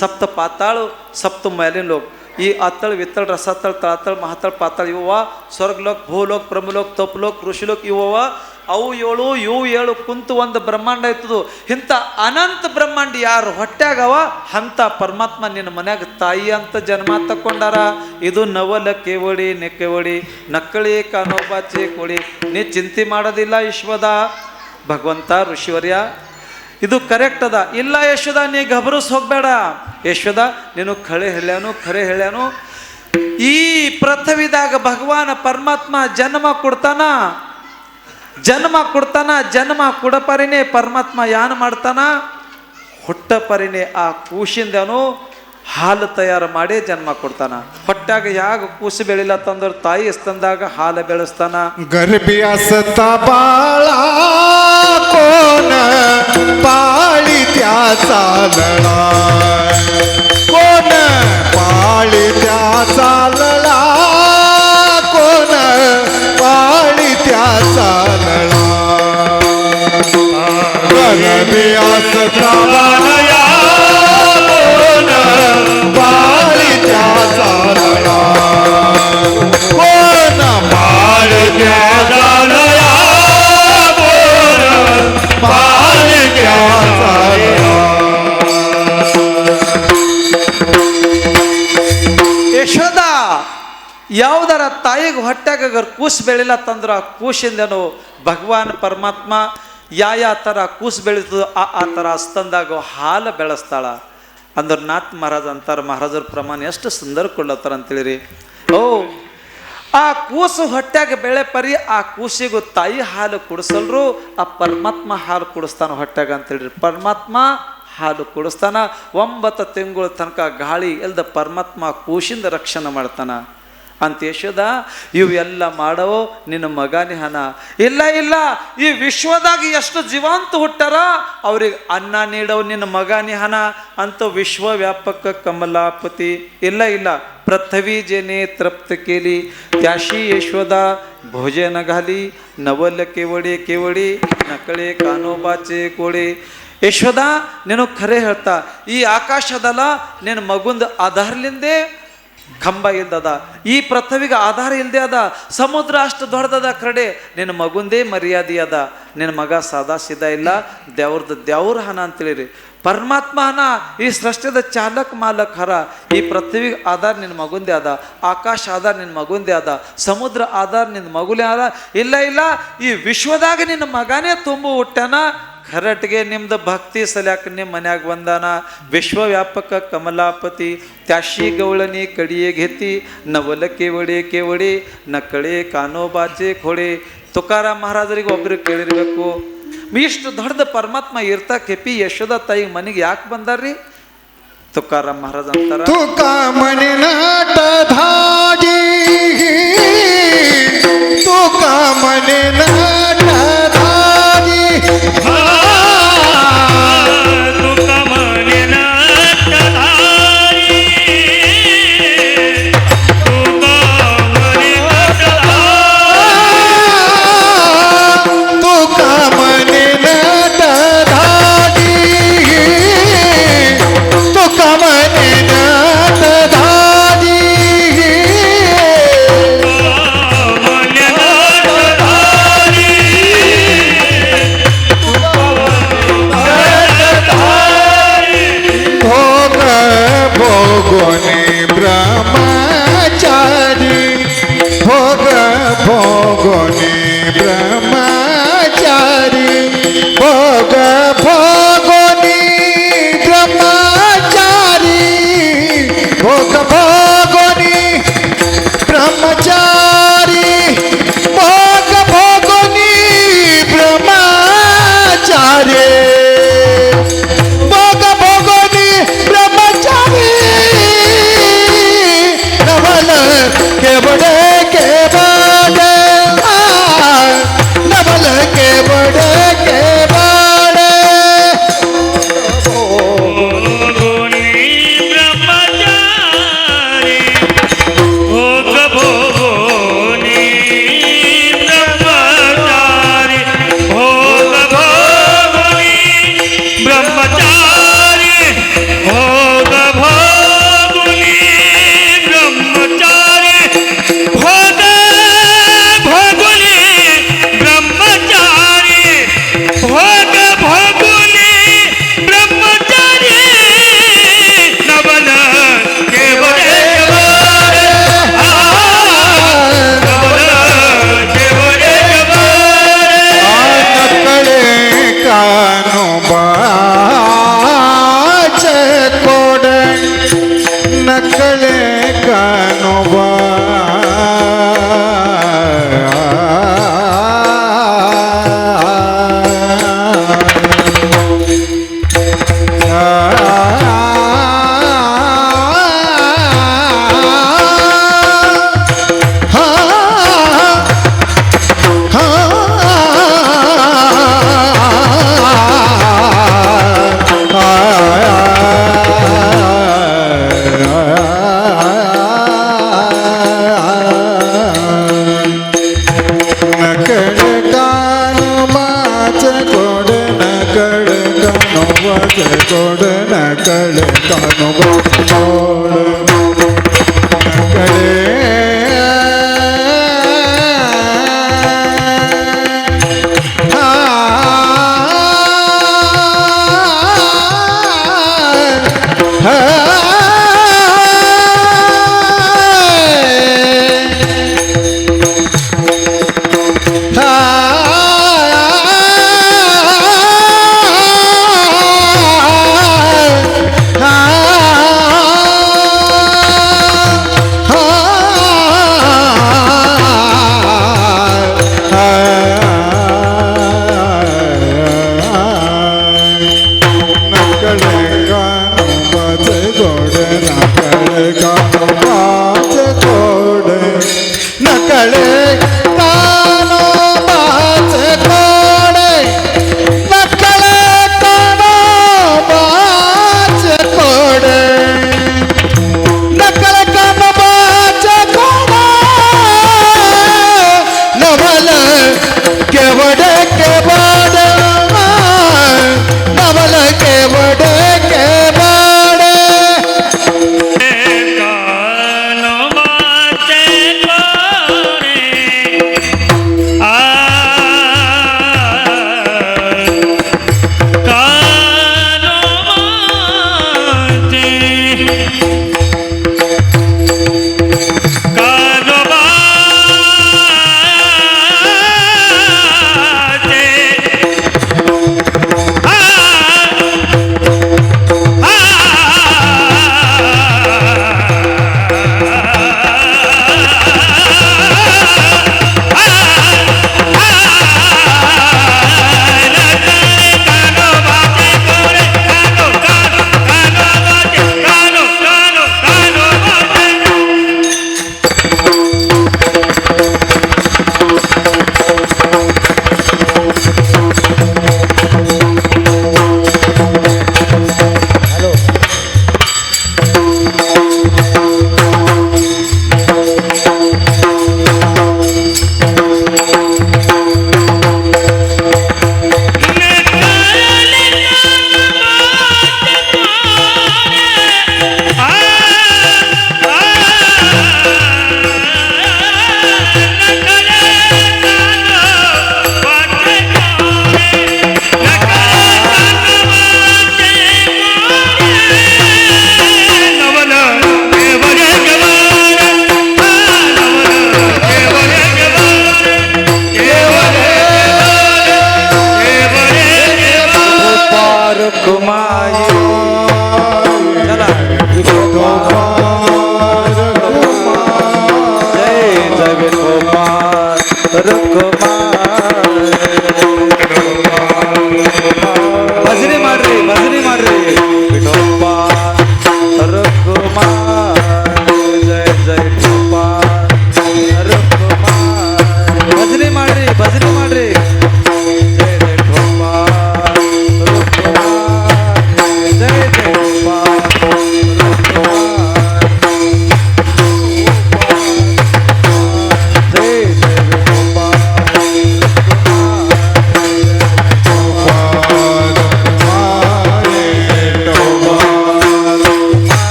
ಸಪ್ತ ಪಾತಾಳು ಸಪ್ತ ಮೇಲಿನ ಲೋಕ ಈ ಅತ್ತಳ ವಿತ್ತಳ ರಸತ್ತಳ ತಳತಳ ಮಹಾತಳ ಪಾತಾಳ ಇವವ ಸ್ವರ್ಗಲೋಕ್ ಭೂಲೋಕ್ ಪ್ರಮಲೋಕ್ ತಪ್ಲೋಕ್ ಋಷಿಲೋಕ್ ಇವವ ಅವು ಏಳು ಇವು ಏಳು ಕುಂತು ಒಂದು ಬ್ರಹ್ಮಾಂಡ ಇರ್ತದು ಇಂಥ ಅನಂತ ಬ್ರಹ್ಮಾಂಡ ಯಾರು ಹೊಟ್ಯಾಗವ ಅಂತ ಪರಮಾತ್ಮ ನಿನ್ನ ಮನ್ಯಾಗ ತಾಯಿ ಅಂತ ಜನ್ಮ ತಕ್ಕೊಂಡಾರ ಇದು ನವಲ ಕೇವಡಿ ನೆಕೆವಡಿ ನಕ್ಕಳಿ ಕಾನೋಬಾಚೆ ಕೊಡಿ ನೀ ಚಿಂತೆ ಮಾಡೋದಿಲ್ಲ ಯಶೋಧ ಭಗವಂತ ಋಷಿವರ್ಯ ಇದು ಕರೆಕ್ಟ್ ಅದ ಇಲ್ಲ ಯಶೋಧ ನೀ ಗಭರಸ್ ಹೋಗ್ಬೇಡ ಯಶೋಧ ನೀನು ಖರೆ ಹೇಳ್ಯಾನು ಈ ಪೃಥ್ವಿದಾಗ ಭಗವಾನ ಪರಮಾತ್ಮ ಜನ್ಮ ಕೊಡ್ತಾನ ಜನ್ಮ ಕೊಡಪರಿನೇ ಪರಮಾತ್ಮ ಯಾನ್ ಮಾಡ್ತಾನ ಹುಟ್ಟ ಪರಿನೇ ಆ ಕೂಸಿಂದನು ಹಾಲು ತಯಾರು ಮಾಡಿ ಜನ್ಮ ಕೊಡ್ತಾನ ಹೊಟ್ಟಾಗ ಯಾಗ ಕೂಸು ಬೆಳಿಲ್ಲ ತಂದ್ರ ತಾಯಿ ಸ್ತಂದಾಗ ಹಾಲು ಬೆಳೆಸ್ತಾನ ಗರ್ಭಿಯಸ್ತ ಬಾಳ ಕೋನ ಪಾಳಿ ತ್ಯಾಸಾಲಳ ಕೋನ ಪಾಳಿ ತ್ಯಾಸಾಲಳ ಕೋನ ಪಾಳಿ ತ್ಯಾಸಾಲಳ ಗರ್ಭಿಯಸ್ತ ಬಾಳ पाली त्यासालया कोण पाली त्यासालया कोण पाली त्यासालया ಯಶೋಧ ಯಾವುದರ ತಾಯಿಗೆ ಹೊಟ್ಯಾಗ ಕೂಸು ಬೆಳಿಲ್ಲ ತಂದ್ರ ಕೂಸಿಂದನು ಭಗವಾನ್ ಪರಮಾತ್ಮ ಯಾ ಥರ ಕೂಸು ಬೆಳೀತದೋ ಆ ಥರ ಸ್ತಂದಾಗ ಹಾಲು ಬೆಳೆಸ್ತಾಳ ಅಂದ್ರೆ ನಾಥ್ ಮಹಾರಾಜ್ ಅಂತಾರೆ ಮಹಾರಾಜರ ಪ್ರಮಾಣ ಎಷ್ಟು ಸುಂದರ ಕೊಳ್ಳತ್ತಾರ ಅಂತೇಳಿರಿ ಓ ಆ ಕೂಸು ಹೊಟ್ಯಾಗ ಬೆಳೆ ಪರಿ ಆ ಕೂಸಿಗೂ ತಾಯಿ ಹಾಲು ಕುಡಿಸಲ್ರು ಆ ಪರಮಾತ್ಮ ಹಾಲು ಕುಡಿಸ್ತಾನ ಹೊಟ್ಯಾಗ ಅಂತೇಳ್ರಿ ಪರಮಾತ್ಮ ಹಾಲು ಕುಡಿಸ್ತಾನ 9 ತಿಂಗಳ ತನಕ ಗಾಳಿ ಇಲ್ದ ಪರಮಾತ್ಮ ಕೂಸಿಂದ ರಕ್ಷಣೆ ಮಾಡ್ತಾನ ಅಂತ ಯಶೋಧ ಇವೆಲ್ಲ ಮಾಡೋ ನಿನ್ನ ಮಗನೇ ಹನ ಇಲ್ಲ ಈ ವಿಶ್ವದಾಗ ಎಷ್ಟು ಜೀವಂತ ಹುಟ್ಟಾರ ಅವ್ರಿಗೆ ಅನ್ನ ನೀಡೋ ನಿನ್ನ ಮಗನೇ ಹನ ಅಂತ ವಿಶ್ವವ್ಯಾಪಕ ಕಮಲಾಪತಿ ಇಲ್ಲ पृथ्वी जेने तृप्त केली त्याशी यशोदा भोजन घाली नवल केवडी नकळे कानोबाचे कोडे यशोदा ನೀನು ಖರೆ ಹೇಳ್ತಾ ಈ ಆಕಾಶದಲ್ಲ ನಿನ್ನ ಮಗುಂದ ಆಧಾರಲಿಂದೆ ಕಂಬ ಇಲ್ದದ ಈ ಪೃಥ್ವಿಗೆ ಆಧಾರ ಇಲ್ಲದೆ ಅದ ಸಮುದ್ರ ಅಷ್ಟು ದೊಡ್ಡದದ ಕಡೆ ನಿನ್ನ ಮಗುಂದೇ ಮರ್ಯಾದೆ ಅದ ನಿನ್ನ ಮಗ ಸಾದಾ ಸೀದಾ ಇಲ್ಲ ದೇವ್ರ ಹನ ಅಂತೇಳಿರಿ ಪರಮಾತ್ಮ ಹನ ಈ ಸೃಷ್ಟಿದ ಚಾಲಕ್ ಮಾಲಕ್ ಹರ ಈ ಪೃಥ್ವಿಗೆ ಆಧಾರ ನಿನ್ನ ಮಗುಂದೇ ಅದ ಆಕಾಶ ಆಧಾರ ನಿನ್ನ ಮಗುಂದೇ ಅದ ಸಮುದ್ರ ಆಧಾರ ನಿನ್ನ ಮಗುಲೇ ಅದ ಇಲ್ಲ ಈ ವಿಶ್ವದಾಗ ನಿನ್ನ ಮಗನೇ ತುಂಬು ಹುಟ್ಟಾನ ಖರಟ್ಗೆ ನಿಮ್ದು ಭಕ್ತಿ ಸಲ್ಯಾಕ ನಿಮ್ಮ ಮನ್ಯಾಗ ಬಂದಾನ ವಿಶ್ವವ್ಯಾಪಕ ಕಮಲಾಪತಿ त्याशी गवळणी कडिये घेती नवल केवडी नकळे कानोबाचे खोडे ತುಕಾರಾಮ್ ಮಹಾರಾಜರಿಗೆ ಒಬ್ಬರು ಕೇಳಿರ್ಬೇಕು ಇಷ್ಟು ದೊಡ್ಡ ಪರಮಾತ್ಮ ಇರ್ತಾ ಕೆಪಿ ಯಶೋದ ತಾಯಿ ಮನೆಗೆ ಯಾಕೆ ಬಂದಾರ್ರಿ ತುಕಾರಾಮ್ ಮಹಾರಾಜ ಅಂತಾರ ತುಕಾ ಮನೆ ನಾಟ ಧಾಡಿ ತುಕಾ ಮನೆ ನಾಟ ಧಾಡಿ भोगोनी ब्रह्मचारी भोग भोगोनी ब्रह्मचारी भोग भोगोनी ब्रह्मचारी भोग भोगोनी ब्रह्मचारी भोग भोगोनी ब्रह्मचारी नवल के बड़े नवल के बड़े भोगोनी ब्रह्मचारी भोग भोगोनी ब्रह्मचारी भोग भोगोनी ब्रह्मचारी भोग भोगोनी ब्रह्मचारी भोग भोगोनी ब्रह्मचारी भोग भोगोनी ब्रह्मचारी नवल के बड़े नवल के बड़े नकळे कानो बाच कोड नकळे कानो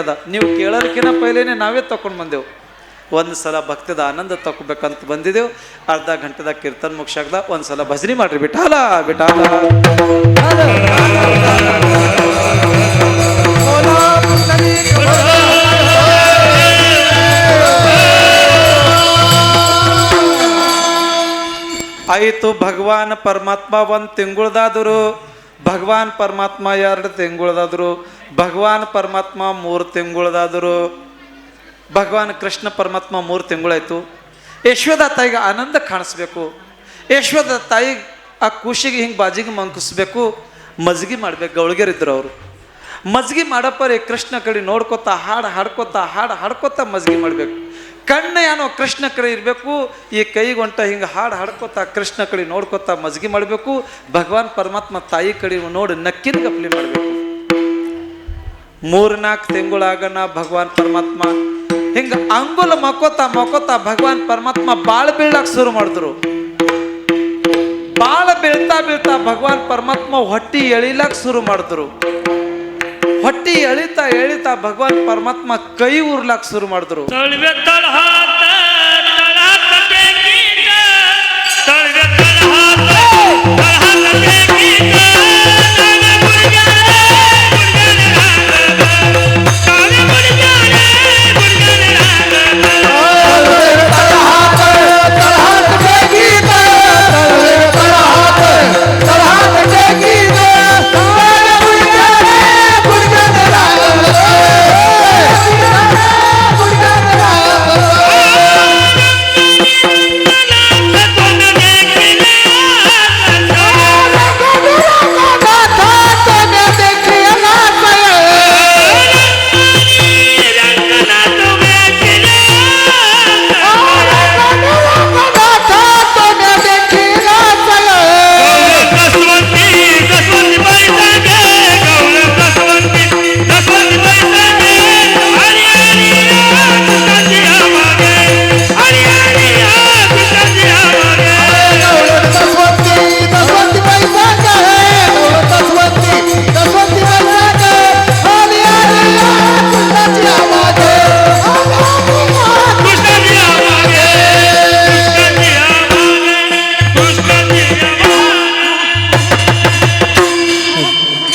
ಅದ. ನೀವು ಕೇಳೋದಕ್ಕಿಂತ ಪೈಲೇನೆ ನಾವೇ ತಗೊಂಡು ಬಂದೆವು. ಒಂದು ಸಲ ಭಕ್ತದ ಆನಂದ ತಗೋಬೇಕಂತ ಬಂದಿದ್ದೆವು. ಅರ್ಧ ಗಂಟೆದಾಗ ಕೀರ್ತನ್ ಮುಗಿಸಾಗ್ದ. ಒಂದು ಸಲ ಭಜನೆ ಮಾಡ್ರಿ. ಬಿಠಾಲ ಬಿಠಾಲ ಆಯಿತು. ಭಗವಾನ್ ಪರಮಾತ್ಮ ಒಂದು ತಿಂಗಳದಾದರು, ಭಗವಾನ್ ಪರಮಾತ್ಮ 2 ತಿಂಗಳದಾದರು, ಭಗವಾನ್ ಪರಮಾತ್ಮ 3 ತಿಂಗಳದಾದರು, ಭಗವಾನ್ ಕೃಷ್ಣ ಪರಮಾತ್ಮ 3 ತಿಂಗಳಾಯ್ತು. ಯಶೋಧ ತಾಯಿಗೆ ಆನಂದ ಕಾಣಿಸ್ಬೇಕು. ಯಶೋಧ ತಾಯಿಗೆ ಆ ಖುಷಿಗೆ ಹಿಂಗೆ ಬಾಜಿಗೆ ಮಂಕಿಸ್ಬೇಕು. ಮಜ್ಗಿ ಮಾಡ್ಬೇಕು. ಗೌಳಿಗೆರಿದ್ರು ಅವರು. ಮಜ್ಗಿ ಮಾಡಪ್ಪರಿ ಕೃಷ್ಣ ಕಡೆ ನೋಡ್ಕೊತ ಹಾಡು ಹಾಡ್ಕೊತ ಮಜ್ಗಿ ಮಾಡ್ಬೇಕು. ಕಣ್ಣ ಏನೋ ಕೃಷ್ಣ ಕಡೆ ಇರಬೇಕು. ಈ ಕೈಗೊಂಟ ಹಿಂಗೆ ಹಾಡ್ಕೊತ ಕೃಷ್ಣ ಕಡೆ ನೋಡ್ಕೊತ ಮಜ್ಗಿ ಮಾಡಬೇಕು. ಭಗವಾನ್ ಪರಮಾತ್ಮ ತಾಯಿ ಕಡೆ ನೋಡಿ ನಕ್ಕಿನ ಗಪ್ಲಿ ಮಾಡಬೇಕು. 3-4 ತಿಂಗಳಾಗನ ಭಗವಾನ್ ಪರಮಾತ್ಮ ಹಿಂಗೆ ಅಂಗುಲ ಮಕ್ಕೋತ ಭಗವಾನ್ ಪರಮಾತ್ಮ ಬಾಳ ಬೀಳಕ್ಕೆ ಶುರು ಮಾಡಿದ್ರು. ಬಾಳ ಬೀಳ್ತಾ ಭಗವಾನ್ ಪರಮಾತ್ಮ ಹೊಟ್ಟಿ ಎಳಿಲಕ್ಕೆ ಶುರು ಮಾಡಿದ್ರು. ಹೊಟ್ಟಿ ಎಳಿತಾ ಭಗವಾನ್ ಪರಮಾತ್ಮ ಕೈ ಉರ್ಲಾಕ್ ಶುರು ಮಾಡಿದ್ರು.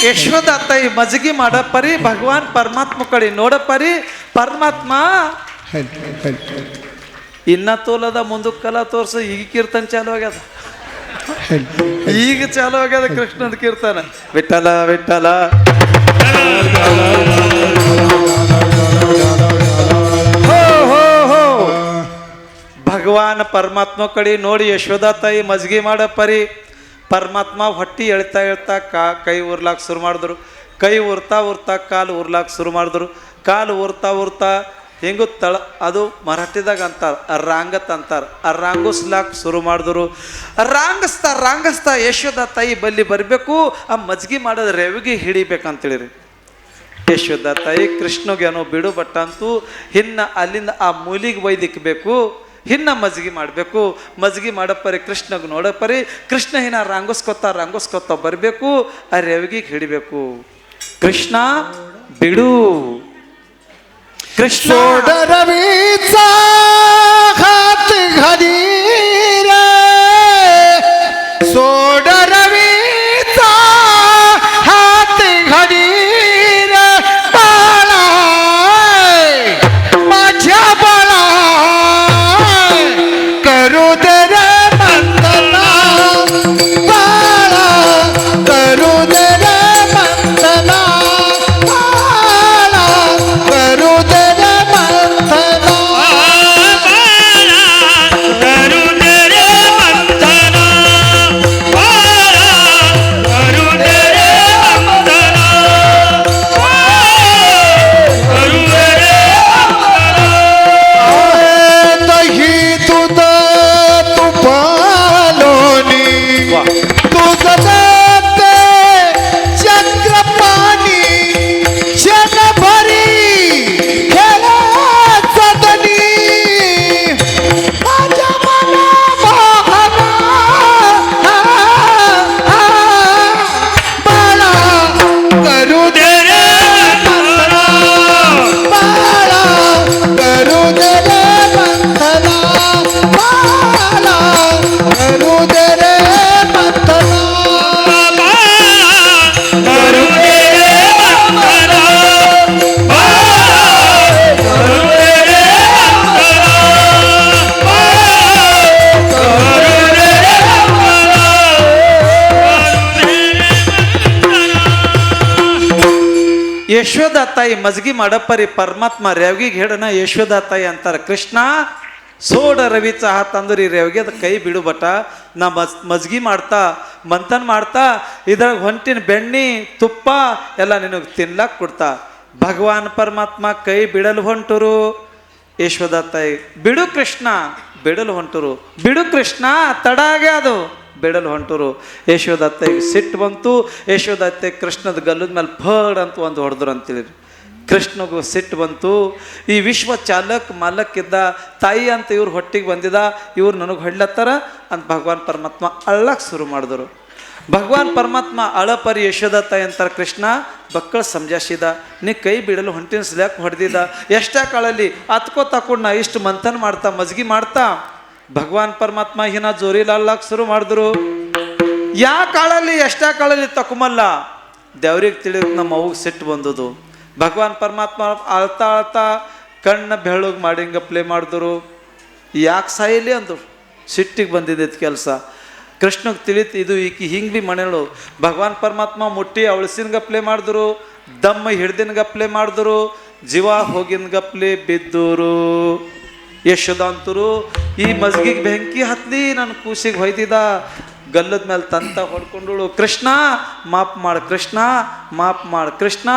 ಯಶೋಧ ತಾಯಿ ಮಜ್ಗಿ ಮಾಡ ಪರಿ ಭಗವಾನ್ ಪರಮಾತ್ಮ ಕಡೆ ನೋಡ ಪರಿ ಪರಮಾತ್ಮ ಇನ್ನ ತೋಲದ ಮುಂದಕ್ಕಲ್ಲ ತೋರ್ಸ. ಈಗ ಕೀರ್ತನ ಚಾಲು ಆಗ್ಯದ. ಈಗ ಚಾಲು ಆಗ್ಯದ ಕೃಷ್ಣದ ಕೀರ್ತನ. ವಿಠಲ ವಿಠಲ ಭಗವಾನ್ ಪರಮಾತ್ಮ ಕಡೆ ನೋಡಿ ಯಶೋಧ ತಾಯಿ ಮಜ್ಗಿ ಮಾಡ ಪರಿ ಪರಮಾತ್ಮ ಹೊಟ್ಟಿ ಎಳ್ತಾ ಕೈ ಉರ್ಲಾಕ್ ಶುರು ಮಾಡಿದ್ರು. ಕೈ ಉರ್ತಾ ಕಾಲು ಉರ್ಲಾಕ್ ಶುರು ಮಾಡಿದ್ರು. ಕಾಲು ಉರ್ತಾ ಹಿಂಗು ಅದು ಮರಾಠಿದಾಗ ಅಂತಾರೆ ರಾಂಗತ್ ಅಂತಾರೆ. ರಾಂಗಿಸ್ಲಾಕ್ ಶುರು ಮಾಡಿದ್ರು. ರಾಂಗಿಸ್ತಾ ಯಶೋಧ ತಾಯಿ ಬಲ್ಲಿ ಬರಬೇಕು. ಆ ಮಜ್ಗಿ ಮಾಡೋದು ರೆವಿಗೆ ಹಿಡಿಬೇಕಂತೇಳಿರಿ. ಯಶೋಧ ತಾಯಿ ಕೃಷ್ಣಗೇನೋ ಬಿಡು ಬಟ್ಟ ಅಂತೂ ಇನ್ನು ಅಲ್ಲಿಂದ ಆ ಮೂಲಿಗೆ ಒಯ್ದಿಕ್ಬೇಕು. ಹಿನ್ನ ಮಜ್ಗಿ ಮಾಡಬೇಕು. ಮಜ್ಗಿ ಮಾಡಪ್ಪರಿ ಕೃಷ್ಣಗೆ ನೋಡಪ್ಪರಿ ಕೃಷ್ಣ ಹಿನ್ನ ರಾಂಗಿಸ್ಕೊತ ಬರಬೇಕು. ಆ ರೆವಿಗೆ ಹಿಡಿಬೇಕು. ಕೃಷ್ಣ ಬಿಡು. ಕೃಷ್ಣ रवीचा हात घरी रे सोड रवीचा हात घरी रे बाळा माझ्या बाळा करू दे रे वंदना बाळा करू दे रे वंदना बाळा करू दे रे वंदना ಯಶೋದ ತಾಯಿ ಮಜ್ಗಿ ಮಾಡಪ್ಪರಿ ಪರಮಾತ್ಮ ರೇವಗಿಗೆ ಹೇಳನ ಯಶೋದ ತಾಯಿ ಅಂತಾರೆ, ಕೃಷ್ಣ ಸೋಡ ರವಿचा हात ಅಂದ್ರಿ ರೇವಗಿ ಅದ ಕೈ ಬಿಡು ಬಟ, ನಾ ಮಜ್ಗಿ ಮಾಡ್ತಾ ಮಂಥನ್ ಮಾಡ್ತಾ ಇದ್ರಾಗ ಹೊಂಟಿನ ಬೆಣ್ಣಿ ತುಪ್ಪ ಎಲ್ಲ ನಿನಗೆ ತಿನ್ಲಾಕ್ ಕೊಡ್ತಾ. ಭಗವಾನ್ ಪರಮಾತ್ಮ ಕೈ ಬಿಡಲು ಹೊಂಟರು. ಯಶೋದ ತಾಯಿ ಬಿಡು ಕೃಷ್ಣ ಬಿಡಲು ಹೊಂಟರು, ಬಿಡು ಕೃಷ್ಣ ತಡ ಆಗ್ಯಾದು ಬಿಡಲು ಹೊಂಟರು. ಯಶೋದತ್ತೆಗೆ ಸಿಟ್ಟು ಬಂತು. ಯಶೋದತ್ತೆ ಕೃಷ್ಣದ ಗಲ್ಲದ ಮೇಲೆ ಫಡ್ ಅಂತ ಒಂದು ಹೊಡೆದ್ರು ಅಂತೇಳಿ ಕೃಷ್ಣಗೂ ಸಿಟ್ಟು ಬಂತು. ಈ ವಿಶ್ವ ಚಾಲಕ್ ಮಾಲಕ್ಕಿದ್ದ ತಾಯಿ ಅಂತ ಇವ್ರು ಹೊಟ್ಟಿಗೆ ಬಂದಿದ್ದ, ಇವ್ರು ನನಗೆ ಹೊಡ್ಲತ್ತಾರ ಅಂತ ಭಗವಾನ್ ಪರಮಾತ್ಮ ಅಳ್ಳಕ್ಕೆ ಶುರು ಮಾಡಿದ್ರು. ಭಗವಾನ್ ಪರಮಾತ್ಮ ಅಳಪರಿ ಯಶೋದ ತಾಯಿ ಅಂತಾರೆ, ಕೃಷ್ಣ ಬಕ್ಕಳ ಸಮಜಾಸಿದ, ನೀ ಕೈ ಬಿಡಲು ಹೊಂಟಿನ ಸ್ಲ್ಯಾಕ್ ಹೊಡೆದಿದ್ದ, ಎಷ್ಟೇ ಕಾಳಲ್ಲಿ ಹತ್ಕೋ ತಕೊಂಡು ನಾ ಇಷ್ಟು ಮಂಥನ್ ಮಾಡ್ತಾ ಮಜ್ಗಿ ಮಾಡ್ತಾ. ಭಗವಾನ್ ಪರಮಾತ್ಮ ಹಿನ ಜೋರಿಲ ಅಳ್ಳಕ್ಕೆ ಶುರು ಮಾಡಿದ್ರು. ಯಾ ಕಾಳಲ್ಲಿ ಎಷ್ಟೇ ಕಾಳಲ್ಲಿ ತಕೊಂಬಲ್ಲ ದೇವ್ರಿಗೆ ತಿಳಿಯೋಕೆ ನಮ್ಮ ಅವ್ಗೆ ಸಿಟ್ಟು ಬಂದದು. ಭಗವಾನ್ ಪರಮಾತ್ಮ ಅಳ್ತಾ ಅಳ್ತಾ ಕಣ್ಣ ಬೆಳಗ್ಗೆ ಮಾಡಿ ಹಿಂಗೆ ಪ್ಲೇ ಮಾಡಿದ್ರು. ಯಾಕೆ ಸಾಯಿಲಿ ಅಂದರು, ಸಿಟ್ಟಿಗೆ ಬಂದಿದ್ದ ಕೆಲಸ. ಕೃಷ್ಣಗೆ ತಿಳಿತು ಇದು ಈಕಿ ಹಿಂಗೆ ಭೀ ಮನೆಗಳು. ಭಗವಾನ್ ಪರಮಾತ್ಮ ಮುಟ್ಟಿ ಅವಳಸಿನ ಗಪ್ಲೆ ಮಾಡಿದ್ರು, ದಮ್ಮ ಹಿಡ್ದಿನ ಗಪ್ಲೆ ಮಾಡಿದ್ರು, ಜೀವ ಹೋಗಿನ ಗಪ್ಲೆ ಬಿದ್ದೂರು. ಯಶೋದ ಅಂತರು ಈ ಮಜ್ಗಿಗೆ ಬೆಂಕಿ ಹತ್ಲಿ ನನ್ನ ಕೂಸಿಗೆ ಹೊಯ್ದಿದ್ದ, ಗಲ್ಲದ ಮೇಲೆ ತಂತ ಹೊಡ್ಕೊಂಡಳು. ಕೃಷ್ಣ ಮಾಪ್ ಮಾಡು, ಕೃಷ್ಣ ಮಾಪ್ ಮಾಡು, ಕೃಷ್ಣ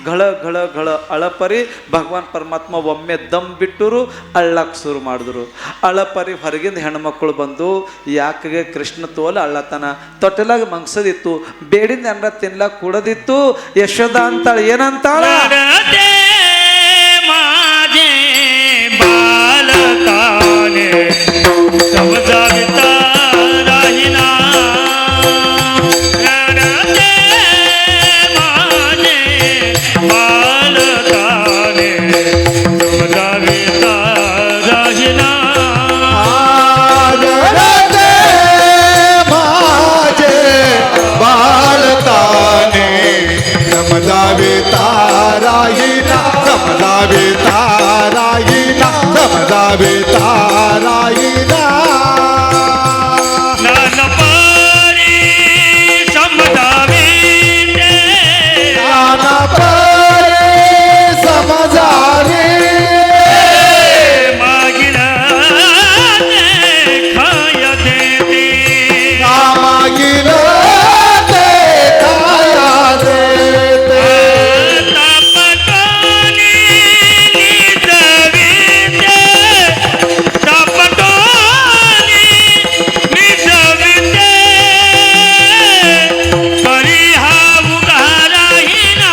ಘಳ ಘಳ ಘಳ ಅಳಪರಿ. ಭಗವಾನ್ ಪರಮಾತ್ಮ ಒಮ್ಮೆ ದಮ್ ಬಿಟ್ಟರು, ಅಳ್ಳಕ್ಕೆ ಶುರು ಮಾಡಿದ್ರು. ಅಳಪರಿ ಹೊರಗಿಂದ ಹೆಣ್ಮಕ್ಳು ಬಂದು, ಯಾಕೆ ಕೃಷ್ಣ ತೋಲ ಅಳ್ಳತನ, ತೊಟ್ಟಲಾಗ ಮಂಗ್ಸದಿತ್ತು, ಬೇಡಿಂದ ಏನಾರ ತಿನ್ಲಾಕ ಕೂಡದಿತ್ತು. ಯಶೋದ ಅಂತಾಳೆ, ಏನಂತಾಳ, बालकाने समजाविता राहिना, रडते माने बालकाने समजाविता राहिना. रडते माझे बालकाने समजाविता राहिना, समजाविता राहिना, समजाविता राहिना. नानपरी समजाविते, नानपरी समजावी, मागिला खाय देते, मागिल ते खाया देते. तापटोनी निजविते, तापटोनी निजविते, परिहा उगाराहिना,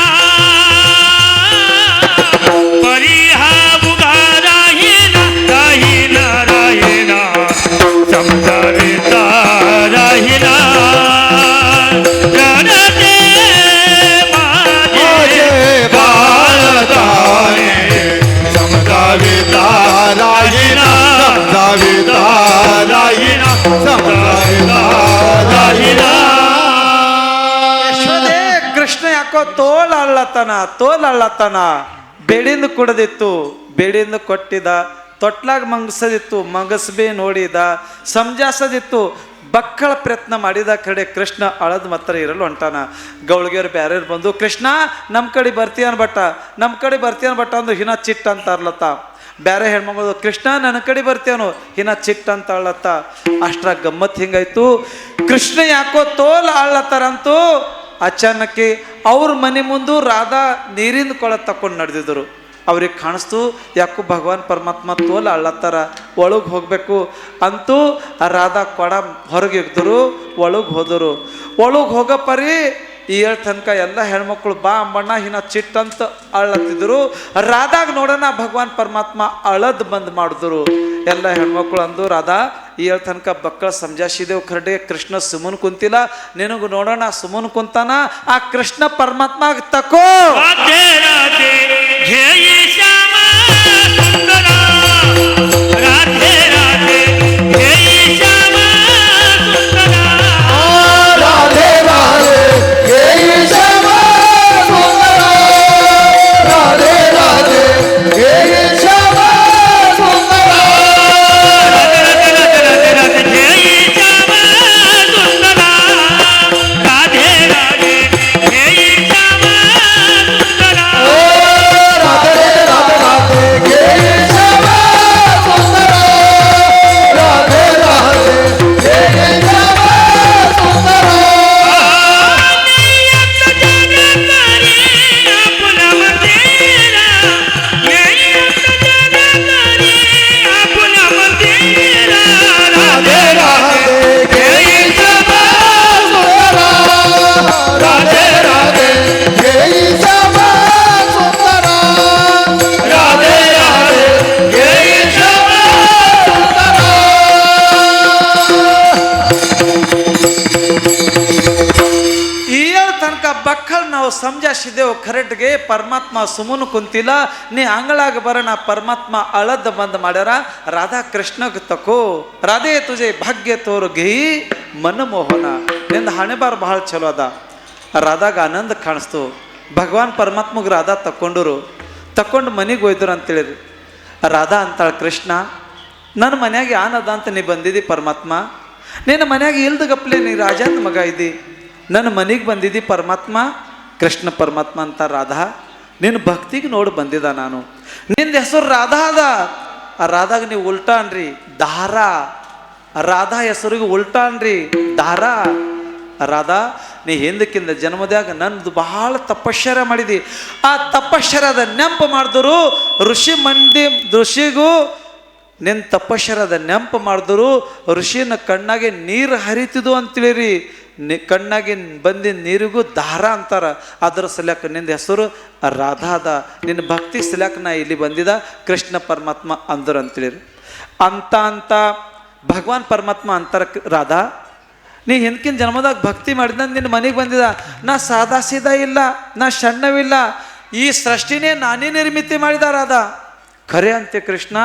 परिहा उगाराहिना, राहिना राहिना समजाविता राहिना. रडते माझे बालकाने समजाविता राहिना, समजाविता राहिना, समजाविता राहिना. ಯಶೋದೆ ಕೃಷ್ಣ ಯಾಕೋ ತೋಲ್ ಅಳ್ಳತನ ಬೇಡಿಂದ ಕುಡದಿತ್ತು, ಬೇಡಿಂದ ಕೊಟ್ಟಿದ, ತೊಟ್ಲಾಗ ಮಂಗಸದಿತ್ತು, ಮಂಗಸ್ಬೇ ನೋಡಿದ, ಸಮಜಾಸದಿತ್ತು, ಬಕ್ಕಳ ಪ್ರಯತ್ನ ಮಾಡಿದ ಕಡೆ ಕೃಷ್ಣ ಅಳದ ಮಾತ್ರ ಇರಲು ಹೊಂಟಾನ. ಗೌಳಿಗೆಯವ್ರು ಬ್ಯಾರ್ಯಾರು ಬಂದು, ಕೃಷ್ಣ ನಮ್ಮ ಕಡೆ ಬರ್ತೀಯನ್ ಬಟ್ಟ, ನಮ್ಮ ಕಡೆ ಬರ್ತೀಯನ್ ಬಟ್ಟ ಅಂದು ಹಿನ ಚಿಟ್ಟ ಅಂತ ಅರ್ಲತ್ತ. ಬೇರೆ ಹೆಣ್ಮಗಳು, ಕೃಷ್ಣ ನನ್ನ ಕಡೆ ಬರ್ತೀಯನು ಹಿನ ಚಿಟ್ಟ ಅಂತ ಅಳ್ಳತ್ತ. ಅಷ್ಟ್ರ ಗಮ್ಮತ್ ಹಿಂಗಾಯ್ತು. ಕೃಷ್ಣ ಯಾಕೋ ತೋಲ್ ಅಳ್ಳತ್ತಾರಂತೂ ಅಚಾನಕ್ಕೆ ಅವ್ರ ಮನೆ ಮುಂದೆ ರಾಧಾ ನೀರಿನ ಕೊಳ ತಕೊಂಡು ನಡೆದಿದ್ರು. ಅವ್ರಿಗೆ ಕಾಣಿಸ್ತು ಯಾಕೋ ಭಗವಾನ್ ಪರಮಾತ್ಮ ತೋಲ ಅಳ್ಳತ್ತಾರ, ಒಳಗೆ ಹೋಗಬೇಕು ಅಂತೂ ರಾಧಾ ಕೊಡ ಹೊರಗೆ ಇಗ್ದರು, ಒಳಗೆ ಹೋದರು. ಒಳಗೆ ಹೋಗೋ ಪರಿ ಈ ತನಕ ಎಲ್ಲ ಹೆಣ್ಮಕ್ಳು ಬಾ ಅಂಬಣ್ಣ ಹಿನ ಚಿಟ್ಟಂತ ಅಳ್ಳತ್ತಿದ್ರು. ರಾಧಾಗ ನೋಡೋಣ ಭಗವಾನ್ ಪರಮಾತ್ಮ ಅಳದ್ ಬಂದ್ ಮಾಡಿದ್ರು. ಎಲ್ಲ ಹೆಣ್ಮಕ್ಳು ಅಂದು, ರಾಧಾ ಈ ತನಕ ಬಕ್ಕಳ ಸಮಜಾಸಿದೇವು ಖರ್ಡೆ, ಕೃಷ್ಣ ಸುಮ್ಮನ್ ಕುಂತಿಲ್ಲ, ನಿನಗೂ ನೋಡೋಣ ಸುಮ್ಮನ್ ಕುಂತಾನ, ಆ ಕೃಷ್ಣ ಪರಮಾತ್ಮ ತಕೋ. राधे राधे जय श्याम सुंदर, राधे राधे जय श्याम सुंदर, राधे राधे हे श्याम सुंदर, राधे राधे हे श्याम सुंदर, राधे राधे जय श्याम सुंदर, राधे राधे जय श्याम सुंदर. ಸಮಜಾಸಿದೆವು ಖರೆಟ್ಗೆ ಪರಮಾತ್ಮ ಸುಮ್ಮನೆ ಕುಂತಿಲ್ಲ, ನೀ ಅಂಗಳಾಗ ಬರೋಣ ಪರಮಾತ್ಮ ಅಳದ ಬಂದ್ ಮಾಡ್ಯಾರ. ರಾಧಾ ಕೃಷ್ಣಗ್ ತಕೋ ರಾಧೆ ತುಜೆ ಭಾಗ್ಯ ತೋರು ಘೇ ಮನಮೋಹನ. ನಿಂದ ಹಣೆಬಾರ ಬಹಳ ಚಲೋ ಅದ. ರಾಧಾಗ ಆನಂದ ಕಾಣಿಸ್ತು. ಭಗವಾನ್ ಪರಮಾತ್ಮಗೆ ರಾಧಾ ತಕೊಂಡು ಮನೆಗೆ ಹೋಯ್ದ್ರು ಅಂತೇಳಿರಿ. ರಾಧಾ ಅಂತಾಳ, ಕೃಷ್ಣ ನನ್ನ ಮನ್ಯಾಗ ಆನದ ಅಂತ ನೀ ಬಂದಿದ್ದಿ ಪರಮಾತ್ಮ. ನಿನ್ನ ಮನ್ಯಾಗ ಇಲ್ದಗಪ್ಲೆ ನೀ ರಾಜಂದ ಮಗ ಇದ್ದಿ, ನನ್ನ ಮನೆಗೆ ಬಂದಿದ್ದಿ ಪರಮಾತ್ಮ. ಕೃಷ್ಣ ಪರಮಾತ್ಮ ಅಂತ ರಾಧಾ ನಿನ್ನ ಭಕ್ತಿಗೆ ನೋಡಿ ಬಂದಿದ್ದ ನಾನು. ನಿಂದ ಹೆಸರು ರಾಧಾ ಅದ. ಆ ರಾಧಾಗ ನೀವು ಉಲ್ಟಾ ಅನ್ರಿ ದಾರಾ. ರಾಧಾ ಹೆಸರಿಗೆ ಉಲ್ಟಾ ಅನ್ರಿ ದಾರಾ. ರಾಧಾ ನೀ ಹಿಂದಕ್ಕಿಂದ ಜನ್ಮದಾಗ ನಂದು ಬಹಳ ತಪಶ್ಚರ್ಯ ಮಾಡಿದಿ. ಆ ತಪಶ್ಚರ್ಯದ ನೆನಪು ಮಾಡಿದ್ರು ಋಷಿಗೂ ನಿನ್ನ ತಪಶ್ಚರ್ಯದ ನೆನಪು ಮಾಡಿದ್ರು ಋಷಿನ ಕಣ್ಣಾಗೆ ನೀರು ಹರಿತಿದ್ವು ಅಂತೇಳಿರಿ. ಕಣ್ಣಾಗೆ ಬಂದಿನ ನೀರಿಗೂ ದಾರ ಅಂತಾರ. ಅದರ ಸಲ್ಯಾಕ ನಿಂದ ಹೆಸರು ರಾಧಾ ಅದ. ನಿನ್ನ ಭಕ್ತಿ ಸಲ್ಯಾಕ ನಾ ಇಲ್ಲಿ ಬಂದಿದ್ದ ಕೃಷ್ಣ ಪರಮಾತ್ಮ ಅಂದರು ಅಂತೇಳಿರಿ. ಅಂತ ಭಗವಾನ್ ಪರಮಾತ್ಮ ಅಂತಾರ, ರಾಧಾ ನೀ ಹಿಂದಕಿನ ಜನ್ಮದಾಗ ಭಕ್ತಿ ಮಾಡಿದ ನಿನ್ನ ಮನೆಗೆ ಬಂದಿದ್ದ. ನಾ ಸಾದಾ ಸೀದಾ ಇಲ್ಲ, ನಾ ಸಣ್ಣವಿಲ್ಲ, ಈ ಸೃಷ್ಟಿನೇ ನಾನೇ ನಿರ್ಮಿತಿ ಮಾಡಿದ ರಾಧಾ. ಖರೆ ಅಂತೆ ಕೃಷ್ಣ.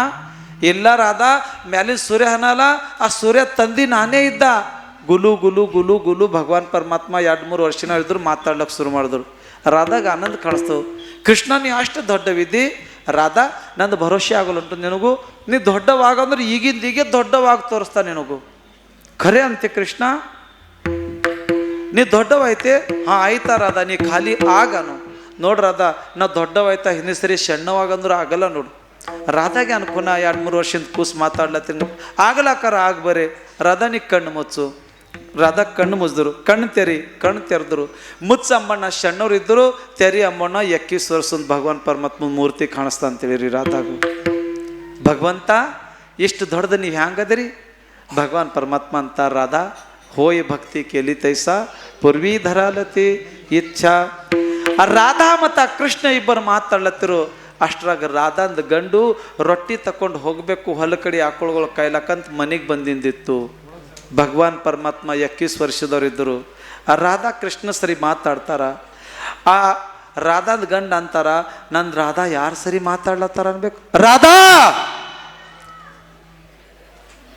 ಇಲ್ಲ ರಾಧಾ, ಮ್ಯಾಲಿನ ಸೂರ್ಯ ಹನಲ್ಲ, ಆ ಸೂರ್ಯ ತಂದಿ ನಾನೇ ಇದ್ದ. ಗುಲು ಗುಲು ಗುಲು ಗುಲು ಭಗವಾನ್ ಪರಮಾತ್ಮ 2-3 ವರ್ಷನ ಇದ್ರು ಮಾತಾಡ್ಲಿಕ್ಕೆ ಶುರು ಮಾಡಿದ್ರು. ರಾಧಾಗ ಆನಂದ ಕಾಣಿಸ್ತು. ಕೃಷ್ಣ ನೀ ಅಷ್ಟು ದೊಡ್ಡವಿದ್ದಿ ರಾಧಾ, ನಂದು ಭರೋಸೆ ಆಗಲ್ಲುಂಟು ನಿನಗೂ. ನೀ ದೊಡ್ಡವಾಗಂದ್ರೆ ಈಗಿಂದೀಗೆ ದೊಡ್ಡವಾಗ ತೋರಿಸ್ತಾ ನಿನಗೂ. ಖರೆ ಅಂತೆ ಕೃಷ್ಣ, ನೀ ದೊಡ್ಡವಾಯ್ತೆ. ಹಾಂ ಆಯ್ತಾ ರಾಧಾ, ನೀ ಖಾಲಿ ಆಗನು ನೋಡ್ರಿ ರಾಧಾ. ನಾ ದೊಡ್ಡವಾಯ್ತಾ ಹಿಂದೆ ಸರಿ ಸಣ್ಣವಾಗಂದ್ರೆ ಆಗಲ್ಲ ನೋಡು. ರಾಧಾಗೆ ಅನ್ಕೋನ 2-3 ವರ್ಷದಿಂದ ಕೂಸು ಮಾತಾಡ್ಲತ್ತೀನಿ ಆಗಲಾಕಾರ ಆಗ್ಬರೇ. ರಾಧಾ ನೀ ಕಣ್ಣು ಮುಚ್ಚು. ರಾಧಾ ಕಣ್ಣು ಮುಚ್ಚಿದ್ರು. ಕಣ್ಣು ತೆರೆದ್ರು. ಮುಚ್ಚ ಅಮ್ಮಣ್ಣ ಸಣ್ಣವ್ರು ಇದ್ದರು, ತೆರಿ ಅಮ್ಮಣ್ಣ ಎಕ್ಕಿ ಸೋರ್ಸೊಂದು ಭಗವಾನ್ ಪರಮಾತ್ಮ ಮೂರ್ತಿ ಕಾಣಿಸ್ತಾ ಅಂತೇಳಿರಿ ರಾಧಾಗು. ಭಗವಂತ ಇಷ್ಟು ದೊಡ್ಡದು ನೀವು ಹ್ಯಾಂಗದಿರಿ? ಭಗವಾನ್ ಪರಮಾತ್ಮ ಅಂತ ರಾಧಾ ಹೋಯ್ ಭಕ್ತಿ ಕೇಲಿ ತೈಸ ಪೂರ್ವಿ ಧರಾಲತಿ ಇಚ್ಛಾ. ಆ ರಾಧಾ ಮತ್ತು ಕೃಷ್ಣ ಇಬ್ಬರು ಮಾತಾಡ್ಲತ್ತಿರು. ಅಷ್ಟ್ರಾಗ ರಾಧಾಂದ ಗಂಡು ರೊಟ್ಟಿ ತಕೊಂಡು ಹೋಗಬೇಕು ಹೊಲ ಕಡೆ ಆಕಳುಗಳು ಕಾಯ್ಲಕ್ಕಂತ ಮನೆಗೆ ಬಂದಿಂದಿತ್ತು. ಭಗವಾನ್ ಪರಮಾತ್ಮ 21 ವರ್ಷದವ್ರಿದ್ದರು. ಆ ರಾಧಾ ಕೃಷ್ಣ ಸರಿ ಮಾತಾಡ್ತಾರ. ಆ ರಾಧಾದ ಗಂಡ ಅಂತಾರ, ನನ್ನ ರಾಧಾ ಯಾರು ಸರಿ ಮಾತಾಡ್ಲತ್ತಾರ ಅನ್ಬೇಕು. ರಾಧಾ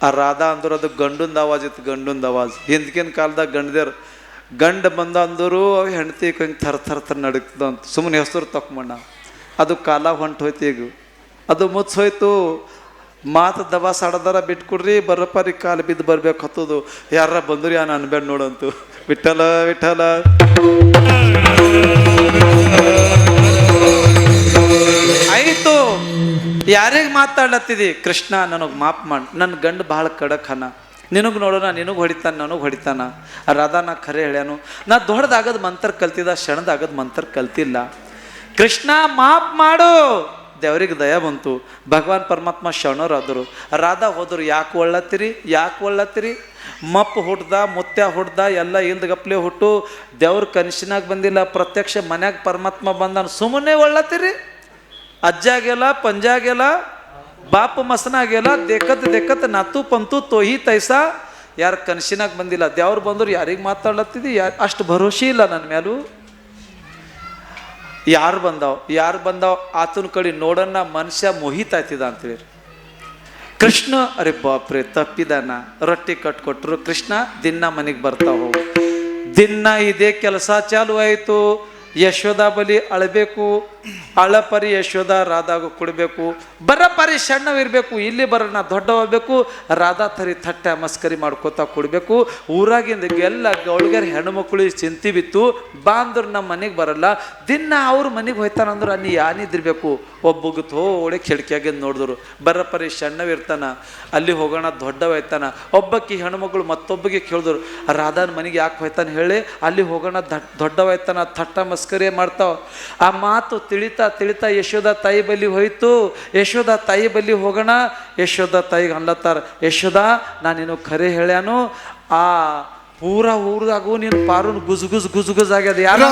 ಆ ರಾಧಾ ಅಂದ್ರು ಅದು ಗಂಡಂದು ಆವಾಜ್ ಇತ್ತು. ಗಂಡಂದು ಆವಾಜ್ ಹಿಂದ್ಕಿನ ಕಾಲದಾಗ ಗಂಡ ಬಂದ ಅಂದರು ಹೆಂಡತಿ ಹಿಂಗೆ ಥರ ನಡಕ್ತದ ಅಂತ ಸುಮ್ಮನೆ ಹೆಸರು ತಕೊಂಬಣ್ಣ. ಅದು ಕಾಲ ಹೊಂಟು ಹೋಯ್ತು. ಈಗ ಅದು ಮುಚ್ಚೋಯ್ತು. ಮಾತು ದಬಾ ಸಾಡದಾರ ಬಿಟ್ಕೊಡ್ರಿ, ಬರಪಾರಿ ಕಾಲು ಬಿದ್ದು ಬರ್ಬೇಕು ಹತ್ತದು. ಯಾರ ಬಂದ್ರು ಯಾನ ಅನ್ಬೇಡ ನೋಡಂತು. ವಿಠಲ ವಿಠಲ ಆಯಿತು. ಯಾರಿಗೆ ಮಾತಾಡ್ಲತ್ತಿದಿ? ಕೃಷ್ಣ ನನಗೆ ಮಾಪ್ ಮಾಡಿ, ನನ್ನ ಗಂಡು ಭಾಳ ಕಡಕ್ ಹನ. ನಿನಗೆ ನೋಡೋಣ, ನಿನಗೆ ಹೊಡಿತಾನ, ನನಗೆ ಹೊಡಿತಾನ. ರಾಧಾ ನಾ ಖರೆ ಹೇಳ್ಯಾನು, ನಾ ದೊಡ್ಡದಾಗದ ಮಂತ್ರ ಕಲ್ತಿದ್ದ, ಶರಣದಾಗದ ಮಂತ್ರ ಕಲ್ತಿಲ್ಲ. ಕೃಷ್ಣ ಮಾಪ್ ಮಾಡು. ದೇವ್ರಿಗೆ ದಯ ಬಂತು. ಭಗವಾನ್ ಪರಮಾತ್ಮ ಶರಣರಾದರು. ರಾಧಾ ಹೋದರು. ಯಾಕೆ ಒಳ್ಳತ್ತೀರಿ? ಮಪ್ಪು ಹುಡ್ದ, ಮುತ್ಯ ಹುಡ್ದ, ಎಲ್ಲ ಇಲ್ದಗಪ್ಲೆ ಹುಟ್ಟು ದೇವ್ರ ಕನಸಿನಾಗ ಬಂದಿಲ್ಲ, ಪ್ರತ್ಯಕ್ಷ ಮನ್ಯಾಗ ಪರಮಾತ್ಮ ಬಂದಾನ. ಸುಮ್ಮನೆ ಒಳ್ಳತ್ತೀರಿ? ಅಜ್ಜಾಗೆಲ್ಲ ಪಂಜಾಗೆಲ್ಲ ಬಾಪ ಮಸನಾಗೆಲ್ಲ ದೇಕತ್ ನಾತು ಪಂತು ತೋಹಿ ತೈಸಾ. ಯಾರು ಕನಸಿನಾಗ ಬಂದಿಲ್ಲ. ದೇವ್ರು ಬಂದರು ಯಾರಿಗೆ ಮಾತಾಡ್ಲತ್ತಿದ್ದಿ? ಅಷ್ಟು ಭರೋಸೆ ಇಲ್ಲ ನನ್ನ ಮೇಲೂ. ಯಾರು ಬಂದಾವ್ ಆತನ ಕಡೆ ನೋಡೋಣ ಮನುಷ್ಯ ಮೋಹಿತಾಯ್ತಿದ ಅಂತೇಳಿ. ಕೃಷ್ಣ ಅರೆ ಬಾಪ್ರೆ ತಪ್ಪಿದಾನ. ರೊಟ್ಟಿ ಕಟ್ಕೊಟ್ರು. ಕೃಷ್ಣ ದಿನ ಮನೆಗೆ ಬರ್ತಾ ಹೋಗು. ದಿನ ಇದೇ ಕೆಲಸ ಚಾಲು ಆಯಿತು. ಯಶೋಧ ಬಲಿ ಅಳಬೇಕು. ಅಳಪರಿ ಯಶೋಧ ರಾಧಾಗೂ ಕೊಡಬೇಕು. ಬರಪರಿ ಸಣ್ಣವಿರಬೇಕು. ಇಲ್ಲಿ ಬರೋಣ ದೊಡ್ಡವಾಗಬೇಕು. ರಾಧಾ ತರಿ ತಟ್ಟೆ ಮಸ್ಕರಿ ಮಾಡ್ಕೋತಾ ಕೊಡಬೇಕು. ಊರಾಗಿಂದ ಎಲ್ಲ ಗೌಳ್ಗಾರ ಹೆಣ್ಮಕ್ಳು ಚಿಂತೆ ಬಿತ್ತು. ಬಾ ಅಂದ್ರು ನಮ್ಮ ಮನೆಗೆ ಬರಲ್ಲ. ದಿನ ಅವ್ರ ಮನೆಗೆ ಹೋಯ್ತಾನಂದ್ರೆ ಅಲ್ಲಿ ಯಾನಿದ್ದಿರ್ಬೇಕು. ಒಬ್ಬಗೆ ಥೋಡೆ ಕಿಟಕಿಯಾಗಿಂದ ನೋಡಿದ್ರು. ಬರಪರಿ ಸಣ್ಣವಿರ್ತಾನ, ಅಲ್ಲಿ ಹೋಗೋಣ ದೊಡ್ಡವಾಯ್ತಾನ. ಒಬ್ಬಕ್ಕೆ ಹೆಣ್ಮಕ್ಳು ಮತ್ತೊಬ್ಬಗೆ ಕೇಳಿದ್ರು, ರಾಧಾನ ಮನೆಗೆ ಯಾಕೆ ಹೋಯ್ತಾನೆ ಹೇಳಿ, ಅಲ್ಲಿ ಹೋಗೋಣ ದೊಡ್ಡವಾಯ್ತಾನ, ತಟ್ಟ ಮಸ್ಕರಿ ಮಾಡ್ತಾವ. ಆ ಮಾತು ತಿಳಿತಾ ಯಶೋಧ ತಾಯಿ ಬಲ್ಲಿ ಹೋಯ್ತು. ಯಶೋಧ ತಾಯಿ ಬಲ್ಲಿ ಹೋಗೋಣ. ಯಶೋಧ ತಾಯಿಗೆ ಅನ್ಲತ್ತಾರ, ಯಶೋಧ ನಾನೇನು ಖರೆ ಹೇಳ್ಯಾನು, ಆ ಪೂರಾ ಊರಾಗೂ ನೀನು ಪಾರುನ್ ಗುಜುಗುಜ್ ಆಗ್ಯದ. ಯಾರು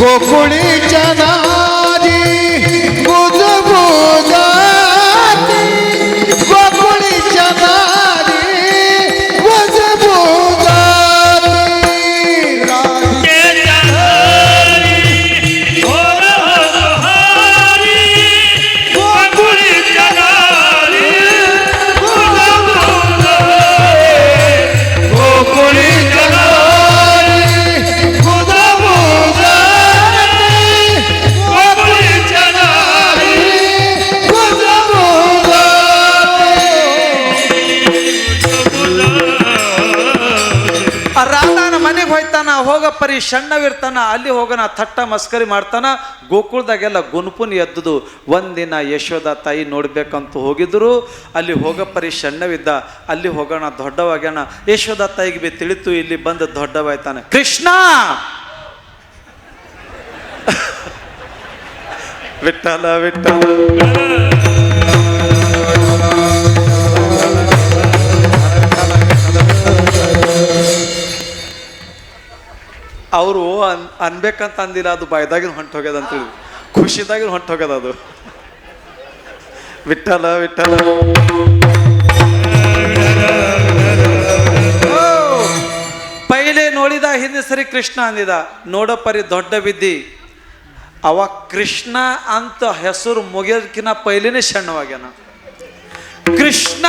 ಗೋಕುಳಿ ಚನಾರಿ ಹೋಗ ಪರಿ ಸಣ್ಣವಿರ್ತಾನ ಅಲ್ಲಿ ಹೋಗೋಣ ಥಟ್ಟ ಮಸ್ಕರಿ ಮಾಡ್ತಾನ. ಗೋಕುಳದಾಗೆಲ್ಲ ಗುನ್ಪುನ್ ಎದ್ದುದು. ಒಂದಿನ ಯಶೋದ ತಾಯಿ ನೋಡ್ಬೇಕಂತ ಹೋಗಿದ್ರು. ಅಲ್ಲಿ ಹೋಗ ಪರಿ ಸಣ್ಣವಿದ್ದ, ಅಲ್ಲಿ ಹೋಗೋಣ ದೊಡ್ಡವಾಗ್ಯಾನ. ಯಶೋದ ತಾಯಿಗೆ ಬಿ ತಿಳಿತು, ಇಲ್ಲಿ ಬಂದು ದೊಡ್ಡವಾಯ್ತಾನೆ. ಕೃಷ್ಣ ವಿಠಲ ವಿಠಲ ಅವರು ಅನ್ಬೇಕಂತ ಅಂದಿಲ್ಲ, ಅದು ಬಾಯ್ದಾಗಿನ ಹೊಂಟು ಹೋಗ್ಯದ ಅಂತೇಳಿ, ಖುಷಿದಾಗಿನ ಹೊಂಟು ಹೋಗ್ಯದ ಅದು. ವಿಠಲ ವಿಠಲ ಪೈಲೆ ನೋಡಿದ, ಹಿಂದೆ ಸರಿ ಕೃಷ್ಣ ಅಂದಿದ. ನೋಡೋ ಪರಿ ದೊಡ್ಡ ಬಿದ್ದಿ. ಅವ ಕೃಷ್ಣ ಅಂತ ಹೆಸರು ಮುಗಿಯೋದಕ್ಕಿಂತ ಪೈಲೇನೆ ಸಣ್ಣವಾಗ್ಯಾನ. ಕೃಷ್ಣ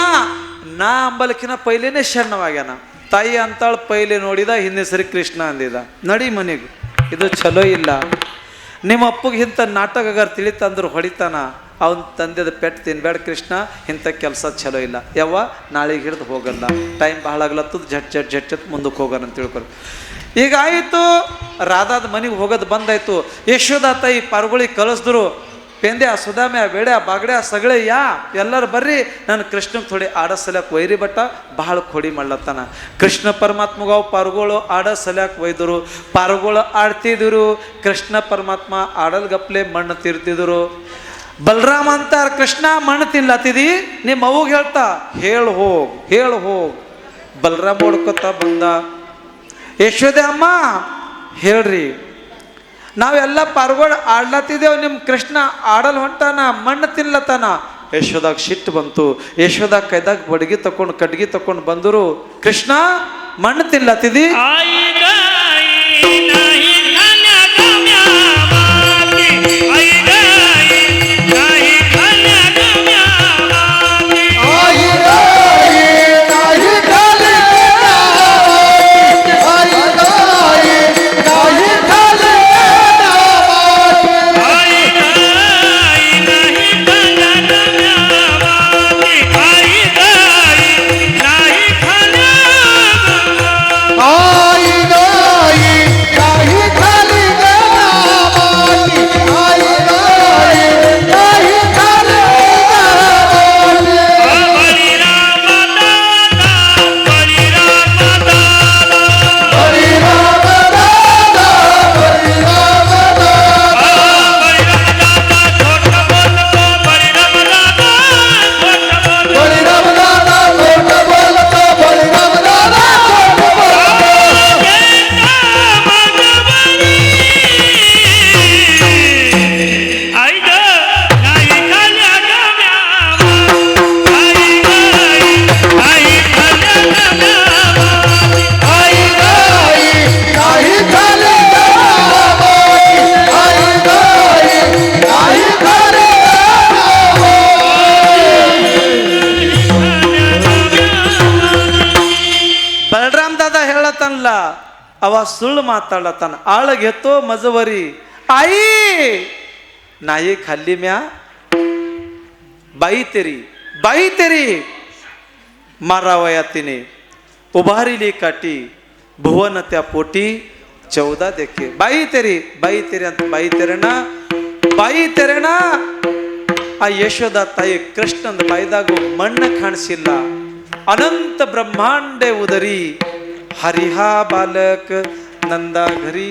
ನಾ ಅಂಬಲಕ್ಕಿಂತ ಪೈಲೇನೆ ಸಣ್ಣವಾಗ್ಯಾನ. ತಾಯಿ ಅಂತಾಳು ಪೈಲೆ ನೋಡಿದ, ಹಿಂದೆ ಸರಿ ಕೃಷ್ಣ ಅಂದಿದ. ನಡಿ ಮನೆಗೆ, ಇದು ಚಲೋ ಇಲ್ಲ. ನಿಮ್ಮ ಅಪ್ಪಗೆ ಇಂಥ ನಾಟಕಗಾರ ತಿಳಿತಂದ್ರೆ ಹೊಡಿತಾನ. ಅವನ ತಂದೆದ ಪೆಟ್ಟು ತಿನ್ಬೇಡ ಕೃಷ್ಣ, ಇಂಥ ಕೆಲಸ ಚಲೋ ಇಲ್ಲ. ಯವ್ವ ನಾಳೆಗೆ ಹಿಡಿದು ಹೋಗಲ್ಲ, ಟೈಮ್ ಭಾಳ ಆಗ್ಲತ್ತದ, ಜಟ್ ಮುಂದಕ್ಕೆ ಹೋಗೋಣ ಅಂತ ತಿಳ್ಕೊರಿ. ಈಗ ಆಯಿತು, ರಾಧಾದ ಮನೆಗೆ ಹೋಗೋದು ಬಂದಾಯ್ತು. ಯಶೋದ ತಾಯಿ ಪಾರ್ಗಳಿಗೆ ಕಳಿಸಿದ್ರು. ಪೆಂದ್ಯ ಸುಧಾಮ್ಯ ಬೇಡ ಬಾಗಡ್ಯ ಸಗಳೆ ಯಾ ಎಲ್ಲರೂ ಬರ್ರಿ, ನಾನು ಕೃಷ್ಣಗೆ ಥೋಡಿ ಆಡ ಸಲ್ಯಾಕ ವೈರಿ ಬಟ್ಟ ಭಾಳ ಕೊಡಿ ಮಾಡ್ಲತ್ತಾನ. ಕೃಷ್ಣ ಪರಮಾತ್ಮಗ ಅವು ಪಾರುಗಳು ಆಡ ಸಲ್ಯಾಕ ಒಯ್ದರು. ಪಾರುಗಳು ಆಡ್ತಿದ್ರು, ಕೃಷ್ಣ ಪರಮಾತ್ಮ ಆಡಲ್ಗಪ್ಲೆ ಮಣ್ಣು ತಿರ್ತಿದ್ರು. ಬಲರಾಮ ಅಂತಾರ, ಕೃಷ್ಣ ಮಣ್ಣು ತಿನ್ಲತ್ತಿದಿ, ನಿಮ್ಮ ಅವ್ಗೆ ಹೇಳ್ತಾ ಹೇಳು ಹೋಗ್. ಬಲರಾಮ ಹೊಡ್ಕೊತ ಬಂದ. ಯಶೋದೆ ಅಮ್ಮ ಹೇಳ್ರಿ, ನಾವೆಲ್ಲ ಪಾರ್ಗೋಡ್ ಆಡ್ಲತ್ತಿದ್ದೇವೆ, ನಿಮ್ಮ ಕೃಷ್ಣ ಆಡಲ್ ಹೊಂಟಾನ, ಮಣ್ಣು ತಿನ್ಲತ್ತಾನ. ಯಶೋದಾಗ ಸಿಟ್ಟು ಬಂತು. ಯಶೋದಾಗ ಕೈದಾಗ ಕಡ್ಗಿ ತಕೊಂಡು ಬಂದರು. ಕೃಷ್ಣ ಮಣ್ಣು ತಿನ್ಲತ್ತಿದಿ? ಅವ ಸುಳ್ಳು ಮಾತಾಡತಾನ. ಆಳಗ್ ಎತ್ತೋ ಮಜವರಿ आई नाही खाल्ली म्या बाई तेरी मारावया तिने उभारिली काठी भुवन त्या पोटी 14 देखे बाई तेरी ಅಂತ ಬಾಯಿ ತೆರೆನ ಆ ಯಶೋದ ತಾಯಿ ಕೃಷ್ಣನ ಬಾಯಿದಾಗ ಮಣ್ಣ ಕಾಣಿಸಿಲ್ಲ. अनंत ब्रह्मांडे उदरी हरिहा बालक नंदा घरी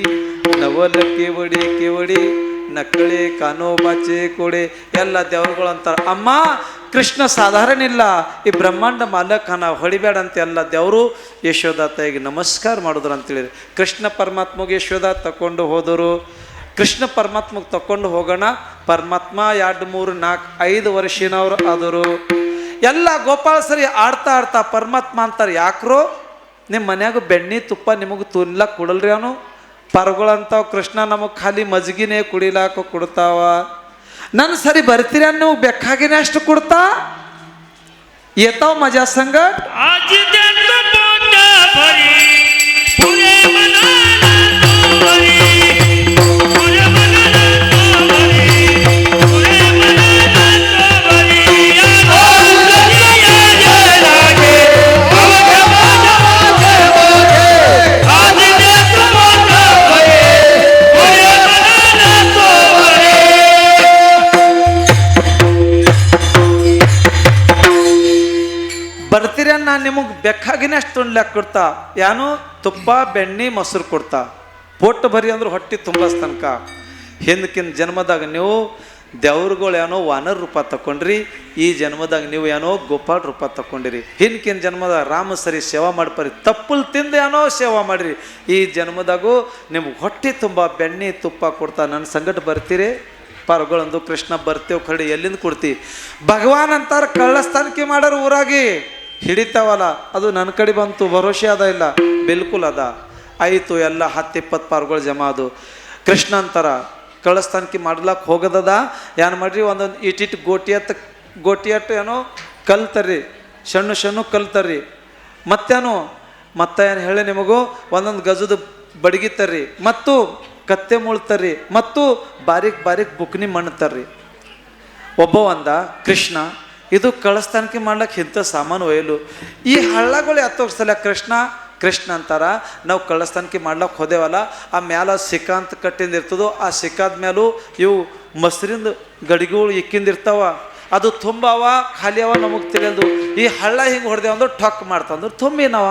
नवल केवडी नकळे कानोबाचे कोडे ಎಲ್ಲ ದೇವರುಗಳು ಅಂತಾರೆ. ಅಮ್ಮ ಕೃಷ್ಣ ಸಾಧಾರಣ ಇಲ್ಲ, ಈ ಬ್ರಹ್ಮಾಂಡ ಮಾಲಕನ ಹೊಡಿಬೇಡ ಅಂತ ಎಲ್ಲ ದೇವರು ಯಶೋದ ತಾಯಿಗೆ ನಮಸ್ಕಾರ ಮಾಡಿದ್ರು ಅಂತೇಳಿದ್ರು. ಕೃಷ್ಣ ಪರಮಾತ್ಮಗೆ ಯಶೋದ ತಕೊಂಡು ಹೋದರು. ಕೃಷ್ಣ ಪರಮಾತ್ಮಗೆ ತಕೊಂಡು ಹೋಗೋಣ. ಪರಮಾತ್ಮ 2, 3, 4, 5 ವರ್ಷನವ್ರು ಆದರು. ಎಲ್ಲ ಗೋಪಾಲ ಸರಿ ಆಡ್ತಾ ಪರಮಾತ್ಮ ಅಂತಾರೆ, ಯಾಕ್ರೋ ನಿಮ್ಮ ಮನ್ಯಾಗ ಬೆಣ್ಣೆ ತುಪ್ಪ ನಿಮಗೆ ತಿನ್ಲಕ್ಕೆ ಕೊಡಲ್ರಿ ಅವನು ಪರಗಳಂತಾವ. ಕೃಷ್ಣ ನಮಗೆ ಖಾಲಿ ಮಜ್ಗಿನೇ ಕುಡಿಲಾಕ ಕೊಡ್ತಾವ. ನನ್ನ ಸರಿ ಬರ್ತೀರ ನೀವು ಬೇಕಾಗಿನೇ ಅಷ್ಟು ಕೊಡ್ತಾ येताव माझ्या संगत. आज त्याचं पोट भरी पुरे मनाला तो भरी पुरे मनाला तो भरी पुरे मनाला तो भरी या लागे आज त्याचं पोट ಬೆಕ್ಕಾಗಿನೇ ಅಷ್ಟು ತುಂಡ್ಲಾಕ್ ಕೊಡ್ತಾ ಯಾನು ತುಪ್ಪ ಬೆಣ್ಣೆ ಮೊಸರು ಕೊಡ್ತಾ ಪೊಟ್ಟು ಬರಿ ಅಂದ್ರೆ ಹೊಟ್ಟೆ ತುಂಬಸ್ ತನಕ. ಹಿಂದಕ್ಕಿನ ಜನ್ಮದಾಗ ನೀವು ದೇವ್ರುಗಳು ಏನೋ ವಾನರ ರೂಪ ತಕೊಂಡ್ರಿ, ಈ ಜನ್ಮದಾಗ ನೀವು ಏನೋ ಗೋಪಾಲ್ ರೂಪ ತಕೊಂಡಿರಿ. ಹಿಂದಕ್ಕಿನ ಜನ್ಮದಾಗ ರಾಮ ಸರಿ ಸೇವಾ ಮಾಡ್ಪರಿ, ತಪ್ಪಲ್ ತಿಂದು ಏನೋ ಸೇವಾ ಮಾಡಿರಿ. ಈ ಜನ್ಮದಾಗೂ ನಿಮ್ಗೆ ಹೊಟ್ಟೆ ತುಂಬ ಬೆಣ್ಣೆ ತುಪ್ಪ ಕೊಡ್ತಾ ನನ್ನ ಸಂಗಟ ಬರ್ತೀರಿ ಪಾರ್ಗಳಂದು ಕೃಷ್ಣ ಬರ್ತೇವೆ ಕರಡಿ ಎಲ್ಲಿಂದ ಕೊಡ್ತಿ. ಭಗವಾನ್ ಅಂತಾರ ಕಳ್ಳಸ್ಥಾನಿಕೆ ಮಾಡೋರು ಊರಾಗಿ ಹಿಡಿತಾವಲ್ಲ, ಅದು ನನ್ನ ಕಡೆ ಬಂತು ಭರೋಸೆ ಅದ ಇಲ್ಲ ಬಿಲ್ಕುಲ್ ಅದ. ಆಯಿತು ಎಲ್ಲ 10-20 ಪಾರ್ಗಳು ಜಮಾ ಅದು. ಕೃಷ್ಣ ಅಂತಾರ ಕಳ್ಳಸ್ಥಾನಿಕೆ ಮಾಡ್ಲಾಕ್ ಹೋಗೋದದ, ಏನು ಮಾಡ್ರಿ ಒಂದೊಂದು ಇಟ್ಟಿಟ್ಟು ಗೋಟಿ ಅಟ್ಟು ಏನೋ ಕಲ್ತರ್ರಿ, ಸಣ್ಣ ಕಲ್ತರ್ರಿ. ಮತ್ತೇನು ಏನು ಹೇಳಿ ನಿಮಗೂ ಒಂದೊಂದು ಗಜದ ಬಡಗಿ ತರ್ರಿ, ಮತ್ತು ಕತ್ತೆ ಮುಳ್ತರ್ರಿ, ಮತ್ತು ಬಾರೀಕ್ ಬುಕ್ನಿ ಮಣ್ಣು ತರ್ರಿ. ಒಬ್ಬ ಅಂದ ಕೃಷ್ಣ ಇದು ಕಳ್ಳಸ್ಥಾನಿಕೆ ಮಾಡ್ಲಿಕ್ಕೆ ಇಂಥ ಸಾಮಾನು ಒಯ್ಯಲು ಈ ಹಳ್ಳಗಳು ಎತ್ತೋಗಿಸಲ್ಲ. ಕೃಷ್ಣ ಅಂತಾರ ನಾವು ಕಳ್ಳಸ್ಥಾನಿಕೆ ಮಾಡ್ಲಿಕ್ಕೆ ಹೋದೇವಲ್ಲ, ಆ ಮ್ಯಾಲ ಸಿಕ್ಕ ಅಂತ ಕಟ್ಟಿಂದ ಇರ್ತದೋ, ಆ ಸಿಕ್ಕಾದ ಮೇಲೂ ಇವು ಮೊಸರಿಂದ ಗಡಿಗಳು ಇಕ್ಕಿಂದಿರ್ತಾವ, ಅದು ತುಂಬ ಅವ ಖಾಲಿ ಅವ ನಮಗೆ ತಿಳಿಯೋದು. ಈ ಹಳ್ಳ ಹಿಂಗೆ ಹೊಡೆದೇವ ಅಂದ್ರೆ ಠಕ್ ಮಾಡ್ತಂದ್ರೆ ತುಂಬಿನವ.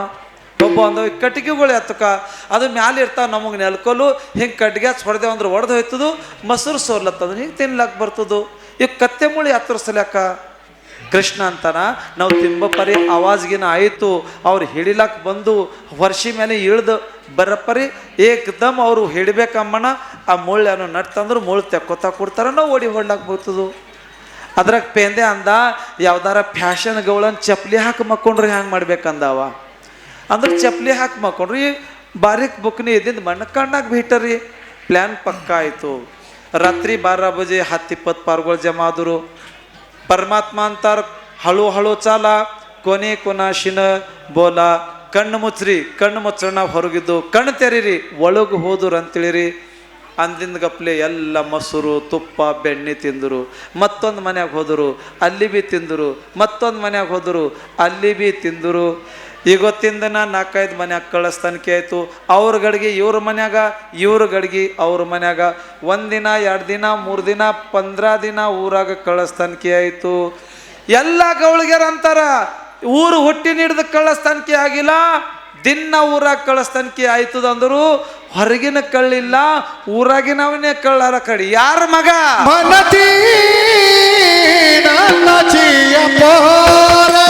ಒಬ್ಬ ಅಂದವ ಕಟ್ಟಿಗೆಗಳು ಎತ್ತಕ ಅದು ಮ್ಯಾಲೆ ಇರ್ತಾವ, ನಮಗೆ ನೆಲ್ಕೊಲು ಹಿಂಗೆ ಕಟ್ಟಿಗೆ ಹೊಡೆದೇವ ಅಂದ್ರೆ ಒಡೆದು ಹೋಯ್ತದು, ಮೊಸರು ಸೋರ್ಲತ್ತದ ಹಿಂಗೆ ತಿನ್ಲಾಕ್ ಬರ್ತದು. ಈಗ ಕತ್ತೆ ಮುಳಿ ಹತ್ತಿರಸಲ್ಯಾಕ ಕೃಷ್ಣ ಅಂತಾನ ನಾವು ತಿಂಬಪರಿ ಆವಾಜ್ಗಿನ ಆಯಿತು. ಅವ್ರು ಹಿಡಿಲಕ್ಕೆ ಬಂದು ವರ್ಷಿ ಮೇಲೆ ಇಳ್ದು ಬರಪರಿ ಏಕದಮ್ ಅವರು ಹಿಡಿಬೇಕಮ್ಮಣ ಆ ಮುಳ್ಳು ನಟ್ತಂದ್ರೆ ಮುಳ್ಳು ತೆಕ್ಕೋತಾ ಕೊಡ್ತಾರ, ನಾವು ಓಡಿ ಹೊಡ್ಲಾಕ್ ಬರ್ತದು. ಅದ್ರಾಗ ಪೇಂದೆ ಅಂದ ಯಾವ್ದಾರ ಫ್ಯಾಷನ್ಗಳನ್ನ ಚಪ್ಪಲಿ ಹಾಕಿ ಮಕ್ಕೊಂಡ್ರೆ ಹ್ಯಾಂಗೆ ಮಾಡ್ಬೇಕಂದವ ಅಂದ್ರೆ ಚಪ್ಪಲಿ ಹಾಕಿ ಮಕ್ಕೊಂಡ್ರಿ ಬಾರೀಕ್ ಬುಕ್ನಿ ಇದ್ದಿಂದ ಮಣ್ಣು ಕಣ್ಣಾಗ ಬಿಟ್ಟರಿ. ಪ್ಲ್ಯಾನ್ ಪಕ್ಕ ಆಯಿತು. ರಾತ್ರಿ 12 ಬಜೆ 10-20 ಪಾರ್ಗಳು ಜಮಾ ಆದರು. ಪರಮಾತ್ಮ ಅಂತಾರ ಹಳು ಚಾಲ ಕೊನ ಶಿನ ಬೋಲ ಕಣ್ಣು ಮುಚ್ಚೋಣ ಹೊರಗಿದ್ದು ಕಣ್ಣು ತೆರೀರಿ ಒಳಗೆ ಹೋದ್ರು ಅಂತೇಳಿರಿ. ಅಂದಿಂದ ಗಪ್ಲೆ ಎಲ್ಲ ಮೊಸರು ತುಪ್ಪ ಬೆಣ್ಣೆ ತಿಂದರು. ಮತ್ತೊಂದು ಮನ್ಯಾಗ ಹೋದರು, ಅಲ್ಲಿ ಬಿ ತಿಂದರು. ಮತ್ತೊಂದು ಮನ್ಯಾಗ ಹೋದರು, ಅಲ್ಲಿ ಬಿ ತಿಂದರು. ಇವತ್ತಿಂದ 4-5 ಮನ್ಯಾಗ ಕಳ್ಳಸ್ಥಾನಿಕೆ ಆಯಿತು. ಅವ್ರ ಗಡಿಗೆ ಇವ್ರ ಮನ್ಯಾಗ, ಇವ್ರ ಗಡಿಗೆ ಅವ್ರ ಮನ್ಯಾಗ. 1 ದಿನ 2 ದಿನ 3 ದಿನ 15 ದಿನ ಊರಾಗ ಕಳ್ಳಸ್ಥಾನಿಕೆ ಆಯಿತು. ಎಲ್ಲ ಗೌಳಿಗೆರ ಅಂತಾರ ಊರು ಹುಟ್ಟಿ ನೀಡಿದ ಕಳ್ಳಸ್ಥಾನಿಕೆ ಆಗಿಲ್ಲ, ದಿನ ಊರಾಗ ಕಳ್ಳಸ್ಥಾನಿಕೆ ಆಯ್ತದಂದ್ರು ಹೊರಗಿನ ಕಳ್ಳಿಲ್ಲ, ಊರಾಗಿನವನೇ ಕಳ್ಳರ ಕಡಿ. ಯಾರ ಮಗ ಮನತಿ ನನ್ನ ಚಿಯ ಪೋರೆ,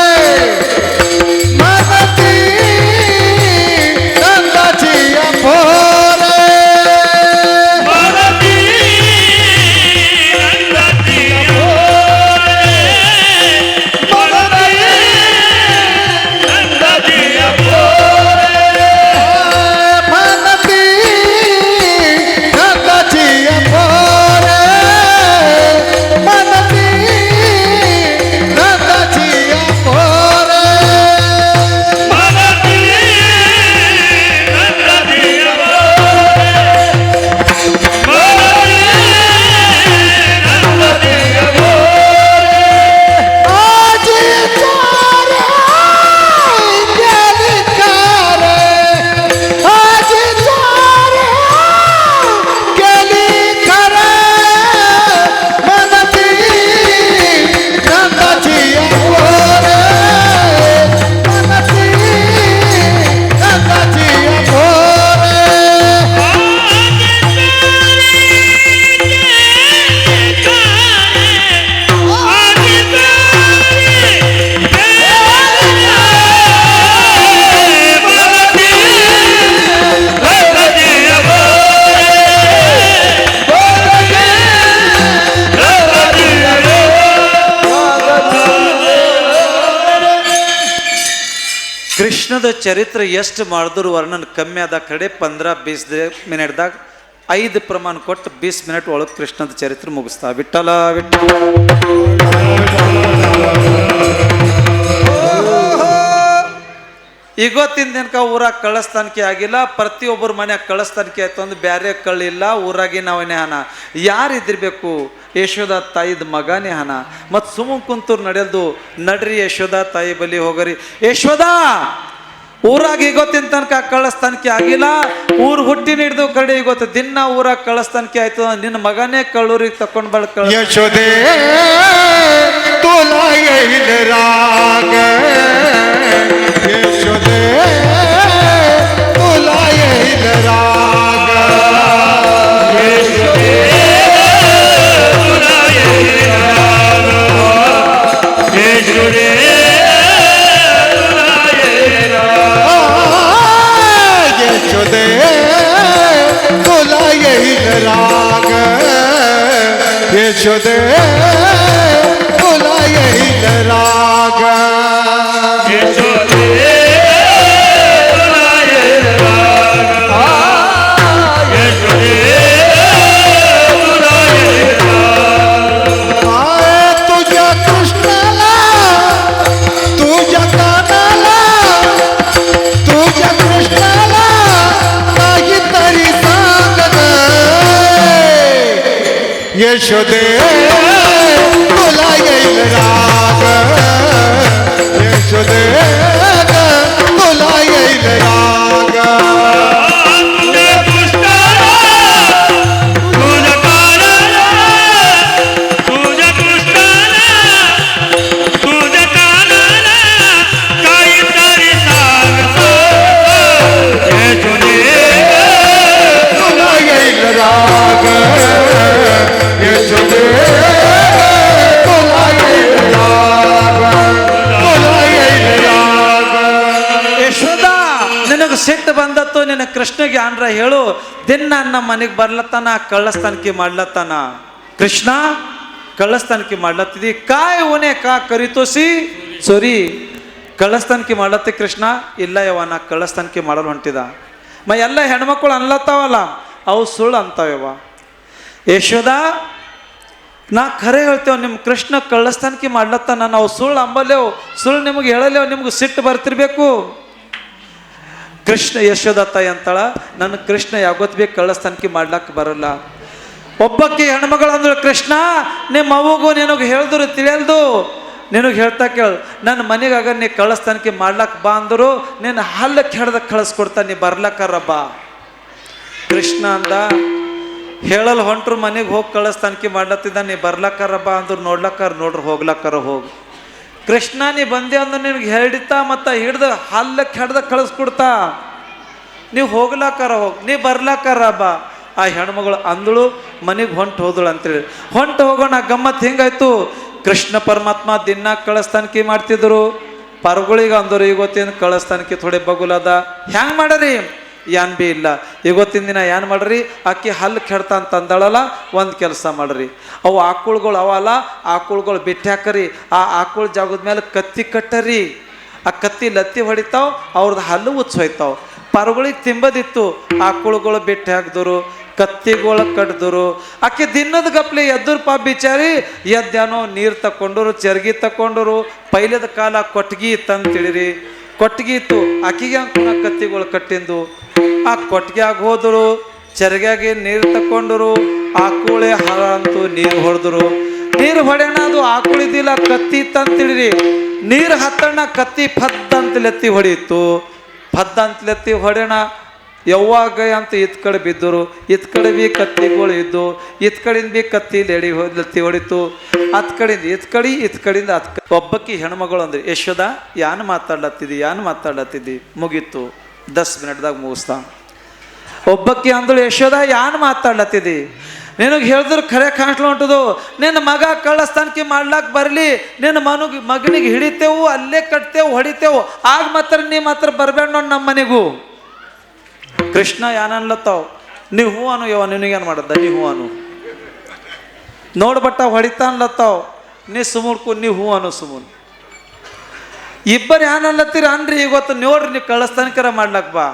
ಮನತಿ ನನ್ನ ಚಿಯ ಪೋರೆ, ಮನತಿ ನನ್ನ ಚಿಯ ಪೋರೆ, ಮನತಿ ನನ್ನ ಚಿಯ ಪೋರೆ, ಮನತಿ ನನ್ನ ಚಿಯ ಪೋರೆ, ಮನತಿ ನನ್ನ ಚಿಯ ಪೋರೆ. ಮನತಿ ನನ್ನ ಚಿಯ ಕೃಷ್ಣದ ಚರಿತ್ರೆ ಎಷ್ಟು ಮಾಡಿದ್ರು ವರ್ಣನ್ ಕಮ್ಮಿ ಆದ ಕಡೆ 15-20 ಮಿನಿಟ್ದಾಗ 5 ಪ್ರಮಾಣ ಕೊಟ್ಟು 20 ಮಿನಿಟ್ ಒಳಗೆ ಕೃಷ್ಣದ ಚರಿತ್ರೆ ಮುಗಿಸ್ತಾ. ವಿಠಲ ವಿಠಲ ಇವತ್ತಿನ ದಿನಕ ಊರಾಗ ಕಳ್ಳಸ್ಥಾನಿಕೆ ಆಗಿಲ್ಲ, ಪ್ರತಿಯೊಬ್ಬರ ಮನ್ಯಾಗ ಕಳ್ಳಸ್ಥಾನಿಕೆ ಆಯ್ತು ಅಂದ್ರೆ ಬ್ಯಾರೆ ಕಳ್ಳಿಲ್ಲ, ಊರಾಗಿ ನಾವನೇ ಹಣ. ಯಾರು ಇದ್ದಿರ್ಬೇಕು? ಯಶೋಧ ತಾಯಿದ ಮಗನೇ ಹಣ. ಮತ್ತು ಸುಮ್ಮ ಕುಂತೂರು ನಡೆಯಲ್ದು, ನಡ್ರಿ ಯಶೋಧ ತಾಯಿ ಬಲಿ ಹೋಗರಿ. ಯಶೋಧ ಊರಾಗ ಇವತ್ತಿನ ತನಕ ಕಳ್ಳಸ್ತಾನಕ್ಕೆ ಆಗಿಲ್ಲ. ಊರ್ ಹುಟ್ಟಿನ ಹಿಡಿದು ಕಡೆ ಇವತ್ತು ದಿನ ಊರಾಗ ಕಳ್ಳಸ್ತಾನಕ್ಕೆ ಆಯ್ತು. ನಿನ್ನ ಮಗನೇ ಕಳ್ಳೂರಿಗೆ ತಕೊಂಡ್ ಬಳ ಯಶೋದೆ तुला येईल राग यशोदे तुला येईल राग यशोदे तुला येईल राग यशोदे तुला येईल राग यशोदे तुला येईल राग यशोदे तुला येईल राग यशोदे तुला येईल राग यशोदे तुला येईल राग आय तुझ्या कृष्णाला तुझ्या कानाला तुझ्या कृष्णाला काहीतरी सांग ग यशोदे तुला येईल राग यशोदे तुला येईल राग तुझ्या कृष्णाला तुझ्या कानाला तुझ्या कृष्णाला तुझ्या कानाला काहीतरी सांगतो यशोदे तुला येईल राग यशोदे तुला येईल राग तुला येईल राग ಯಶೋದ, ನಿನಗ ಸಿಟ್ಟು ಬಂದತ್ತು. ನಿನ್ನ ಕೃಷ್ಣಗೆ ಆನ್ರ ಹೇಳು, ದಿನ ನಮ್ಮ ಮನೆಗೆ ಬರ್ಲತ್ತಾನ, ಕಳ್ಳಸ್ತಾನಕ್ಕೆ ಮಾಡ್ಲತ್ತಾನ. ಕೃಷ್ಣ ಕಳ್ಳಸ್ತಾನಕ್ಕೆ ಮಾಡ್ಲತ್ತಿದಿ, ಕಾಯ್ ಓನೆ ಕಾ ಕರಿತೋಸಿ ಸೊರಿ ಕಳ್ಳಸ್ತಾನಕ್ಕೆ ಮಾಡ್ಲತ್ತಿ. ಕೃಷ್ಣ ಇಲ್ಲ ಯವ್ವ, ನಾ ಕಳ್ಳಸ್ತಾನಕ್ಕೆ ಮಾಡಲು ಹೊಂಟಿದ. ಎಲ್ಲ ಹೆಣ್ಮಕ್ಳು ಅನ್ಲತ್ತಾವಲ್ಲ, ಅವು ಸುಳ್ಳು ಅಂತಾವ್ಯವ. ಯಶೋದ, ನಾ ಖರೆ ಹೇಳ್ತೇವೆ, ನಿಮ್ಮ ಕೃಷ್ಣ ಕಳ್ಳಸ್ತಾನಕ್ಕೆ ಮಾಡ್ಲತ್ತಾನ, ನಾವು ಸುಳ್ಳು ಅಂಬಲ್ಲೇವು, ಸುಳ್ಳು ನಿಮಗೆ ಹೇಳಲೇವು, ನಿಮ್ಗೆ ಸಿಟ್ಟು ಬರ್ತಿರ್ಬೇಕು. ಕೃಷ್ಣ ಯಶೋದ ತಾಯಿ ಅಂತಾಳ, ನನ್ನ ಕೃಷ್ಣ ಯಾವತ್ತು ಬೇಕು ಕಳ್ಳಸ್ತಾನಕ್ಕೆ ಮಾಡ್ಲಕ್ಕೆ ಬರಲ್ಲ. ಒಬ್ಬಕ್ಕೆ ಹೆಣ್ಮಗಳು ಅಂದಳು, ಕೃಷ್ಣ ನಿಮ್ಮ ಅವ್ವಗೂ ನಿನಗೆ ಹೇಳಿದ್ರು ತಿಳಿಯಲ್ದು, ನಿನಗೆ ಹೇಳ್ತಾ ಕೇಳು, ನನ್ನ ಮನೆಗಾಗ ನೀ ಕಳ್ಳಸ್ತಾನಕ್ಕೆ ಮಾಡ್ಲಕ್ಕೆ ಬಾ ಅಂದರು, ನಿನ್ನ ಹಲ್ಲಕ್ಕೆ ಹಿಡ್ದ ಕಳಿಸ್ಕೊಡ್ತಾನೆ, ನೀ ಬರ್ಲಕ್ಕಾರ ಬಾ. ಕೃಷ್ಣ ಅಂದ, ಹೇಳಲ್ ಹೊಂಟ್ರು ಮನೆಗೆ ಹೋಗಿ ಕಳಿಸ್ತಾನಕ್ಕೆ ಮಾಡ್ಲತ್ತಿದ್ದ, ನೀ ಬರ್ಲಕ್ಕಾರ ಬಾ ಅಂದ್ರು, ನೋಡ್ಲಕ್ಕಾರ ನೋಡ್ರಿ, ಹೋಗ್ಲಕ್ಕಾರ ಹೋಗಿ. ಕೃಷ್ಣ ನೀ ಬಂದೆ ಅಂದ್ರೆ ನಿನಗೆ ಹೇಳಿತಾ ಮತ್ತು ಹಿಡ್ದು ಹಲ್ಲಕ್ಕೆ ಹಿಡ್ದ ಕಳಿಸ್ಕೊಡ್ತಾ, ನೀವು ಹೋಗ್ಲಕ್ಕಾರ ಹೋಗಿ, ನೀ ಬರ್ಲಕ್ಕಾರ ಬಾ. ಆ ಹೆಣ್ಮಗಳು ಅಂದಳು, ಮನೆಗೆ ಹೊಂಟು ಹೋದಳು ಅಂತೇಳಿ. ಹೊಂಟು ಹೋಗೋಣ, ಗಮ್ಮತ್ತು ಹಿಂಗಾಯ್ತು. ಕೃಷ್ಣ ಪರಮಾತ್ಮ ದಿನ ಕಳಿಸ್ತಾನಕ್ಕೆ ಮಾಡ್ತಿದ್ರು. ಪರ್ಗಳಿಗೆ ಅಂದರು, ಇವತ್ತಿನ ಕಳಿಸ್ತಾನಕ್ಕೆ ಥೋಡೆ ಬಗುಲದ, ಹ್ಯಾಂಗೆ ಮಾಡರಿ ಏನ್ ಬಿ ಇಲ್ಲ. ಇವತ್ತಿನ ದಿನ ಏನು ಮಾಡ್ರಿ, ಆಕಿ ಹಲ್ಲು ಕೆಡ್ತಾ ಅಂತ ಅಂದಳಲ್ಲ, ಒಂದು ಕೆಲಸ ಮಾಡ್ರಿ, ಅವು ಆಕಳುಗಳು ಅವಲ್ಲ, ಆಕಳುಗಳು ಬಿಟ್ಟು ಹಾಕರಿ, ಆ ಆಕಳ ಜಾಗದ ಮೇಲೆ ಕತ್ತಿ ಕಟ್ಟರಿ, ಆ ಕತ್ತಿ ಲತ್ತಿ ಹೊಡಿತಾವ್, ಅವ್ರದ್ದು ಹಲ್ಲು ಉಚ್ಚೋಯ್ತಾವ್. ಪರ್ಗಳಿಗೆ ತಿಂಬದಿತ್ತು, ಆಕಳುಗಳು ಬಿಟ್ಟು ಹಾಕಿದ್ರು, ಕತ್ತಿಗಳು ಕಟ್ಟಿದ್ರು. ಆಕೆ ದಿನದ ಗಪ್ಲೆ ಎದ್ದರು ಪಾಪ ಬಿಚಾರಿ, ಎದ್ದಾನೋ ನೀರು ತಕೊಂಡರು, ಚರ್ಗಿ ತಕೊಂಡರು. ಪೈಲದ ಕಾಲ ಕೊಟ್ಟಿಗೆ ಇತ್ತಂತ ತಿಳಿರಿ, ಕೊಟ್ಟಿಗೆ ಇತ್ತು, ಆಕಿಗೆ ಅನ್ಕೊಂಡ ಕತ್ತಿಗಳು ಕಟ್ಟಿಂದು. ಆ ಕೊಟ್ಟಿಗೆಯಾಗ ಹೋದರು, ಚರ್ಗ್ಯಾಗೆ ನೀರು ತಕೊಂಡರು, ಆಕುಳೆ ಹರ ಅಂತೂ ನೀರು ಹೊಡೆದ್ರು. ನೀರು ಹೊಡೆಯೋಣ, ಅದು ಆಕುಳಿದಿಲ್ಲ, ಕತ್ತಿ ಇತ್ತಂತ ತಿಳಿರಿ. ನೀರು ಹತ್ತಣ್ಣ, ಕತ್ತಿ ಫದ್ದ ಅಂತ ಲೆತ್ತಿ ಹೊಡೀತು. ಫದ್ದ ಅಂತ ಲೆತ್ತಿ ಹೊಡೆಯೋಣ, ಯಾವಾಗ ಅಂತ ಇತ್ ಕಡೆ ಬಿದ್ದರು, ಇತ್ ಕಡೆ ಬಿ ಕತ್ತಿಗಳು ಇದ್ದು, ಇತ್ ಕಡೆಯಿಂದ ಬಿ ಕತ್ತಿ ಲತ್ತಿ ಹೊಡಿತು. ಹತ್ ಕಡೆಯಿಂದ ಇತ್ ಕಡೆಯಿಂದ ಒಬ್ಬಕ್ಕಿ ಹೆಣ್ಮಗಳು ಅಂದ್ರೆ, ಯಶೋದ ಯಾನ್ ಮಾತಾಡ್ಲತ್ತಿದ್ದಿ ಮುಗೀತು, 10 ಮಿನಿಟ್ದಾಗ ಮುಗಿಸ್ತಾ. ಒಬ್ಬಕ್ಕಿ ಅಂದಳು, ಯಶೋದ ಯಾನ್ ಮಾತಾಡ್ಲತ್ತಿದ್ದಿ, ನಿನಗೆ ಹೇಳಿದ್ರು ಖರೆ ಕಾಣ್ಸ್ಲ ಹೊಂಟದು, ನಿನ್ನ ಮಗ ಕಳ್ಳಸ್ತಾನಕ್ಕೆ ಮಾಡ್ಲಾಕ್ ಬರಲಿ, ನಿನ್ನ ಮಗನಿಗೆ ಹಿಡಿತೇವು, ಅಲ್ಲೇ ಕಟ್ತೇವು, ಹೊಡಿತೇವು, ಆಗ ಮಾತ್ರ ನೀ ಮಾತ್ರ ಬರಬೇಡ ನೋಡಿ ನಮ್ಮ ಮನೆಗೂ. ಕೃಷ್ಣ ಯಾನನ್ಲತ್ತಾವ್, ನೀವು ಹೂ ಅನು ಯವ, ನಿನಗೇನು ಮಾಡದ್ದ, ನೀ ಹೂ ಅನು, ನೋಡ್ಬಟ್ಟ ಹೊಡಿತಾ ಅನ್ಲತ್ತಾವ್, ನೀ ಸುಮುಡ್ಕು, ನೀ ಹೂ ಅನು ಸುಮುನ್. ಇಬ್ಬರು ಯಾನನ್ಲತ್ತೀರ ಅನ್ರಿ, ಇವತ್ತು ನೋಡ್ರಿ, ನೀವು ಕಳ್ಳಸ್ತಾನಕರ ಮಾಡ್ಲಕ್ ಬಾ,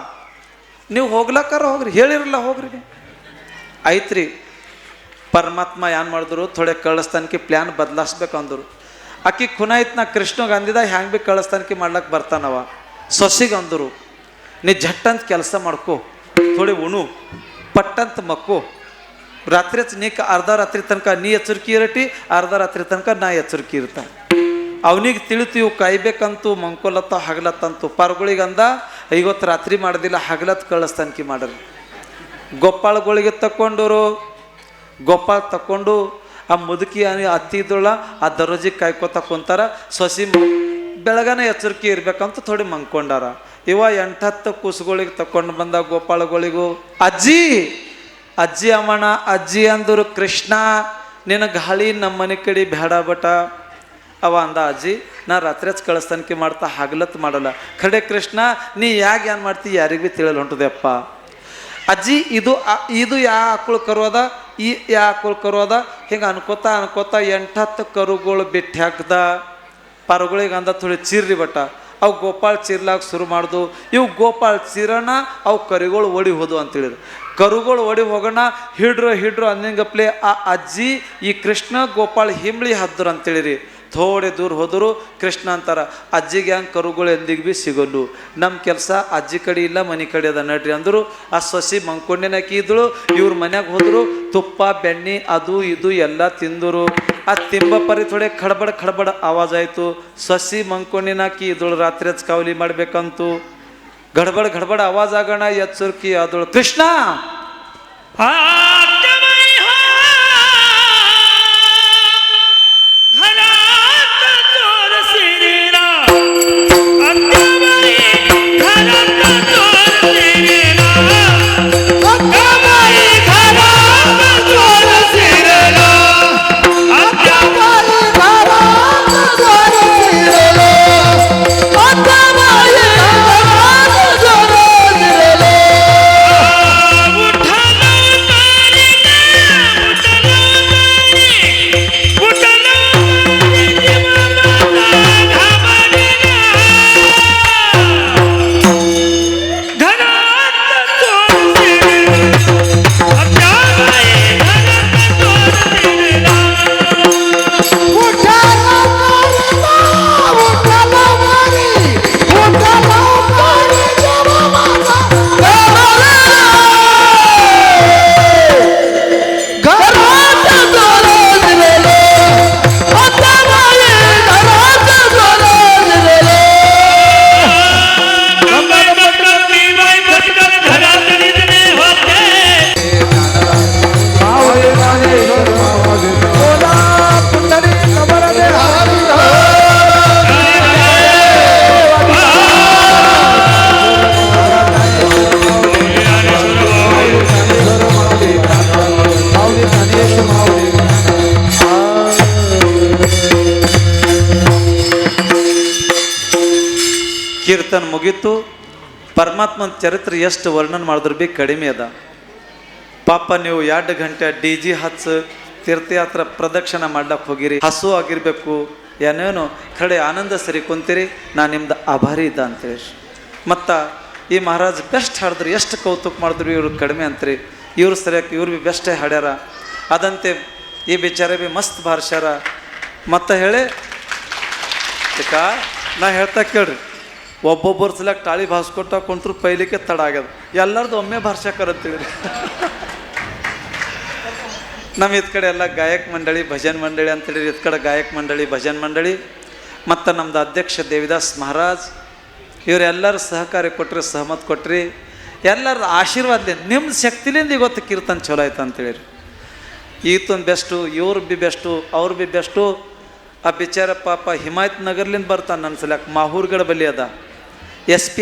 ನೀವು ಹೋಗ್ಲಕ್ಕಾರ ಹೋಗ್ರಿ, ಹೇಳಿರಲ್ಲ ಹೋಗ್ರಿ. ಆಯ್ತ್ರಿ, ಪರಮಾತ್ಮ ಏನು ಮಾಡಿದ್ರು, ಥೋಡೆ ಕಳ್ಳಸ್ತಾನಕ್ಕೆ ಪ್ಲ್ಯಾನ್ ಬದಲಾಯಿಸ್ಬೇಕು ಅಂದರು. ಆಕಿ ಖುನಾಯ್ತು, ನಾ ಕೃಷ್ಣಗೆ ಅಂದಿದ ಹ್ಯಾಂಗೆ ಭೀ ಕಳ್ಳಸ್ತಾನಕ್ಕೆ ಮಾಡ್ಲಕ್ಕೆ ಬರ್ತಾನವ. ಸೊಸಿಗೆ ಅಂದರು, ನೀ ಜಟ್ಟಂತ ಕೆಲಸ ಮಾಡ್ಕೋ, ಥೋಡೆ ಉಣು, ಪಟ್ಟಂತ ಮಕ್ಕೋ, ರಾತ್ರಿ ನೀ ಅರ್ಧ ರಾತ್ರಿ ತನಕ ನೀ ಎಚ್ಚರಿಕೆ ಇರಟಿ, ಅರ್ಧ ರಾತ್ರಿ ತನಕ ನಾ ಎಚ್ಚರಿಕೆ ಇರ್ತಾನೆ. ಅವನಿಗೆ ತಿಳಿತು ಇವು ಕಾಯ್ಬೇಕಂತೂ ಮಂಕೋಲತ್ತ ಹಗಲತ್ತಂತು. ಪರ್ಗಳಿಗಂದ ಇವತ್ತು ರಾತ್ರಿ ಮಾಡೋದಿಲ್ಲ ಹಗಲತ್ ಕಳಿಸ್ತಾನಕಿ ಮಾಡ್ರಿ. ಗೋಪಾಳಗಳಿಗೆ ತಕ್ಕೊಂಡವರು ಗೋಪಾಳ ತಕ್ಕೊಂಡು ಆ ಮುದುಕಿ ಅತ್ತಿದ್ದಳ ಆ ದರೋಜಿಗೆ ಕಾಯ್ಕೋತ ಕುಂತಾರ. ಸೊಸಿ ಬೆಳಗನ ಎಚ್ಚರಿಕೆ ಇರ್ಬೇಕಂತ ಥೋಡಿ ಮಂಕೊಂಡಾರ. ಇವ 8-10 ಕೂಸುಗಳಿಗೆ ತಕೊಂಡು ಬಂದ ಗೋಪಾಳಗಳಿಗೂ. ಅಜ್ಜಿ ಅಜ್ಜಿ ಅಮ್ಮಣ್ಣ ಅಜ್ಜಿ ಅಂದರು. ಕೃಷ್ಣ ನಿನ್ನ ಗಾಳಿ ನಮ್ಮ ಮನೆ ಕಡೆ ಬೇಡ ಬಟ. ಅವ ಅಂದ, ಅಜ್ಜಿ ನಾ ರಾತ್ರಿ ಹಚ್ಚ ಕಳಿಸ್ತಾನಕಿ ಮಾಡ್ತಾ ಹಗಲತ್ ಮಾಡಲ್ಲ. ಖಡೆ ಕೃಷ್ಣ ನೀ ಯಾಕೆ ಏನು ಮಾಡ್ತಿ ಯಾರಿಗೆ ಭೀ ತಿಳಿಯಲ್ಲ ಹೊಂಟದೆಪ್ಪ. ಅಜ್ಜಿ ಇದು ಯಾ ಆಕಳು ಕರುವದ ಈ ಯಾ ಆಕಳು ಕರುವದ ಹಿಂಗೆ ಅನ್ಕೋತಾ 8-10 ಕರುಗಳು ಬಿಟ್ಟು ಹಾಕ್ದ. ಪರುಗಳಿಗೆ ಅಂದ ಥೋಡಿ ಚೀರ್ರಿ ಬಟ. ಅವು ಗೋಪಾಳ ಚೀರ್ಲಾಗ ಶುರು ಮಾಡ್ದು. ಇವು ಗೋಪಾಳ ಚೀರಣ ಅವು ಕರುಗಳು ಓಡಿ ಹೋದು ಅಂತೇಳಿದ್ರು. ಕರುಗಳು ಓಡಿ ಹೋಗೋಣ ಹಿಡ್ರು ಅಂದಂಗಪ್ಲೆ ಆ ಅಜ್ಜಿ ಈ ಕೃಷ್ಣ ಗೋಪಾಳ ಹಿಂಬಳಿ ಹದ್ರು ಅಂತೇಳಿರಿ. ಥೋಡೆ ದೂರ ಹೋದರು. ಕೃಷ್ಣ ಅಂತಾರ, ಅಜ್ಜಿಗೆ ಹಂಗೆ ಕರುಗಳು ಎಂದಿಗೆ ಭೀ ಸಿಗಲ್ಲು. ನಮ್ಮ ಕೆಲಸ ಅಜ್ಜಿ ಕಡೆ ಇಲ್ಲ ಮನೆ ಕಡೆ ಅದ ನಡ್ರಿ ಅಂದರು. ಆ ಸೊಸಿ ಮಂಕೊಂಡಿನಾಕಿ ಇದ್ದಳು. ಇವ್ರ ಮನ್ಯಾಗ ಹೋದರು. ತುಪ್ಪ ಬೆಣ್ಣೆ ಅದು ಇದು ಎಲ್ಲ ತಿಂದರು. ಆ ತಿಂಬ ಪರಿ ಥೋಡೆ ಖಡಬಡ ಆವಾಜ್ ಆಯಿತು. ಸೊಸಿ ಮಂಕೊಂಡಿನಾಕಿ ಇದ್ದಳು. ರಾತ್ರಿ ಹಚ್ಚ ಕಾವಲಿ ಮಾಡ್ಬೇಕಂತು. ಗಡಬಡ ಆವಾಜ್ ಆಗೋಣ ಎಚ್ಚರಿಕೆ ಆದಳು. ಕೃಷ್ಣ ಕೀರ್ತನ ಮುಗೀತು. ಪರಮಾತ್ಮನ ಚರಿತ್ರೆ ಎಷ್ಟು ವರ್ಣನೆ ಮಾಡಿದ್ರು ಭೀ ಕಡಿಮೆ ಅದ. ಪಾಪ ನೀವು 2 ಗಂಟೆ DJ ಹಚ್ಚ ತೀರ್ಥಯಾತ್ರೆ ಪ್ರದಕ್ಷಿಣೆ ಮಾಡ್ಲಕ್ಕೆ ಹೋಗಿರಿ. ಹಸು ಆಗಿರಬೇಕು ಏನೇನು ಕಡೆ ಆನಂದ ಸರಿ ಕುಂತೀರಿ. ನಾನು ನಿಮ್ದು ಆಭಾರಿ ಇದ್ದ ಅಂತೇಳಿ. ಮತ್ತು ಈ ಮಹಾರಾಜ್ ಬೆಸ್ಟ್ ಹಾಡಿದ್ರು. ಎಷ್ಟು ಕೌತುಕ ಮಾಡಿದ್ರು ಇವರು ಕಡಿಮೆ ಅಂತ್ರಿ. ಇವ್ರು ಸರಿಯಾಗಿ ಇವ್ರು ಭೀ ಬೆಸ್ಟೇ ಹಾಡ್ಯಾರ. ಅದಂತೆ ಈ ಬಿಚಾರ ಭೀ ಮಸ್ತ್ ಬಾರ್ಸ್ಯಾರ. ಮತ್ತು ಹೇಳಿ ಈಗ ನಾ ಹೇಳ್ತಾ ಕೇಳ್ರಿ, ಒಬ್ಬೊಬ್ಬರು ಸಲಕ್ಕೆ ತಾಳಿ ಭಾಸ್ಕೊಟ್ಟ ಕುಂಟ್ರು ಪೈಲಿಕ್ಕೆ ತಡ ಆಗ್ಯದ. ಎಲ್ಲರದು ಒಮ್ಮೆ ಭಾಷಾಕರಂತೀವಿ. ನಮ್ಮ ಇದ್ ಕಡೆ ಎಲ್ಲ ಗಾಯಕ ಮಂಡಳಿ ಭಜನ್ ಮಂಡಳಿ ಅಂತೇಳಿ, ಇದ್ ಕಡೆ ಗಾಯಕ ಮಂಡಳಿ ಭಜನ್ ಮಂಡಳಿ ಮತ್ತು ನಮ್ಮದು ಅಧ್ಯಕ್ಷ ದೇವಿದಾಸ್ ಮಹಾರಾಜ್ ಇವರೆಲ್ಲರೂ ಸಹಕಾರ ಕೊಟ್ರಿ, ಸಹಮತ್ ಕೊಟ್ರಿ. ಎಲ್ಲರ ಆಶೀರ್ವಾದದಿಂದ ನಿಮ್ಮ ಶಕ್ತಿಲಿಂದ ಇವತ್ತು ಕೀರ್ತನ ಚಲೋ ಆಯ್ತು ಅಂತೇಳಿ. ಈತೊಂದು ಬೆಸ್ಟು, ಇವ್ರು ಭೀ ಬೆಸ್ಟು, ಅವ್ರು ಭೀ ಬೆಸ್ಟು. ಆ ಬಿಚಾರ ಪಾಪ ಹಿಮಾಯತ್ ನಗರ್ಲಿಂದ ಬರ್ತಾನೆ ನನ್ನ ಸಲಕ್ಕೆ. ಮಾಹೂರ್ಗಡ ಬಲ್ಲಿ ಅದ SP